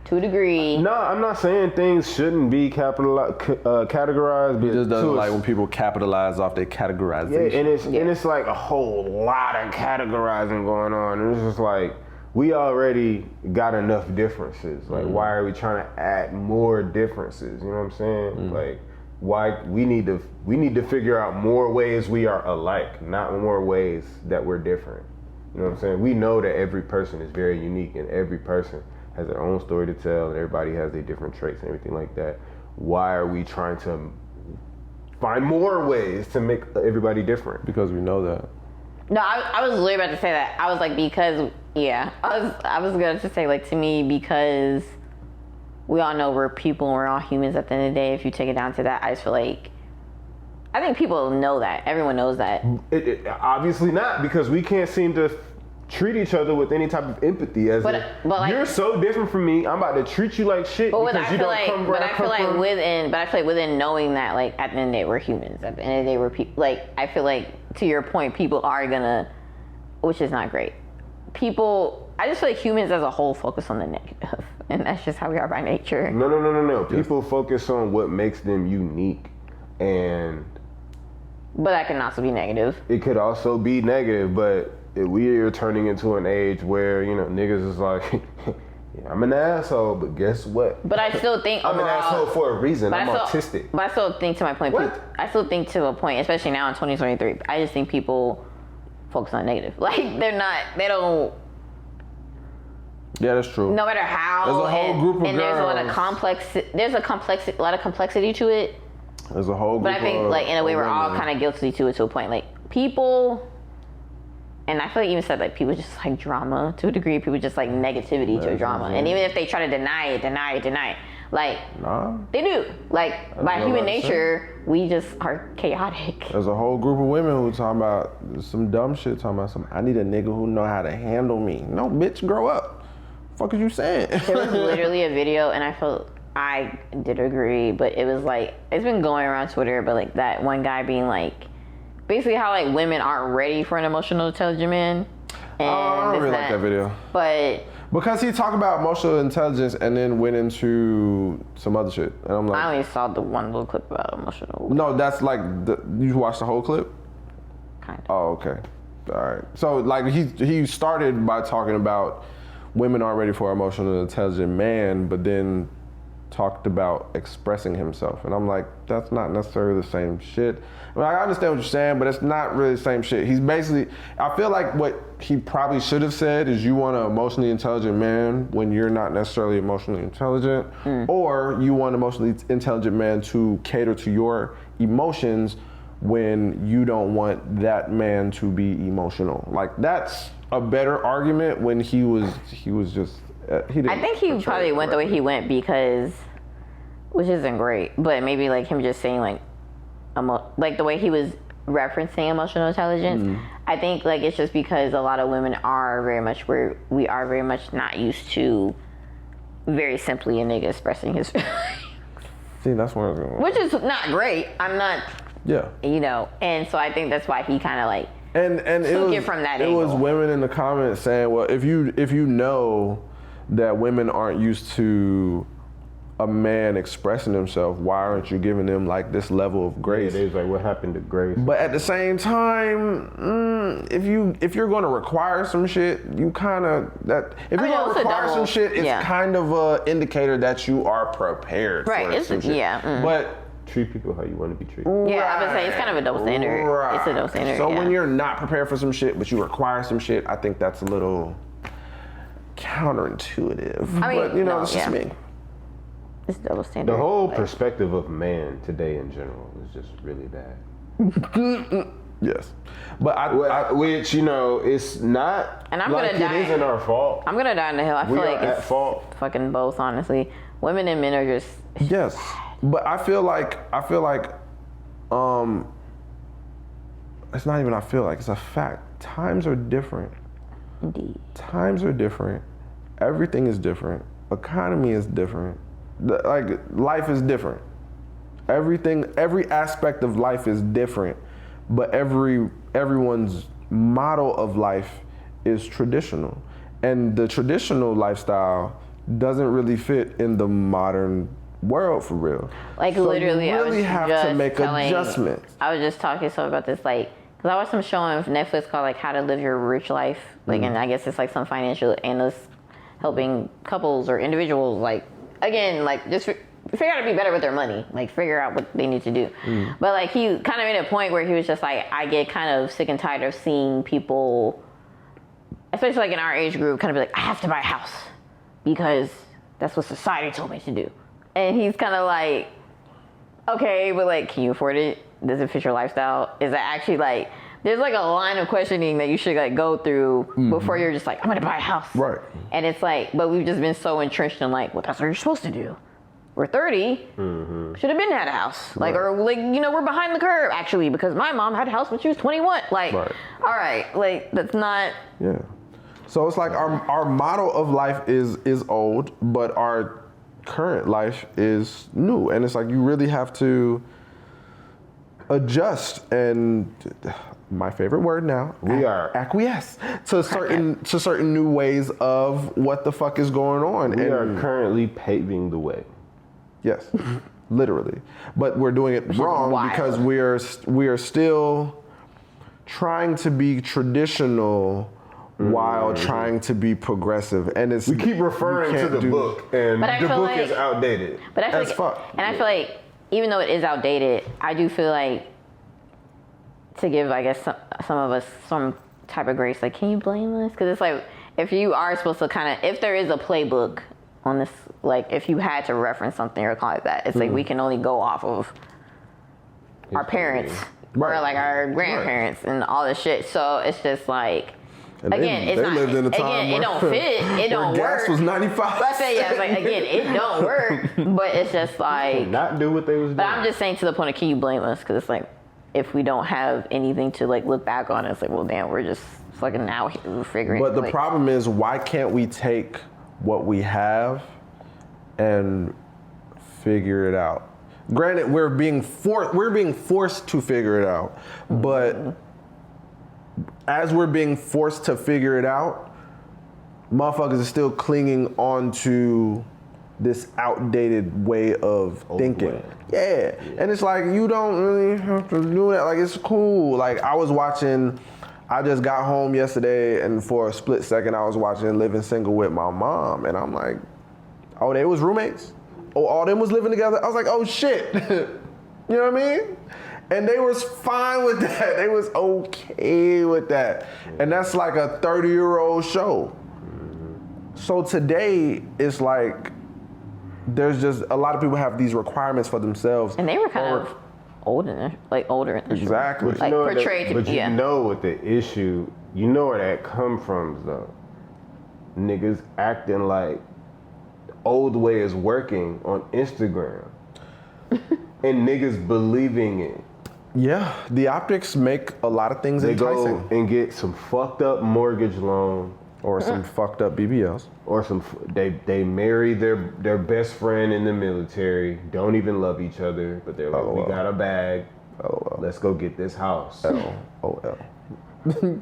to a degree. No, I'm not saying things shouldn't be categorized. But it just doesn't like when people capitalize off their categorization. Yeah, and it's like a whole lot of categorizing going on. And it's just like, we already got enough differences. Like, why are we trying to add more differences? You know what I'm saying? Like, why we need to figure out more ways we are alike, not more ways that we're different. You know what I'm saying? We know that every person is very unique and every person has their own story to tell and everybody has their different traits and everything like that. Why are we trying to find more ways to make everybody different? Because we know that. No, I was literally about to say that. I was like, because Yeah, I was gonna just say, like, to me, because we all know we're people and we're all humans at the end of the day. If you take it down to that, I just feel like, I think people know that. Everyone knows that. Obviously not, because we can't seem to treat each other with any type of empathy. As But like, you're so different from me, I'm about to treat you like shit because you don't come where I come from. But I feel like within knowing that, like, at the end of the day, we're humans. At the end of the day, we're people. Like, I feel like, to your point, people are gonna, which is not great. I just feel like humans as a whole focus on the negative, and that's just how we are by nature. No. People focus on what makes them unique, and but that can also be negative. It could also be negative, but we are turning into an age where, you know, niggas is like, yeah, I'm an asshole, but guess what? But I still think I'm an asshole for a reason. I'm autistic. But I still think, to my point, I still think to a point, especially now in 2023, I just think people focus on negative. Like, they don't. Yeah, that's true. No matter how. There's a whole group of girls. There's a lot of complexity to it. There's a whole group. But I think, like, in a way, we're all kind of guilty to it to a point. Like, people, and I feel like even said, like, people just like drama to a degree. People just like negativity to a drama. And even if they try to deny it, like, they do. Like, by human nature, we just are chaotic. There's a whole group of women who talking about some dumb shit, talking about I need a nigga who know how to handle me. No, bitch, grow up. Fuck is you saying? There was literally a video, and I did agree, but it was like, it's been going around Twitter, but like that one guy being like, basically how like women aren't ready for an emotional intelligent man. And I don't really like that video. But because he talked about emotional intelligence and then went into some other shit, and I'm like, I only saw the one little clip about emotional. No, that's like you watched the whole clip. Kind of. Oh, okay, all right. So like he started by talking about women aren't ready for an emotional intelligent man, but then talked about expressing himself. And I'm like, that's not necessarily the same shit. I mean, I understand what you're saying, but it's not really the same shit. He's basically, I feel like what he probably should have said is you want an emotionally intelligent man when you're not necessarily emotionally intelligent, or you want an emotionally intelligent man to cater to your emotions when you don't want that man to be emotional. Like, that's a better argument when he was just, he didn't. I think he probably went the way he went because, which isn't great, but maybe like him just saying like, like the way he was referencing emotional intelligence, I think like it's just because a lot of women are very much where we are very much not used to very simply a nigga expressing his feelings. See, that's where I was going. Which is not great. I'm not. Yeah. You know, and so I think that's why he kind of like and took it from that it angle. was women in the comments saying, well, if you know that women aren't used to a man expressing himself, why aren't you giving them like this level of grace? Yeah, it was like, what happened to grace? But at the same time, if you're going to require some shit, you kind of if you're going to require some shit, it's kind of a indicator that you are prepared. Right. For some shit. But treat people how you want to be treated. Yeah, I would say it's kind of a double standard. Right. It's a double standard. So when you're not prepared for some shit, but you require some shit, I think that's a little counterintuitive. I mean, but you know, it's just me. It's double standard. The whole perspective of man today in general is just really bad. Yes, but which, you know, it's not. And I'm like gonna die. It isn't our fault. I'm gonna die on the hill. I feel like it's at fault. Fucking both. Honestly, women and men are just. Yes, but I feel like it's not even. I feel like it's a fact. Times are different. Indeed. Times are different. Everything is different. Economy is different. Like, life is different. Every aspect of life is different, but everyone's model of life is traditional, and the traditional lifestyle doesn't really fit in the modern world for real. Like, so literally, you really have to make adjustments. I was just talking to someone about this, like, because I watched some show on Netflix called like How to Live Your Rich Life, like, and I guess it's like some financial analyst helping couples or individuals, like, again, like, just figure out to be better with their money, like, figure out what they need to do. But like, he kind of made a point where he was just like, I get kind of sick and tired of seeing people, especially like in our age group, kind of be like, I have to buy a house because that's what society told me to do. And he's kind of like, okay, but like, can you afford it? Does it fit your lifestyle? Is that actually like, there's like a line of questioning that you should like go through before you're just like, I'm gonna buy a house. Right. And it's like, but we've just been so entrenched in like, well, that's what you're supposed to do. We're 30, should have been had a house. Like, or like, you know, we're behind the curve actually because my mom had a house when she was 21. Like, all right, like that's not. Yeah. So it's like our model of life is old, but our current life is new. And it's like you really have to adjust and my favorite word now, we are acquiesce to certain new ways of what the fuck is going on. We are currently paving the way. Yes, literally. But we're doing it wrong because we are still trying to be traditional while trying to be progressive. And we keep referring to the book, and the book is outdated. But I feel like even though it is outdated, I do feel like to give, I guess, some of us some type of grace. Like, can you blame us? Because it's like, if you are supposed to kind of, if there is a playbook on this, like if you had to reference something or call it that, it's like we can only go off of our parents or like our grandparents and all this shit. So it's just like, and again, it's not. Lived in a time again, it don't fit. It don't work. Gas was 95. But I say, yeah, it's like again, it don't work. But it's just like not do what they was doing. But I'm just saying to the point of, can you blame us? Because it's like, if we don't have anything to like look back on, it's like, well, damn, we're just fucking out here figuring. But the problem is, why can't we take what we have and figure it out? Granted, we're being forced to figure it out, but as we're being forced to figure it out, motherfuckers are still clinging on to this outdated way of thinking. Yeah. And it's like, you don't really have to do that. Like, it's cool. Like, I just got home yesterday, and for a split second, I was watching Living Single with my mom, and I'm like, oh, they was roommates? Oh, all them was living together? I was like, oh, shit. You know what I mean? And they was fine with that. They was okay with that. And that's like a 30-year-old show. So today, it's like, there's just, a lot of people have these requirements for themselves. And they were kind of older. Exactly. Like portrayed to be, But you know what the issue, you know where that come from, though. Niggas acting like the old way is working on Instagram. And niggas believing it. Yeah, the optics make a lot of things enticing. They go and get some fucked up mortgage loan. Or some fucked up BBLs. Or they marry their best friend in the military, don't even love each other, but they're like, we got a bag, let's go get this house. LOL.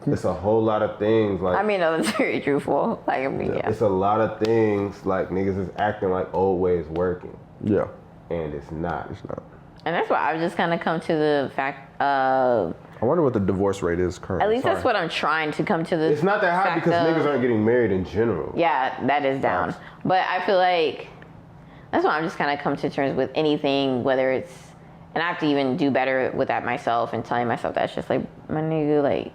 It's a whole lot of things. Like, I mean, no, that's very truthful. Like, I mean, yeah. It's a lot of things, like niggas is acting like old ways working. Yeah. And it's not. It's not. And that's why I've just kind of come to the fact of, I wonder what the divorce rate is currently. at least that's what I'm trying to come to the It's not that high because niggas aren't getting married in general. Yeah, that is down. But I feel like that's why I'm just kind of come to terms with anything, whether it's, and I have to even do better with that myself and telling myself that's just like, my nigga, like,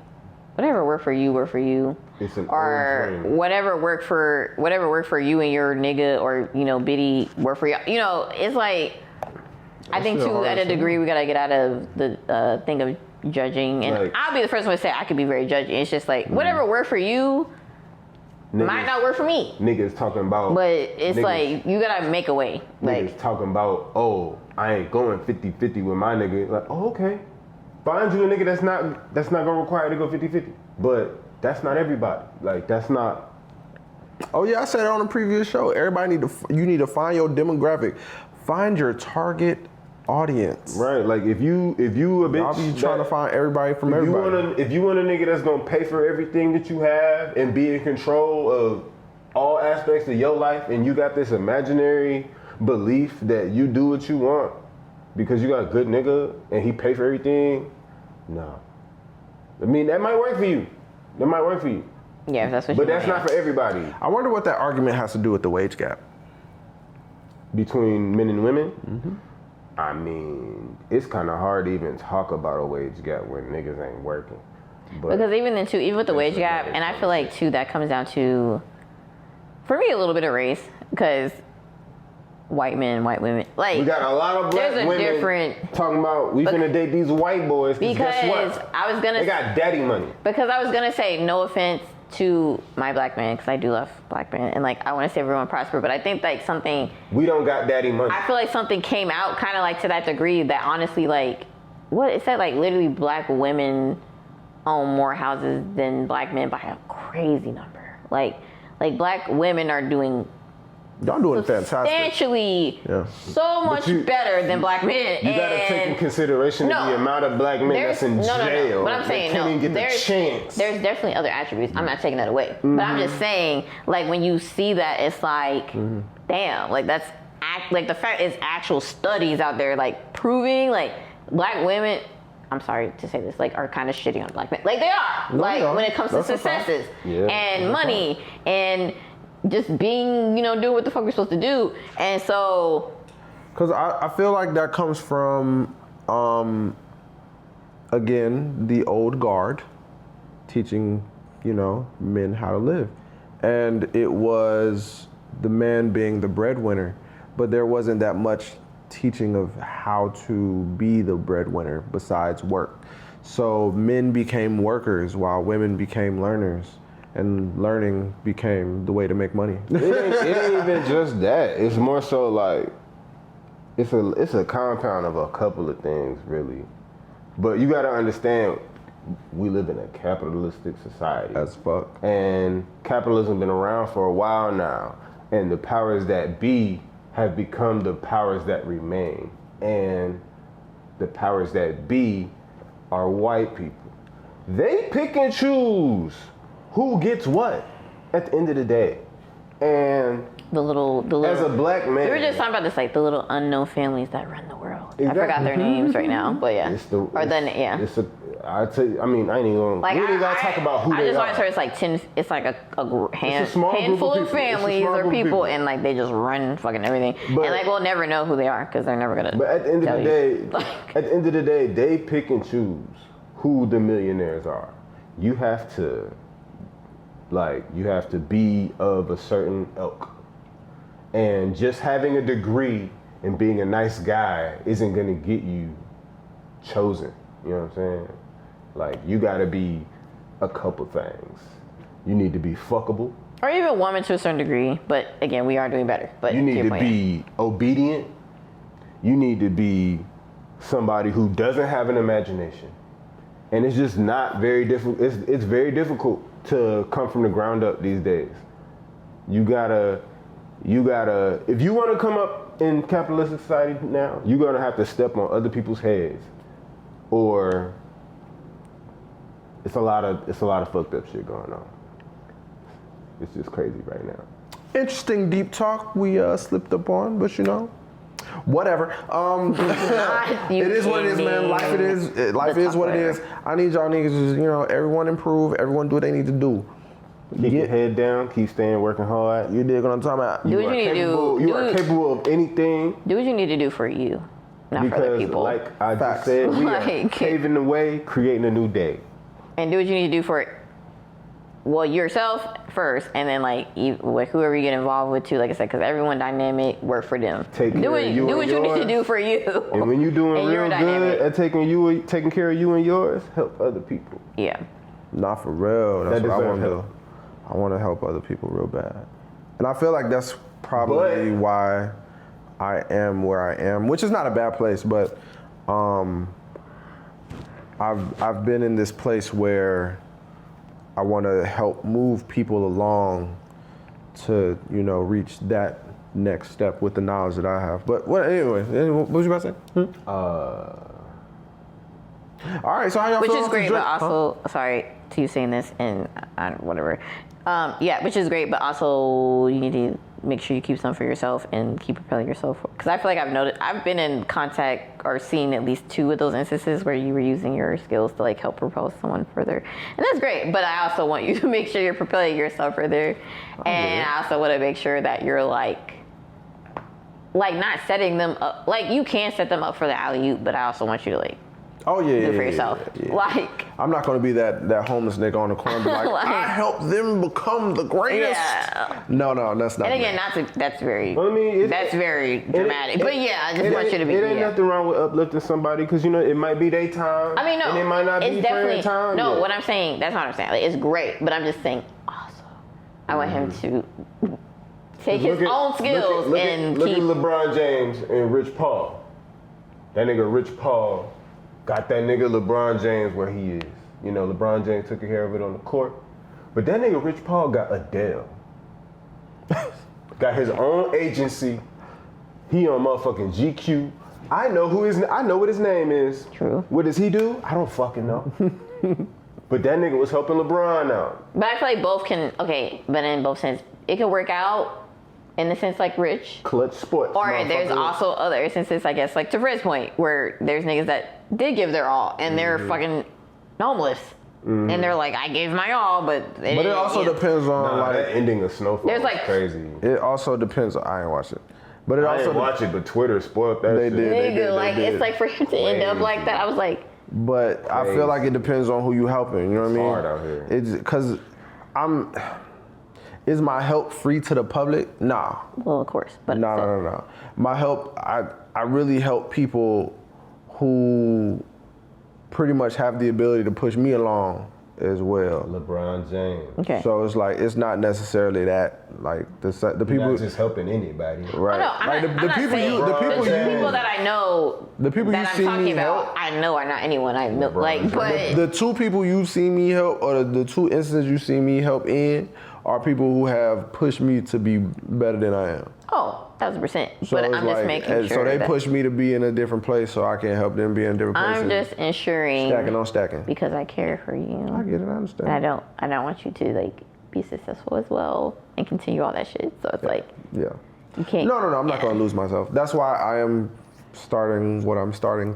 whatever worked for you, work for you. It's an or whatever worked for you and your nigga or, you know, biddy work for you. You know, it's like, I think too, at a degree, we gotta get out of the thing of judging. And like, I'll be the first one to say I could be very judgy. It's just like, whatever worked for you might not work for me. Niggas talking about. But it's like, you gotta make a way. Niggas like, talking about, oh, I ain't going 50-50 with my nigga. Like, oh, okay. Find you a nigga that's not gonna require you to go 50-50. But that's not everybody. Like, that's not. Oh yeah, I said it on a previous show. You need to find your demographic. Find your target audience. Right, like if you a bitch, I'll be trying to find everybody from everybody. If you want a nigga that's gonna pay for everything that you have and be in control of all aspects of your life, and you got this imaginary belief that you do what you want because you got a good nigga and he pay for everything, no. I mean, that might work for you. Yeah, if that's what but that's not for everybody. I wonder what that argument has to do with the wage gap. Between men and women? Mm-hmm. I mean, it's kind of hard to even talk about a wage gap when niggas ain't working. But because even with the wage gap, and I feel like too, that comes down to, for me, a little bit of race. Because white men, white women. Like we got a lot of black there's a women different talking about we finna date these white boys. Because guess what? I was gonna. They got daddy money. Because I was gonna say no offense to my black man, because I do love black men, and like I want to see everyone prosper. But I think like something we don't got daddy money. I feel like something came out kind of like to that degree that honestly like what it said like literally black women own more houses than black men by a crazy number. Like black women are doing. Y'all doing fantastic. Substantially so much better than black men. You gotta take in consideration the amount of black men that's in jail. But I'm saying can't even get the chance. There's definitely other attributes. I'm not taking that away. Mm-hmm. But I'm just saying, like when you see that, it's like, damn, like that's like the fact is actual studies out there like proving like black women. I'm sorry to say this, like are kind of shitting on black men. Like they are. No, like when it comes to successes and money and just being, doing what the fuck we're supposed to do. And so... Because I feel like that comes from, again, the old guard teaching, men how to live. And it was the man being the breadwinner, but there wasn't that much teaching of how to be the breadwinner besides work. So men became workers while women became learners. And learning became the way to make money. It ain't even just that. It's more so like it's a compound of a couple of things, really. But you got to understand, we live in a capitalistic society. As fuck. And capitalism been around for a while now, and the powers that be have become the powers that remain, and the powers that be are white people. They pick and choose who gets what at the end of the day. And the little as a black man, we were just talking about this, like the little unknown families that run the world. Exactly. I forgot their names right now, but yeah. I tell you, I mean, I ain't even gonna, like, we ain't gotta talk about who they are. I just want to say it's like 10, it's like a handful of families or people, and like they just run fucking everything. But, and like we'll never know who they are because they're never gonna. But at the end of the day, they pick and choose who the millionaires are. You have to be of a certain ilk. And just having a degree and being a nice guy isn't gonna get you chosen. You know what I'm saying? Like, you gotta be a couple things. You need to be fuckable. Or even woman to a certain degree, but again, we are doing better. But you need to be obedient. You need to be somebody who doesn't have an imagination. And it's just not very difficult. It's very difficult to come from the ground up these days. You gotta, if you wanna come up in capitalistic society now, you're gonna have to step on other people's heads. Or it's a lot of fucked up shit going on. It's just crazy right now. Interesting deep talk we slipped up on, but whatever. It is what it is, man. Life is what it is. I need y'all niggas to, everyone improve, everyone do what they need to do. Keep your head down, keep staying working hard. You dig what I'm talking about? Do what you need to do. You are capable of anything. Do what you need to do for you, not for other people. Like I just said, we are paving the way, creating a new day. And do what you need to do for yourself first, and then whoever you get involved with too. Like I said, because everyone dynamic, work for them. Do what you need to do for you. And when you're doing real good at taking care of you and yours, help other people. Yeah. Not for real. That's what I want to do. I want to help other people real bad, and I feel like that's probably why I am where I am, which is not a bad place, but I've been in this place where I want to help move people along to, reach that next step with the knowledge that I have. But anyway, what was you about to say? All right, so how y'all Which feel? Which is great, but also, sorry to you saying this and whatever. Which is great, but also you need to make sure you keep some for yourself and keep propelling yourself. Because I feel like I've been in contact or seen at least 2 of those instances where you were using your skills to help propel someone further. And that's great, but I also want you to make sure you're propelling yourself further. And I also want to make sure that you're not setting them up. You can set them up for the alley-oop, but I also want you to do it for yourself. Yeah. I'm not gonna be that homeless nigga on the corner, be like, I helped them become the greatest. Yeah. No, that's not. And again, that's very. That's very dramatic. But yeah, I just want you to be. It ain't nothing wrong with uplifting somebody because it might be their time. I mean, no, and it might not be their time. No, what I'm saying, that's not what I'm saying. Like, it's great, but I'm just saying. Also, I want him to take his own skills and look keep. at LeBron James and Rich Paul. That nigga Rich Paul got that nigga LeBron James where he is. LeBron James took care of it on the court. But that nigga Rich Paul got Adele. Got his own agency. He on motherfucking GQ. I know what his name is. True. What does he do? I don't fucking know. But that nigga was helping LeBron out. But I feel like both can, but in both sense, it can work out in the sense like Rich. Clutch sports. Or there's also other instances, I guess, like to Fred's point, where there's niggas that did give their all and they're fucking homeless. And they're like, I gave my all, but it also depends on that ending of Snowfall. There's like crazy. It also depends on, I ain't watch it. But I didn't watch it, but Twitter spoiled that shit. They did. It's like for him to end up like that, I was like. But crazy. I feel like it depends on who you helping, you know what I mean? Hard out here. It's because is my help free to the public? Nah. Well, of course, but no. My help, I really help people who pretty much have the ability to push me along as well. LeBron James. Okay. So it's like it's not necessarily that like the people. You're not just helping anybody. Right. Oh, no, the people that I know. The people that you see I'm talking me about, help. I know are not anyone I know. Like, but the two people you've seen me help, or the two instances you see me help in, are people who have pushed me to be better than I am. Oh, 1,000%. So but I'm like, just making sure. So they push me to be in a different place, so I can help them be in different places. I'm just ensuring. Stacking on stacking. Because I care for you. I get it. I understand. And I don't want you to like be successful as well and continue all that shit. So it's like. Yeah. You can't. No. I'm not gonna lose myself. That's why I am starting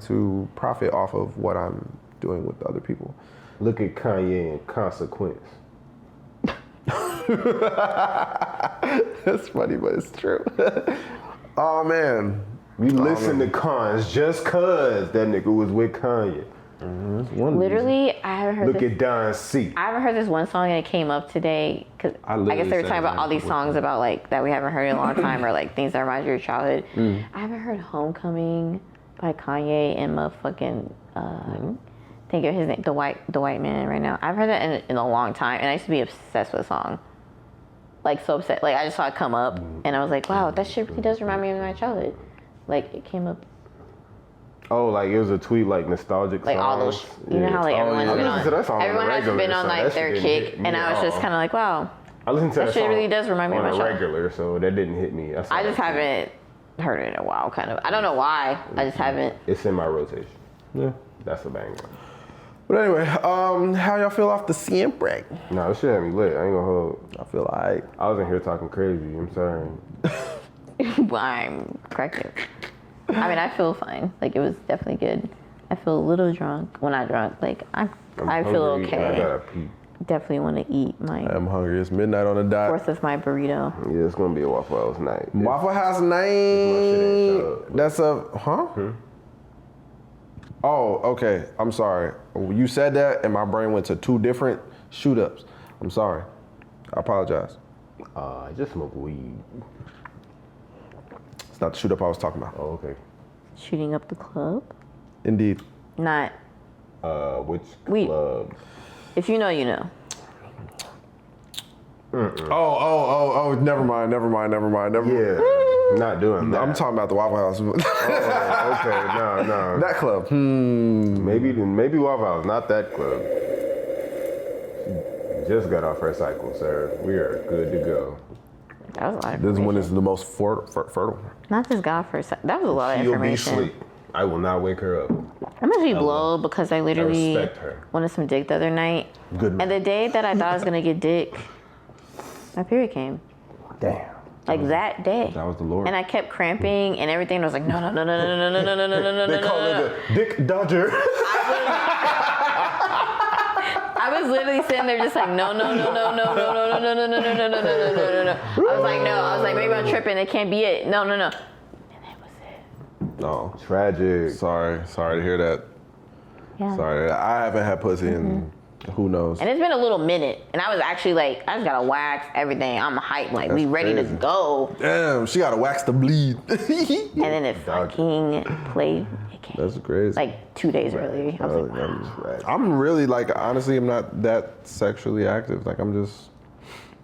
to profit off of what I'm doing with other people. Look at Kanye and Consequence. That's funny, but it's true. Oh man, we listen to Cons just cause that nigga was with Kanye. Literally, I haven't heard. Look at Don C. I haven't heard this one song and it came up today because I guess they were talking about all these songs about like that we haven't heard in a long time or like things that remind you of your childhood. I haven't heard "Homecoming" by Kanye and motherfucking. Think of his name, the white man right now. I've heard that in a long time, and I used to be obsessed with the song. Like so upset. Like I just saw it come up, and I was like, wow, that shit really does remind me of my childhood. Like it came up. Oh, like it was a tweet like nostalgic. Like all those, you know how like everyone has been on like their kick, and I was just kind of like, wow. I listened to that shit song really does remind me of my childhood. regular, so that didn't hit me. I just haven't heard it in a while, kind of. I don't know why. I just haven't. It's in my rotation. Yeah, that's a banger. But anyway, how y'all feel off the Siempre? No, this shit had me lit. I ain't gonna hold. I feel like I was in here talking crazy. I'm sorry. I'm cracking. I mean, I feel fine. Like, it was definitely good. I feel a little drunk. Well, not drunk. Like, I feel okay. I gotta pee. Definitely want to eat my I'm hungry. It's midnight on the dot. fourth of my burrito. Yeah, it's gonna be a Waffle House night. Waffle House night. That's a, huh? Oh, okay. I'm sorry. You said that, and my brain went to two different shoot-ups. I'm sorry. I apologize. I just smoke weed. It's not the shoot-up I was talking about. Oh, okay. Shooting up the club? Indeed. Not. Which Weed. club? If you know, you know. Oh, never mind. Yeah, not doing that. I'm talking about the Waffle House. Okay, no. That club. Maybe Waffle House, not that club. She just got off her cycle, sir. We are good to go. That was a lot of This information. one is the most fertile. Not just God for a sec. That was a lot of She'll information. be asleep. I will not wake her up. I'm actually blowed because I literally respect her. wanted some dick the other night. Good man. And the day that I thought I was going to get dick, my period came. Damn. Like that day. That was the Lord. And I kept cramping and everything. I was like, no. They call it the Dick Dodger. I was literally sitting there just like, no. I was like, maybe I'm tripping. It can't be it. No. And that was it. No. Tragic. Sorry to hear that. Yeah. Sorry, I haven't had pussy in who knows. And it's been a little minute, and I was actually like, I just gotta wax everything. I'm hyped, like we ready to go. Damn, she gotta wax the bleed. And then it fucking played. That's crazy. Like 2 days earlier. I was like, wow. I'm really like, honestly, I'm not that sexually active. Like, I'm just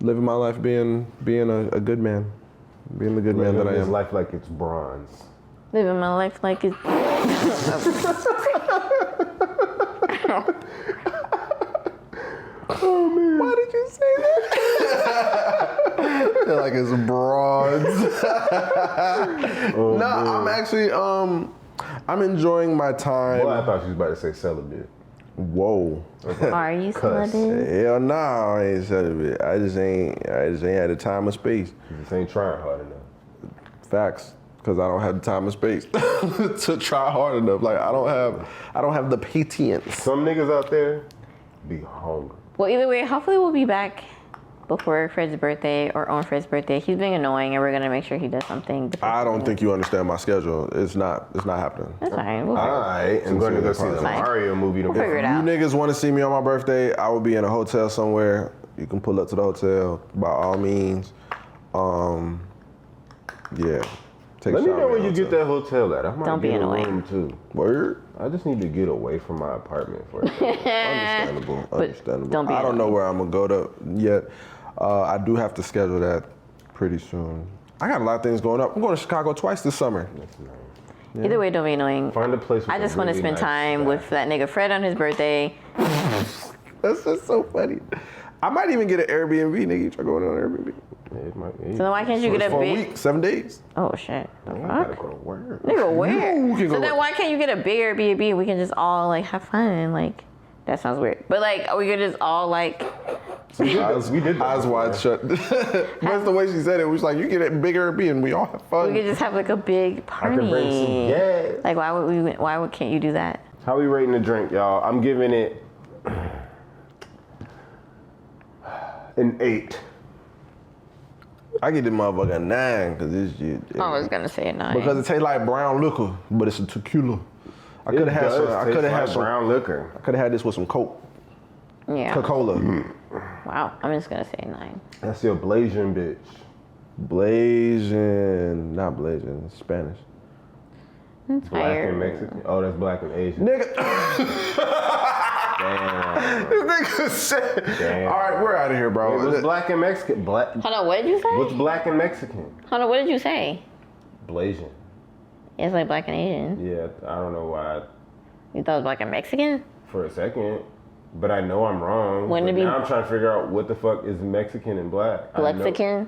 living my life being a good man, being the good man that I am. Living his life like it's bronze. Living my life like it's. Oh man! Why did you say that? Like it's bronze. No, I'm actually I'm enjoying my time. Well, I thought she was about to say celibate. Whoa. Are you celibate? Hell no, I ain't celibate. I just ain't had the time or space. You just ain't trying hard enough. Facts. Because I don't have the time and space to try hard enough. Like I don't have the patience. Some niggas out there be hungry. Well, either way, hopefully we'll be back before Fred's birthday or on Fred's birthday. He's being annoying, and we're gonna make sure he does something. I don't think you understand my schedule. It's not happening. That's fine. We'll Alright, I'm going to go see the Mario movie We'll tomorrow. figure it You out. niggas want to see me on my birthday? I will be in a hotel somewhere. You can pull up to the hotel by all means. Yeah. Take Let a me shot know at where the you get that hotel at. I might Don't be get a annoying. room too. Word? I just need to get away from my apartment for a second. Understandable. don't be I don't know annoying. where I'm gonna go to yet. I do have to schedule that pretty soon. I got a lot of things going up. I'm going to Chicago twice this summer. That's nice. Either way, don't be annoying. Find a place with I just want to really spend nice time staff. with that nigga Fred on his birthday. That's just so funny. I might even get an Airbnb, nigga. You try going on Airbnb? Yeah, it might, So then why can't you get a For a big? week, 7 days. Oh shit! The I gotta fuck? go to work. Nigga, where? You can So go then work. why can't you get a big Airbnb and we can just all like have fun? Like that sounds weird. But like, are we gonna just all like? We did that Eyes before. wide shut. That's the way she said it. It was like, you get a big Airbnb and we all have fun. We could just have like a big I party. can bring some gas. Like why can't you do that? How we rating the drink, y'all? I'm giving it an 8. I get this motherfucker a 9 because this shit. I was gonna say a 9. Because it tastes like brown liquor, but it's a tequila. I could have had some. I could have had some. brown liquor. I could have had this with some Coke, Yeah. Coca-Cola, Wow. I'm just gonna say a 9. That's your blazing bitch. blazing, not blazing, it's Spanish. I'm Black tired. and Mexican. Oh, that's black and Asian. Nigga, Damn. this nigga said. Damn. All right, we're out of here, bro. What's black and Mexican? Black. Hold on, what did you say? What's black and Mexican? Hold on, what did you say? Blazing. It's like black and Asian. Yeah, I don't know why You thought it was black and Mexican? for a second, but I know I'm wrong. Wouldn't But it be- now I'm trying to figure out what the fuck is Mexican and black. I know- Blexican?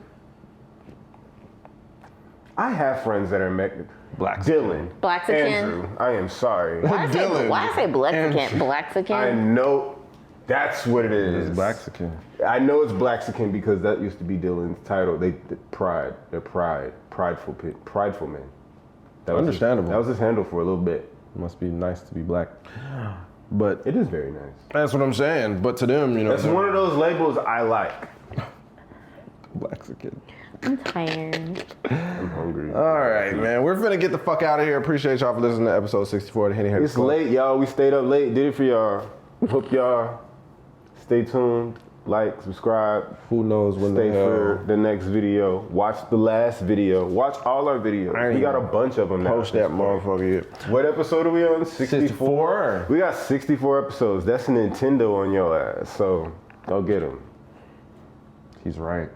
I have friends that are Mexican. Black. Dylan. Blaxican? Andrew. I am sorry. Why I say Dylan. Blexican? I Blaxican? know that's what it is. It's Blaxican. I know it's Blaxican because that used to be Dylan's title. They're prideful men. That was Understandable. that was his handle for a little bit. Must be nice to be black. But It is very nice. that's what I'm saying. But to them, you know, That's one of those labels I like. Blaxican. I'm tired. I'm hungry. All right, man. We're finna get the fuck out of here. Appreciate y'all for listening to episode 64 of the Henny Hair It's Club. late, y'all. We stayed up late. Did it for y'all. Hope y'all stay tuned. Like, subscribe. Who knows when Stay the hell. for the next video. Watch the last video. Watch all our videos. I ain't We got a bunch of them now. Post that motherfucker yet. What episode are we on? 64? We got 64 episodes. That's a Nintendo on your ass. So, go get them. He's right.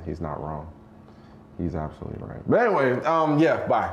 He's not wrong. He's absolutely right. But anyway, yeah, bye.